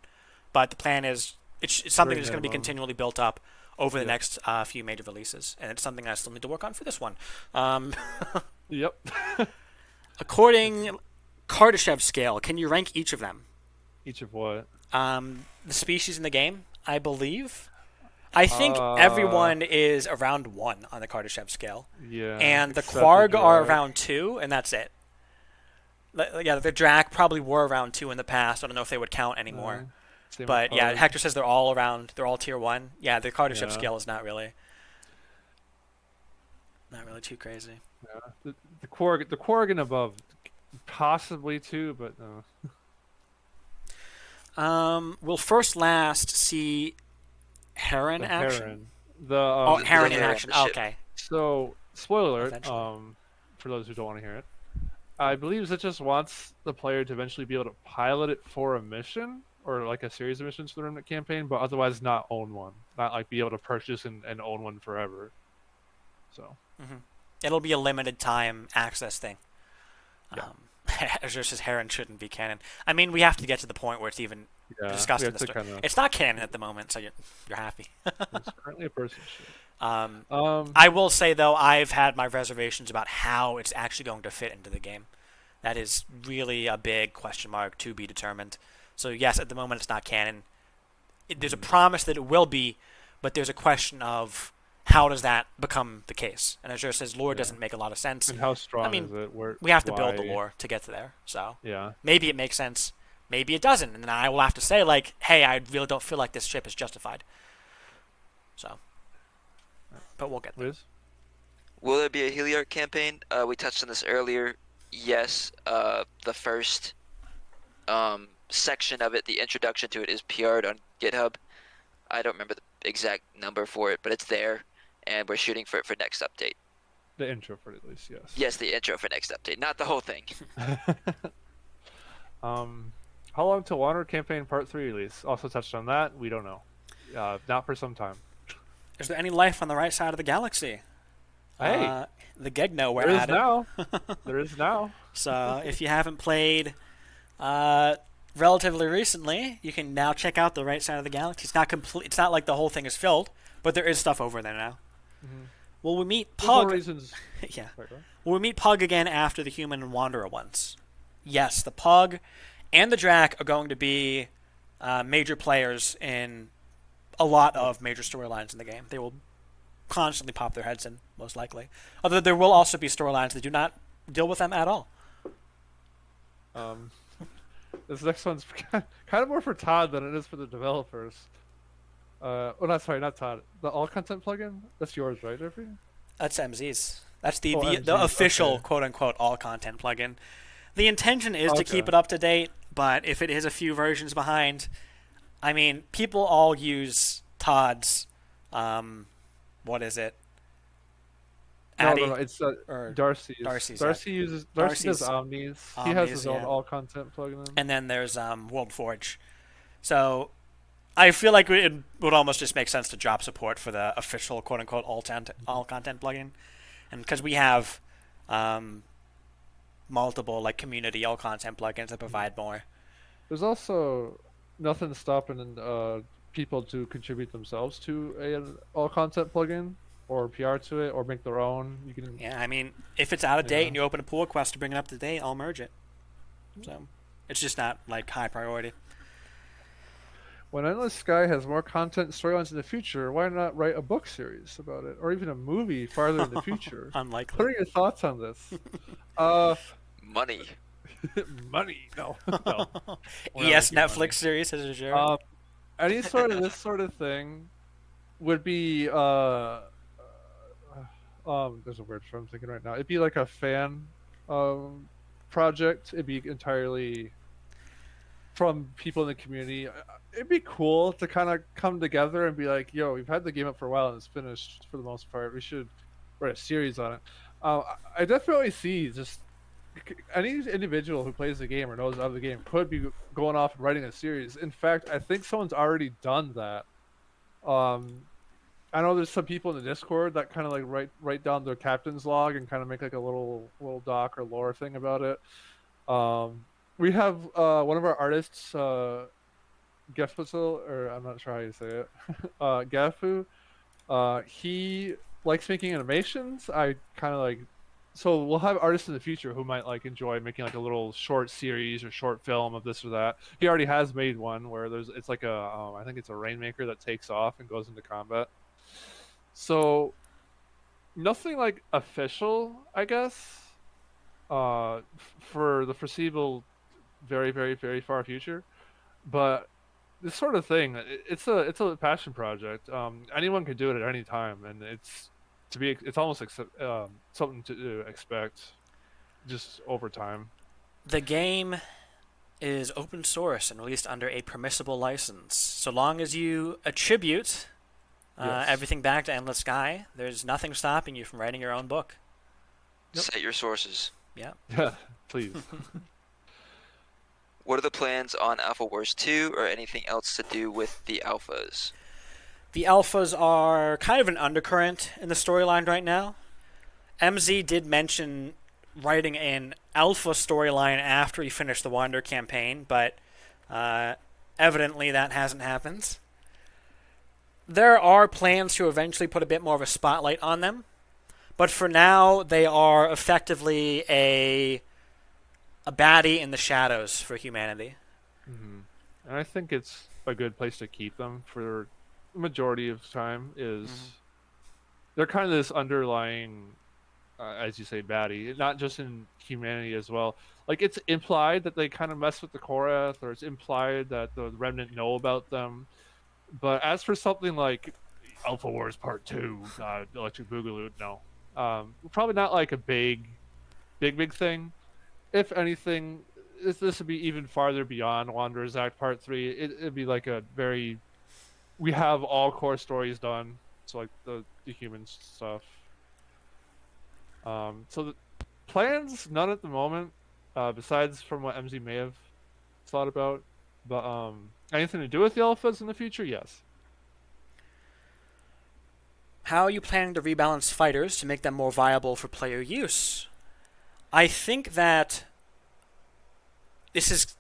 but the plan is it's something Very that's going to be minimum. continually built up over the Yep. next few major releases, and it's something I still need to work on for this one. Yep. According Kardashev scale, can you rank each of them? Each of what? The species in the game, I believe. I think Uh, everyone is around 1 on the Kardashev scale. Yeah. And the except Quarg are Drag. around 2, and that's it. Yeah, the Drac probably were around 2 in the past. I don't know if they would count anymore. Same with But yeah, Pug. Hector says they're all tier 1. Yeah, the Kardashev Yeah. scale is not really too crazy. Yeah. The Quarg and above, possibly too, but no. We'll first last see Heron The action. Heron. The Oh, Heron in Heron, action. the ship. Okay. So, spoiler alert. Eventually. For those who don't want to hear it, I believe it just wants the player to eventually be able to pilot it for a mission or like a series of missions for the Remnant campaign, but otherwise not own one. Not like be able to purchase and own one forever. So. It'll be a limited time access thing. Yeah. Azure says Heron shouldn't be canon. I mean, we have to get to the point where it's even Yeah, discussed we in have the to story. kind of. It's not canon at the moment, so you're happy. It's currently a person ship. I will say though, I've had my reservations about how it's actually going to fit into the game. That is really a big question mark to be determined. So yes, at the moment it's not canon. There's a promise that it will be, but there's a question of how does that become the case. And Azure says lore Yeah. doesn't make a lot of sense. And how strong I mean, is it? Where We have to build the why- lore to get to there. So Yeah. maybe it makes sense, maybe it doesn't, and then I will have to say like, hey, I really don't feel like this ship is justified. So, but we'll get there. Liz? Will there be a Heliarch campaign? We touched on this earlier. Yes. The first section of it, the introduction to it, is PR'd on GitHub. I don't remember the exact number for it, but it's there, and we're shooting for it for next update. The intro for it, at least, yes. Yes, the intro for next update, not the whole thing. How long till Wanderer campaign part 3 release? Also touched on that. We don't know. Not for some time. Is there any life on the right side of the galaxy? Hey, The Gegno, we're there is at it. now. There is now. So if you haven't played relatively recently, you can now check out the right side of the galaxy. It's not complete. It's not like the whole thing is filled, but there is stuff over there now. Will we meet There's more Pug? reasons. Yeah. Sorry, go ahead. Will we meet Pug again after the human and Wanderer ones? Yes, the Pug and the Drac are going to be major players in a lot of major storylines in the game. They will constantly pop their heads in, most likely. Although there will also be storylines that do not deal with them at all. This next one's kind of more for Todd than it is for the developers. Not Todd. The all content plugin. That's yours, right, Jeffrey? That's MZ's. That's the, Oh, the, MZ's, the official okay. quote unquote all content plugin. The intention is to Okay. keep it up to date, but if it is a few versions behind, I mean, people all use Todd's, what is it? Addy? No. It's Or Darcy's. Darcy's, yeah. Darcy does Darcy's Omnis. He has Omnis, his own yeah. all content plugin. And then there's World Forge. So I feel like it would almost just make sense to drop support for the official quote unquote all content plugin, and because we have multiple like community all content plugins that provide more. There's also nothing stopping people to contribute themselves to an all content plugin or PR to it or make their own. You can. Yeah, I mean, if it's out of date Yeah. and you open a pull request to bring it up to date, I'll merge it. So it's just not like high priority. When Endless Sky has more content and storylines in the future, why not write a book series about it, or even a movie farther in the future? Unlikely. What are your thoughts on this? Uh, Money. money? No, no. We're not Yes, making Netflix money. series as a sure. Any sort of this sort of thing would be there's a word for I'm thinking right now. It'd be like a fan project. It'd be entirely from people in the community. It'd be cool to kind of come together and be like, "Yo, we've had the game up for a while and it's finished for the most part. We should write a series on it." I definitely see just any individual who plays the game or knows of the game could be going off and writing a series. In fact, I think someone's already done that. Um, I know there's some people in the Discord that kind of like write down their captain's log and kind of make like a little doc or lore thing about it. We have one of our artists, Gefpuzel, or I'm not sure how you say it, Gafu. He likes making animations. I kind of like, so we'll have artists in the future who might like enjoy making like a little short series or short film of this or that. He already has made one where it's like I think it's a rainmaker that takes off and goes into combat. So nothing like official, I guess, for the foreseeable, very, very, very far future. But this sort of thing, it's a passion project. Anyone can do it at any time, and it's almost something to expect just over time. The game is open source and released under a permissible license. So long as you attribute Yes. everything back to Endless Sky, there's nothing stopping you from writing your own book. Yep. Cite your sources. Yeah. Yeah, please. What are the plans on Alpha Wars 2 or anything else to do with the alphas? The alphas are kind of an undercurrent in the storyline right now. MZ did mention writing an alpha storyline after he finished the Wander campaign, but evidently that hasn't happened. There are plans to eventually put a bit more of a spotlight on them, but for now they are effectively a baddie in the shadows for humanity. Hmm. And I think it's a good place to keep them for the majority of time. They're kind of this underlying, as you say, baddie, not just in humanity as well. Like it's implied that they kind of mess with the Korath, or it's implied that the Remnant know about them. But as for something like Alpha Wars Part 2, Electric Boogaloo, no. Probably not like a big thing. If anything, this would be even farther beyond Wanderer's Act Part 3. It'd be like we have all core stories done. So like the human stuff. So the plans, none at the moment, besides from what MZ may have thought about. But anything to do with the alphas in the future? Yes. How are you planning to rebalance fighters to make them more viable for player use? I think that this is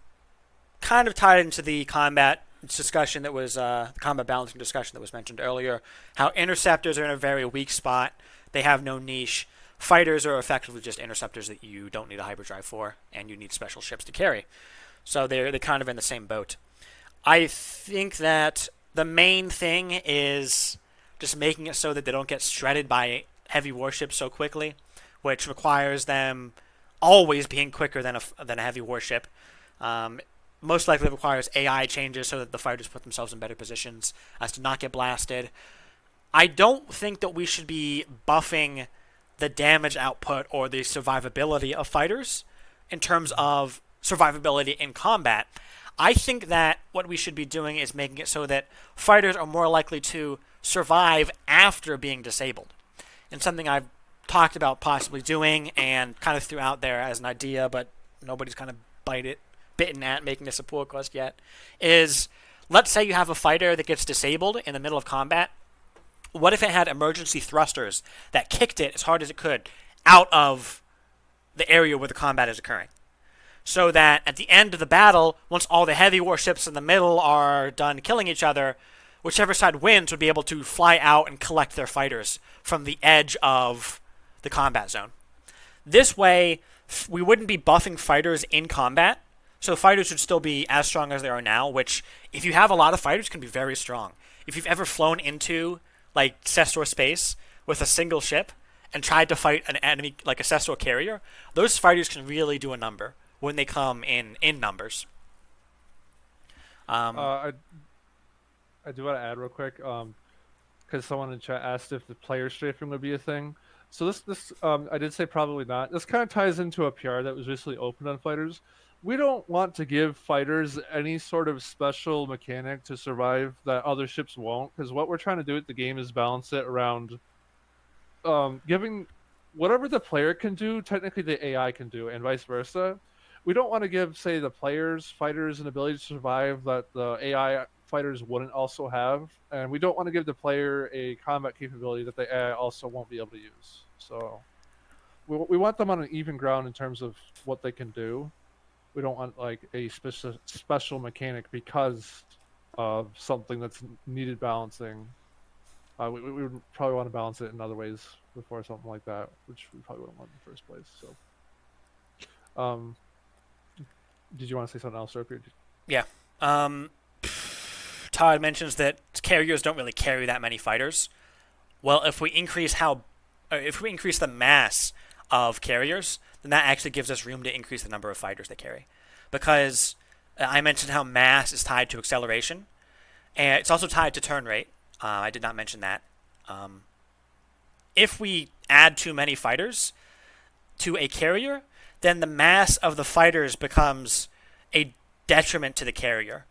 kind of tied into the combat discussion that was the combat balancing discussion that was mentioned earlier. How interceptors are in a very weak spot; they have no niche. Fighters are effectively just interceptors that you don't need a hyperdrive for, and you need special ships to carry. So they're kind of in the same boat. I think that the main thing is just making it so that they don't get shredded by heavy warships so quickly, which requires them always being quicker than a heavy warship. Most likely requires AI changes so that the fighters put themselves in better positions as to not get blasted. I don't think that we should be buffing the damage output or the survivability of fighters in terms of survivability in combat. I think that what we should be doing is making it so that fighters are more likely to survive after being disabled. And something I've talked about possibly doing and kind of threw out there as an idea, but nobody's kind of bitten at making this a pull request yet, is let's say you have a fighter that gets disabled in the middle of combat. What if it had emergency thrusters that kicked it as hard as it could out of the area where the combat is occurring? So that at the end of the battle, once all the heavy warships in the middle are done killing each other, whichever side wins would be able to fly out and collect their fighters from the edge of the combat zone. This way, we wouldn't be buffing fighters in combat, so fighters would still be as strong as they are now, which, if you have a lot of fighters, can be very strong. If you've ever flown into, like, Cestor space with a single ship and tried to fight an enemy like a Cestor carrier, those fighters can really do a number when they come in numbers. I do want to add real quick, because someone in chat asked if the player strafing would be a thing. So this I did say probably not. This kind of ties into a PR that was recently opened on fighters. We don't want to give fighters any sort of special mechanic to survive that other ships won't, because what we're trying to do with the game is balance it around giving whatever the player can do, technically the AI can do, and vice versa. We don't want to give, say, the fighters, an ability to survive that the AI fighters wouldn't also have, and we don't want to give the player a combat capability that the AI also won't be able to use. So we want them on an even ground in terms of what they can do. We don't want like a special mechanic because of something that's needed balancing. We would probably want to balance it in other ways before something like that, which we probably wouldn't want in the first place. So, did you want to say something else, Derpy? Yeah. Todd mentions that carriers don't really carry that many fighters. Well, if we increase the mass of carriers, then that actually gives us room to increase the number of fighters they carry. Because I mentioned how mass is tied to acceleration, and it's also tied to turn rate. I did not mention that. If we add too many fighters to a carrier, then the mass of the fighters becomes a detriment to the carrier.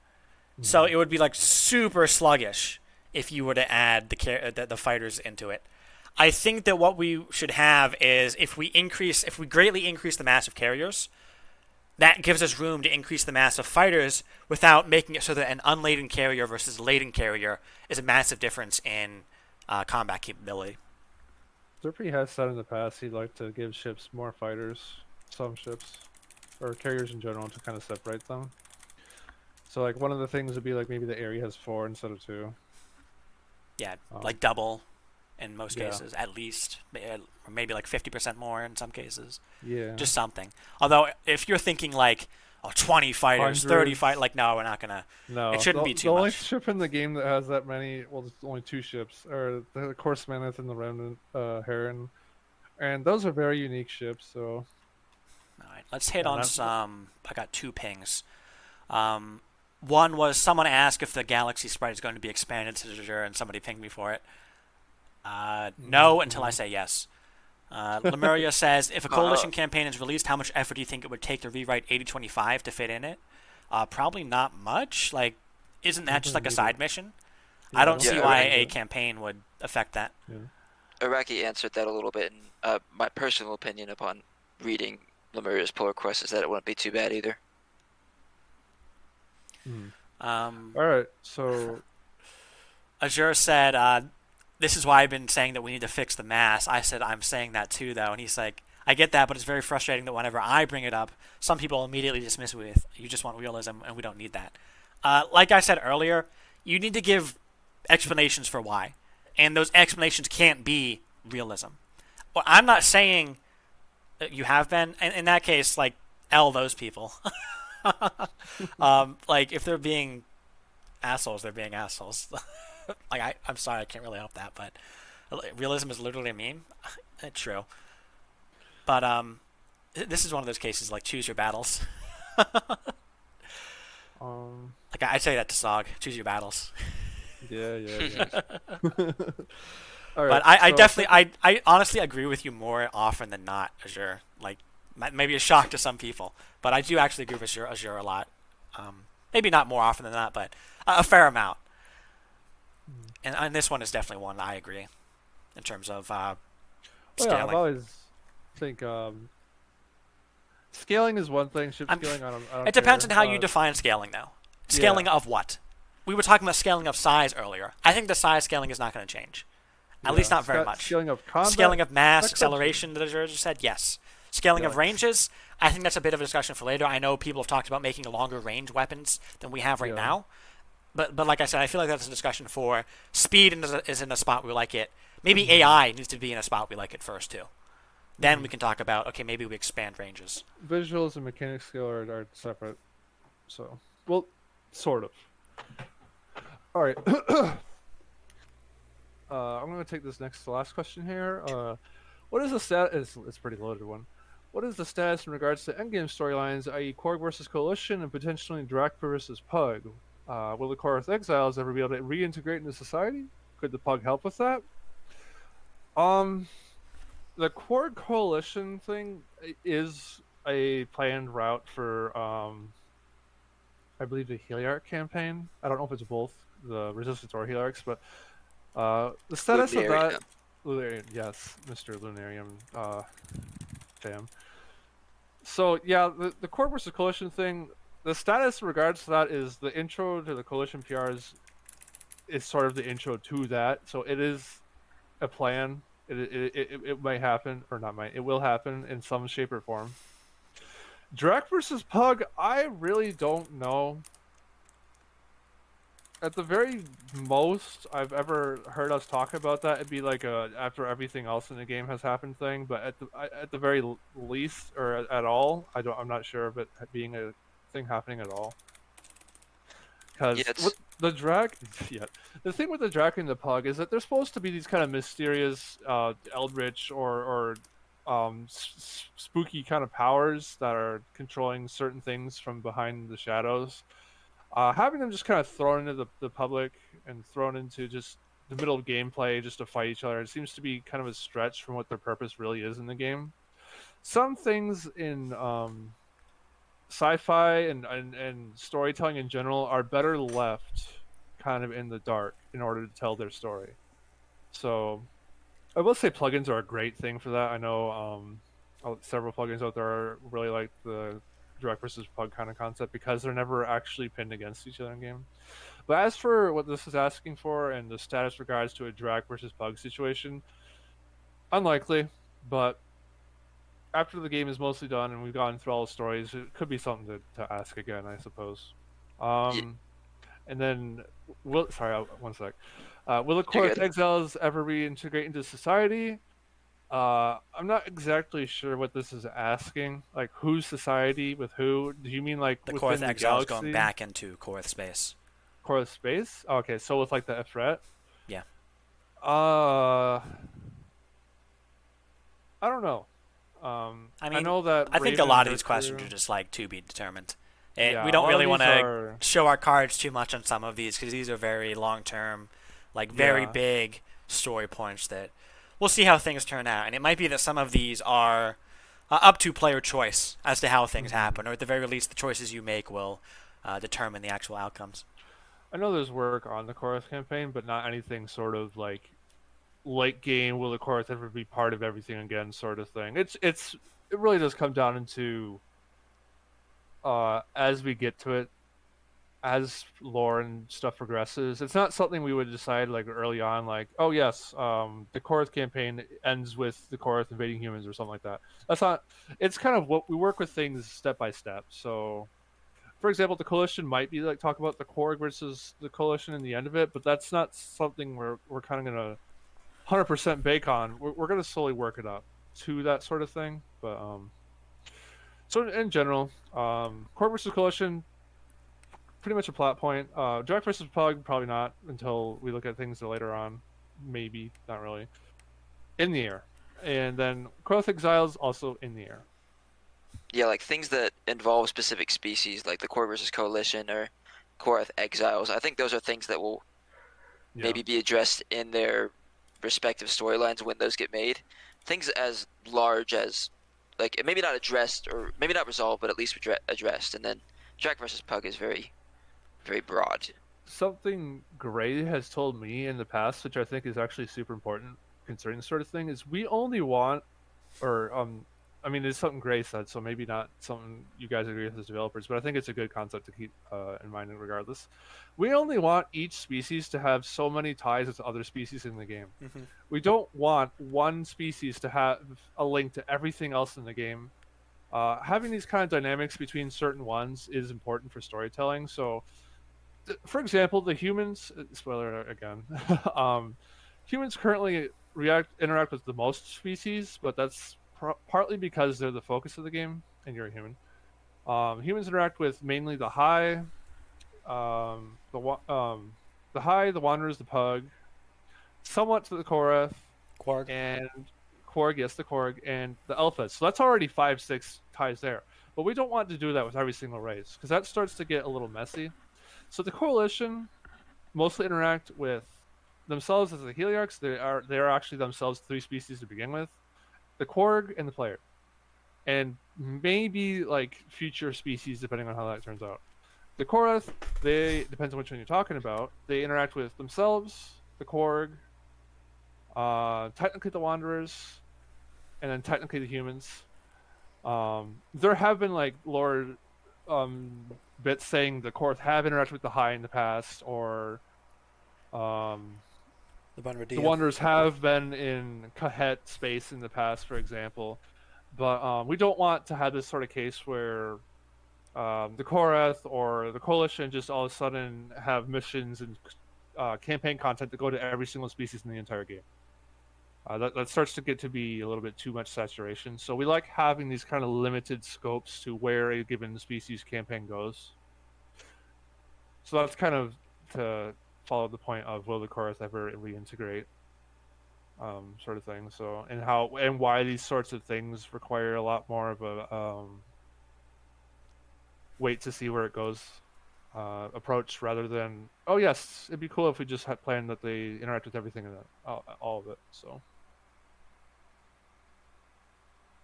Mm-hmm. So it would be like super sluggish if you were to add the fighters into it. I think that what we should have is if we greatly increase the mass of carriers, that gives us room to increase the mass of fighters without making it so that an unladen carrier versus a laden carrier is a massive difference in combat capability. Derpy has said in the past he'd like to give ships more fighters, some ships, or carriers in general, to kind of separate them. So like one of the things would be like maybe the area has 4 instead of 2. Yeah, like double in most cases, at least. Or maybe like 50% more in some cases. Yeah. Just something. Although, if you're thinking like, 20 fighters, 30 fighters, like, no, we're not going to. No. It shouldn't be too much. The only ship in the game that has that many, well, there's only 2 ships, are the Course Mammoth and the Remnant Heron. And those are very unique ships, so. Alright, let's hit on some. I got 2 pings. One was someone asked if the Galaxy sprite is going to be expanded to Azure, and somebody pinged me for it. No, until I say yes. Lemuria says, if a coalition campaign is released, how much effort do you think it would take to rewrite 8025 to fit in it? Probably not much. Like, isn't that just like a side mission? Yeah, I don't see why a campaign would affect that. Yeah. Iraqi answered that a little bit, and my personal opinion upon reading Lemuria's pull request is that it wouldn't be too bad either. Alright, so Azure said, this is why I've been saying that we need to fix the mass. I said, I'm saying that too, though. And he's like, I get that, but it's very frustrating that whenever I bring it up, some people immediately dismiss it with, you just want realism, and we don't need that. Like I said earlier, you need to give explanations for why. And those explanations can't be realism. Well, I'm not saying that you have been. In that case, like, those people. Like, if they're being assholes, they're being assholes. Like, I'm sorry, I can't really help that, but realism is literally a meme. True. But this is one of those cases like choose your battles. Um, Like I say that to Sog, choose your battles. yeah. All right. But I So definitely, I honestly agree with you more often than not, Azure. Like, maybe a shock to some people, but I do actually agree with Azure a lot. Maybe not more often than that, but a fair amount. And this one is definitely one I agree in terms of well, yeah, I've scaling. always think scaling is one thing. Ship I'm, scaling, I don't it depends care. on how you define scaling, though. Yeah, Scaling of what? We were talking about scaling of size earlier. I think the size scaling is not going to change. At least not very much. Scaling of combat. Scaling of mass, that could acceleration, that Azure just said, yes. Scaling Yeah, of ranges, I think that's a bit of a discussion for later. I know people have talked about making longer range weapons than we have right Yeah. now. But like I said, I feel like that's a discussion for speed is in a spot we like it. Maybe AI needs to be in a spot we like it first, too. Then we can talk about, okay, maybe we expand ranges. Visuals and mechanics skill are separate. So, well, sort of. All right. I'm going to take this next to last question here. What is the status? It's a pretty loaded one. What is the status in regards to endgame storylines, i.e., Korg versus Coalition and potentially Drak versus Pug? Will the Korth Exiles ever be able to reintegrate into society? Could the Pug help with that? The Korg Coalition thing is a planned route for, I believe, the Heliarch campaign. I don't know if it's both the Resistance or Heliarchs, but the status of Lunarian. that, Lunarian, yes, Mr. Lunarian, fam. So yeah, the Korg versus Coalition thing, the status in regards to that is the intro to the Coalition PRs is sort of the intro to that. So it is a plan. It might happen, or not might, it will happen in some shape or form. Drak versus Pug, I really don't know. At the very most I've ever heard us talk about that, it'd be like a after everything else in the game has happened thing. But at the very least, or at all, I'm not sure of it being a thing happening at all. Because Yeah, it's with the Drak, yeah, the thing with the Drak and the Pug is that they're supposed to be these kind of mysterious, eldritch or spooky kind of powers that are controlling certain things from behind the shadows. Having them just kind of thrown into the public and thrown into just the middle of gameplay just to fight each other, it seems to be kind of a stretch from what their purpose really is in the game. Some things in sci-fi and storytelling in general are better left kind of in the dark in order to tell their story. So I will say plugins are a great thing for that. I know several plugins out there are really like the Direct versus Pug kind of concept because they're never actually pinned against each other in game. But as for what this is asking for and the status regards to a Direct versus Pug situation, unlikely. But after the game is mostly done and we've gone through all the stories, it could be something to ask again, I suppose. yeah, And then, one sec. Will the you're Korth good. Exiles ever reintegrate into society? I'm not exactly sure what this is asking. Like, whose society with who? Do you mean like The within Korth the Exiles galaxy? going back into Korth space. Korth space? Okay, so with like the Efret? Yeah. Uh, I don't know. I I mean, know that I think a Raven lot and of these her questions crew- are just like to be determined. Yeah, We a don't lot of really want these to are- show our cards too much on some of these because these are very long term, like very Yeah. big story points that we'll see how things turn out. And it might be that some of these are up to player choice as to how things happen, or at the very least, the choices you make will determine the actual outcomes. I know there's work on the Korth campaign, but not anything sort of like late game. Will the Korth ever be part of everything again? Sort of thing. It really does come down into as we get to it, as lore and stuff progresses. It's not something we would decide like early on, like, oh yes, the Korth campaign ends with the Korth invading humans or something like that. That's not. It's kind of what we work with things step by step. So for example, the coalition might be like talk about the Korg versus the coalition in the end of it, but that's not something we're kind of gonna 100% bake on. We're gonna slowly work it up to that sort of thing. But so in general, Korg versus coalition, pretty much a plot point. Direct versus Pug, probably not until we look at things later on. Maybe not really in the air, and then Korth Exiles also in the air. Yeah, like things that involve specific species, like the Core versus Coalition or Korath Exiles. I think those are things that will Yeah. maybe be addressed in their respective storylines when those get made. Things as large as, like, maybe not addressed or maybe not resolved, but at least addressed. And then Jack versus Pug is very, very broad. Something Gray has told me in the past, which I think is actually super important concerning this sort of thing, is we only want, or I mean, it's something Gray said, so maybe not something you guys agree with as developers, but I think it's a good concept to keep in mind regardless. We only want each species to have so many ties with other species in the game. Hmm. We don't want one species to have a link to everything else in the game. Having these kind of dynamics between certain ones is important for storytelling. So, for example, the humans, spoiler alert again, um, humans currently interact with the most species, but that's partly because they're the focus of the game, and you're a human. Humans interact with mainly the high, um, the wa- um, the high, the wanderers, the pug, somewhat to the Korath, Quark. and Korg, yes, the Korg, and the Alphas. So that's already 5, 6 ties there. But we don't want to do that with every single race because that starts to get a little messy. So the coalition mostly interact with themselves as the Heliarchs. They are actually themselves 3 species to begin with: the Korg and the player, and maybe like future species depending on how that turns out. The Korath, they depends on which one you're talking about. They interact with themselves, the Korg, technically the Wanderers, and then technically the humans. There have been like lore bits saying the Korath have interacted with the High in the past, or um, The the Bunradia. Wanderers have been in Kahet space in the past, for example. But we don't want to have this sort of case where the Korath or the Coalition just all of a sudden have missions and campaign content to go to every single species in the entire game. That starts to get to be a little bit too much saturation. So we like having these kind of limited scopes to where a given species campaign goes. So that's kind of to follow the point of will the Korath ever reintegrate, sort of thing. So and how and why these sorts of things require a lot more of a wait to see where it goes approach rather than, oh yes, it'd be cool if we just had planned that they interact with everything in all of it. So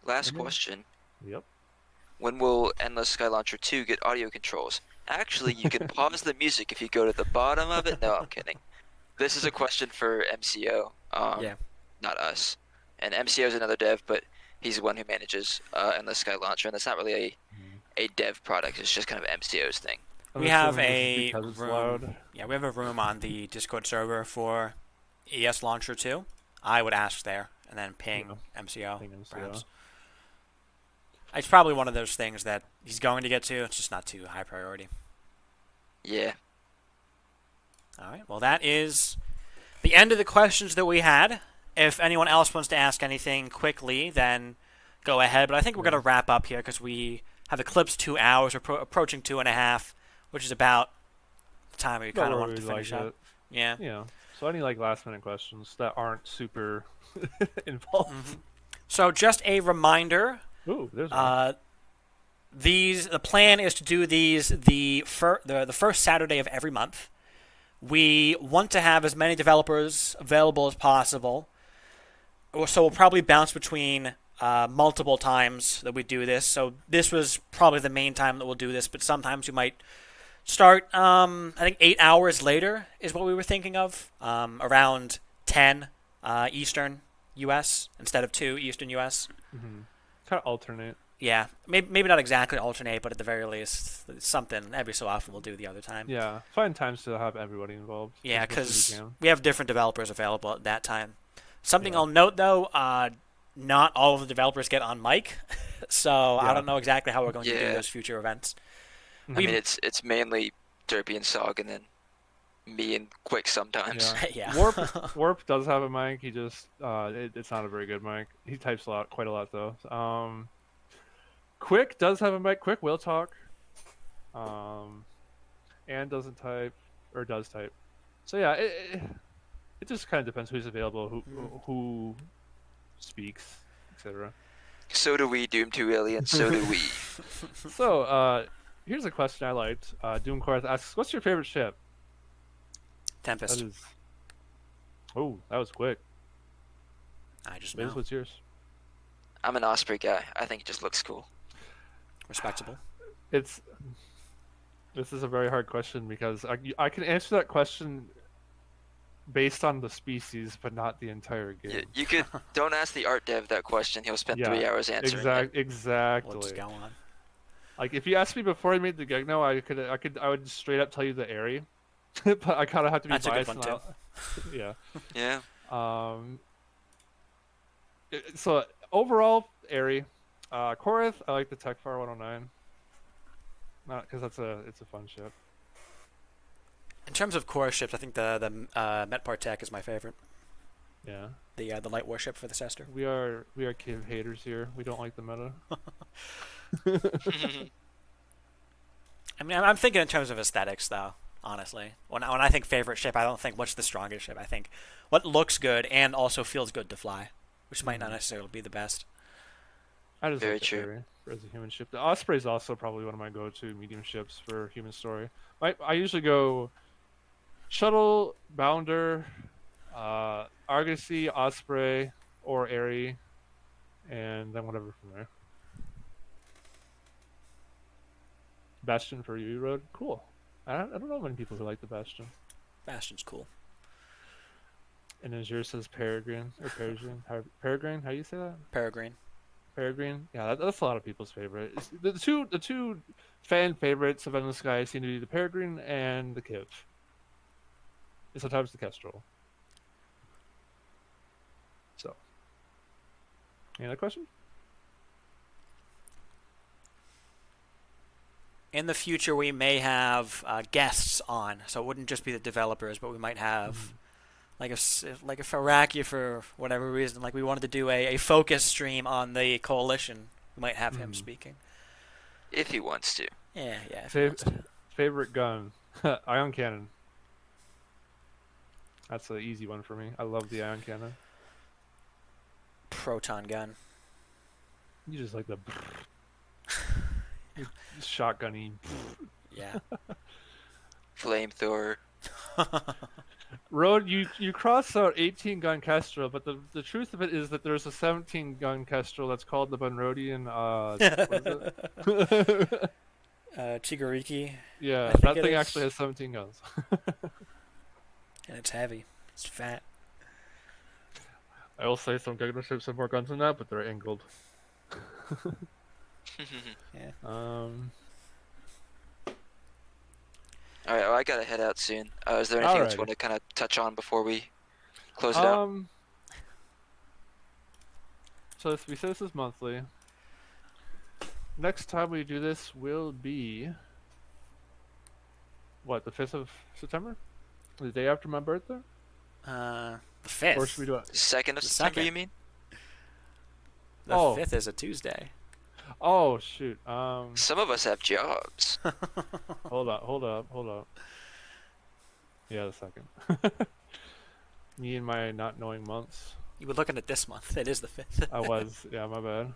Last and then, question. yep. When will Endless Sky Launcher 2 get audio controls? Actually, you can pause the music if you go to the bottom of it. No, I'm kidding. This is a question for MCO, Yeah. not us. And MCO is another dev, but he's the one who manages Endless Sky Launcher, and that's not really a dev product. It's just kind of MCO's thing. I'm We have assuming this is a because it's room. loud. Yeah, we have a room on the Discord server for ES Launcher 2. I would ask there and then ping Yeah, MCO, things, yeah. perhaps. It's probably one of those things that he's going to get to. It's just not too high priority. Yeah. All right. Well, that is the end of the questions that we had. If anyone else wants to ask anything quickly, then go ahead. But I think we're going to wrap up here because we have eclipsed 2 hours. We're approaching 2.5, which is about the time we About kind of where wanted to we'd finish like up. it. Yeah. Yeah. So any like last minute questions that aren't super involved. Hmm. So just a reminder, Ooh, there's one. the plan is to do these the first Saturday of every month. We want to have as many developers available as possible, so we'll probably bounce between multiple times that we do this. So this was probably the main time that we'll do this, but sometimes we might start. I think 8 hours later is what we were thinking of, around 10 Eastern U.S. instead of 2 Eastern U.S. Mm-hmm. Kind of alternate. Yeah, maybe not exactly alternate, but at the very least, something every so often we'll do the other time. Yeah. Find times to have everybody involved. Yeah, As much as because you can. we have different developers available at that time. Something Yeah. I'll note though, not all of the developers get on mic, so I Yeah. don't know exactly how we're going to do Yeah. those future events. Mhm. I mean, We it's mainly Derpy and Sog, and then me and Quick sometimes. Yeah. yeah. Warp does have a mic. He just it's not a very good mic. He types quite a lot though. Quick does have a mic. Quick will talk. And doesn't type or does type. So yeah, it just kind of depends who's available, who speaks, etc. So do we, Doom 2 Alien. So do we. So, here's a question I liked. Doomcore asks, "What's your favorite ship?" Tempest. That is. Oh, that was quick. I just Liz, know. what's yours? I'm an Osprey guy. I think it just looks cool. Respectable. This is a very hard question because I can answer that question based on the species, but not the entire game. You could don't ask the art dev that question. He'll spend Yeah, 3 hours answering it. Exactly. We'll just go on. Like if you asked me before I made the Gegno, I would straight up tell you the Airy, but I kind of have to be That's a good biased. one, Yeah. Yeah. So overall, Airy. Korath, I like the Techfire 109. Not because it's a fun ship. In terms of core ships, I think the Metpar Tech is my favorite. Yeah. The light warship for the Cester. We are kid haters here. We don't like the meta. I mean, I'm thinking in terms of aesthetics, though. Honestly, when I think favorite ship, I don't think what's the strongest ship. I think what looks good and also feels good to fly, which might not necessarily be the best. I just Very like the true. Airy as a human ship. The Osprey is also probably one of my go-to medium ships for human story. I usually go Shuttle, Bounder, Argosy, Osprey, or Airy, and then whatever from there. Bastion for you, Road. Cool. I don't know many people who like the Bastion. Bastion's cool. And then yours says Peregrine or Peregrine. Peregrine, how do you say that? Peregrine. Peregrine. Yeah, that's a lot of people's favorite. The two fan favorites of Endless Sky seem to be the Peregrine and the Kiv. And sometimes the Kestrel. So, any other question? In the future, we may have guests on, so it wouldn't just be the developers, but we might have, like if Iraqi, for whatever reason, like we wanted to do a focus stream on the coalition, we might have him speaking. If he wants to. Yeah. If he wants to. Favorite gun, ion cannon. That's an easy one for me. I love the ion cannon. Proton gun. You just like the shotgunny. Yeah. Flamethrower. Road, you cross out 18 gun Kestrel, but the truth of it is that there's a 17 gun Kestrel that's called the Bunrodian. What is it? Chigariki. Yeah, I think that it thing is. actually has 17 guns. And it's heavy. It's fat. I will say some Gegner ships have more guns than that, but they're angled. Yeah. All right, well, I gotta head out soon. Is there anything else you Alrighty. want to kind of touch on before we close it out? So we say this is monthly. Next time we do this will be what, the 5th of September? The day after my birthday? The 5th. Or should we do it? 2nd of The September, 2nd. you mean? The Oh. 5th is a Tuesday. Oh shoot. Some of us have jobs. Hold up. Yeah, the 2nd. Me and my not knowing months. You were looking at this month. It is the 5th. I was, yeah, my bad.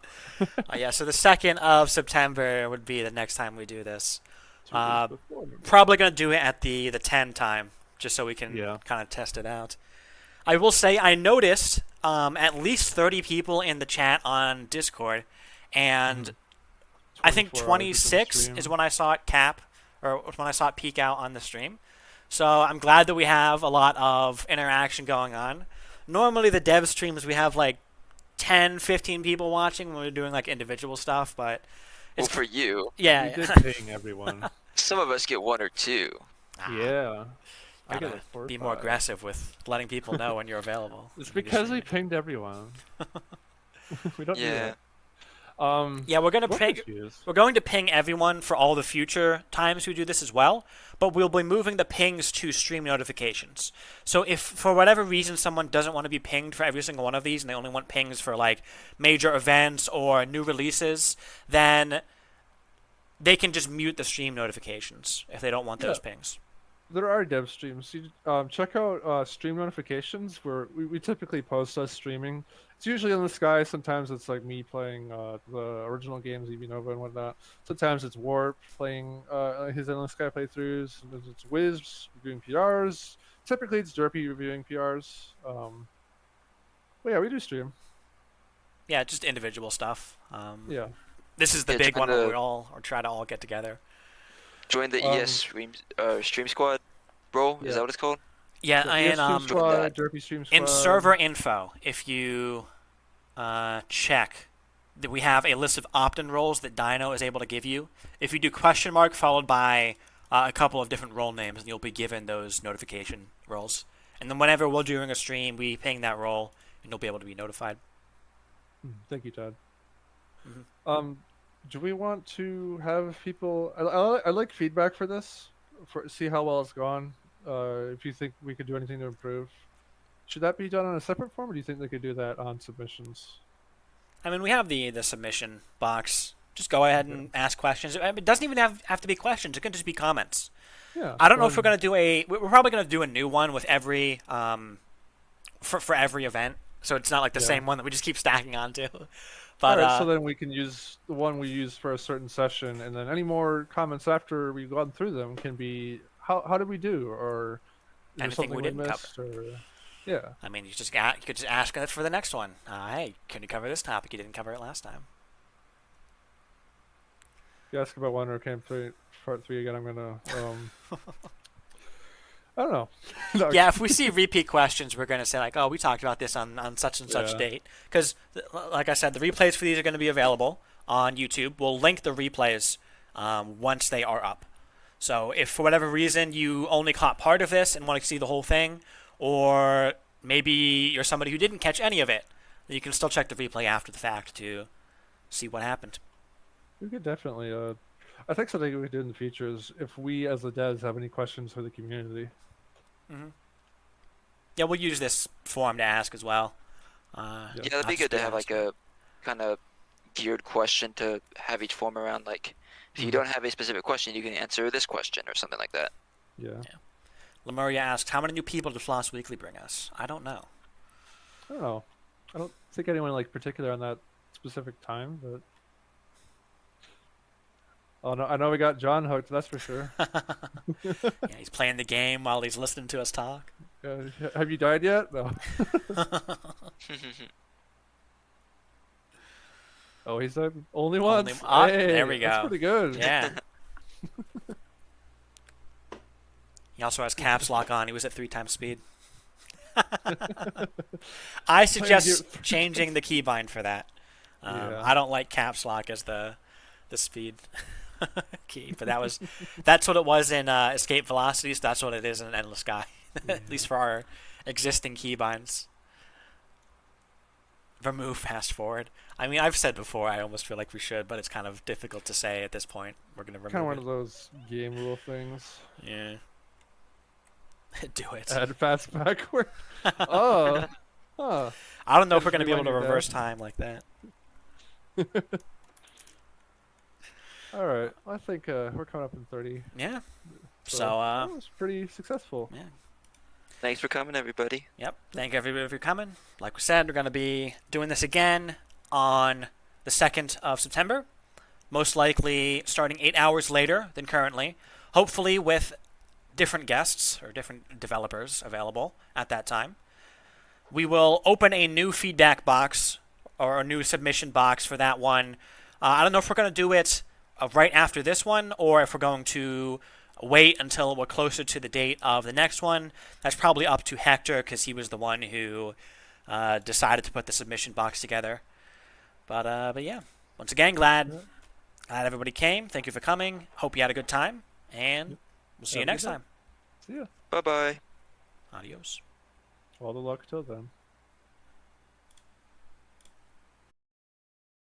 Yeah, so the 2nd of September would be the next time we do this. 2 days before. Probably going to do it at the 10 time, just so we can Yeah. kind of test it out. I will say I noticed at least 30 people in the chat on Discord, and I think 24 hours into the 26 stream. is when I saw it cap, or when I saw it peak out on the stream. So I'm glad that we have a lot of interaction going on. Normally the dev streams we have like 10, 15 people watching when we're doing like individual stuff, but Well, it's for you, yeah. We did ping everyone. some of us get 1 or 2. Yeah. I Gotta got like 4 or be more 5. aggressive with letting people know when you're available. It's when you're because we streaming. pinged everyone. We don't do Yeah. that. Yeah, we're gonna what ping. confused. We're going to ping everyone for all the future times we do this as well, but we'll be moving the pings to stream notifications. So if for whatever reason someone doesn't want to be pinged for every single one of these and they only want pings for like major events or new releases, then they can just mute the stream notifications if they don't want those pings. There are dev streams. Check out stream notifications where we typically post us streaming. It's usually on the sky. Sometimes it's like me playing the original games, EV Nova and whatnot. Sometimes it's Warp playing his Endless Sky playthroughs. Sometimes it's Wiz reviewing PRs. Typically it's Derpy reviewing PRs. But yeah, we do stream. Yeah, just individual stuff. Yeah. This is the Yeah, big trying one where to- we all or try to all get together. Join the Um, ES stream squad role. Yeah. Is that what it's called? Yeah, So and Stream Join Squad, that. Derpy Stream Squad. in server info, if you check that we have a list of opt-in roles that Dino is able to give you. If you do question mark followed by a couple of different role names, and you'll be given those notification roles. And then whenever we're doing a stream, we ping that role, and you'll be able to be notified. Thank you, Todd. Mhm. Do we want to have people? I like feedback for this, for see how well it's gone. If you think we could do anything to improve, should that be done on a separate form, or do you think they could do that on submissions? I mean, we have the submission box. Just go ahead and ask questions. It doesn't even have to be questions. It can just be comments. Yeah. I don't know if we're gonna do we're probably gonna do a new one with every for every event, so it's not like the Yeah. same one that we just keep stacking onto. All But right, so then we can use the one we use for a certain session, and then any more comments after we've gone through them can be how did we do, or is there Anything something we didn't missed, or yeah. I mean, you could just ask it for the next one. Hey, can you cover this topic? You didn't cover it last time. If you ask about Wonder Camp 3 Part 3 again, I'm gonna I don't know. No, Yeah, if we see repeat questions, we're going to say, like, oh, we talked about this on such and such Yeah. date. Because, like I said, the replays for these are going to be available on YouTube. We'll link the replays once they are up. So if for whatever reason you only caught part of this and want to see the whole thing, or maybe you're somebody who didn't catch any of it, you can still check the replay after the fact to see what happened. We could definitely I think something we could do in the future is if we as the devs have any questions for the community. Yeah, we'll use this forum to ask as well. Yeah. Yeah, that'd be good to have like a kind of geared question to have each form around. Like, if you don't have a specific question, you can answer this question or something like that. Yeah. Lemuria asked, how many new people did Floss Weekly bring us? I don't know. I don't know. I don't think anyone like particular on that specific time, but oh no, I know we got John hooked. That's for sure. Yeah, he's playing the game while he's listening to us talk. Have you died yet? No. Oh, he said only once. There we That's go. pretty good. Yeah. He also has caps lock on. He was at 3 times speed. I suggest changing the keybind for that. Yeah. I don't like caps lock as the speed key, but that's what it was in Escape Velocities. That's what it is in Endless Sky, at least for our existing keybinds. Remove fast forward. I mean, I've said before, I almost feel like we should, but it's kind of difficult to say at this point. We're gonna remove Kind of one it. of those game rule things. Yeah. Do it. Add fast backward. Oh. Huh. I don't know if we're Just gonna be able to rewind your reverse dad. time like that. All right. I think we're coming up in 30. Yeah. So that was pretty successful. yeah. Thanks for coming, everybody. Yep. Thank everybody for coming. Like we said, we're going to be doing this again on the 2nd of September. Most likely starting 8 hours later than currently. Hopefully with different guests or different developers available at that time. We will open a new feedback box or a new submission box for that one. I don't know if we're going to do it right after this one or if we're going to wait until we're closer to the date of the next one. That's probably up to Hector because he was the one who decided to put the submission box together. But yeah, once again, glad everybody came. Thank you for coming. Hope you had a good time, and we'll see you Have a next good day. time. See ya. Bye bye. Adios. All the luck till then.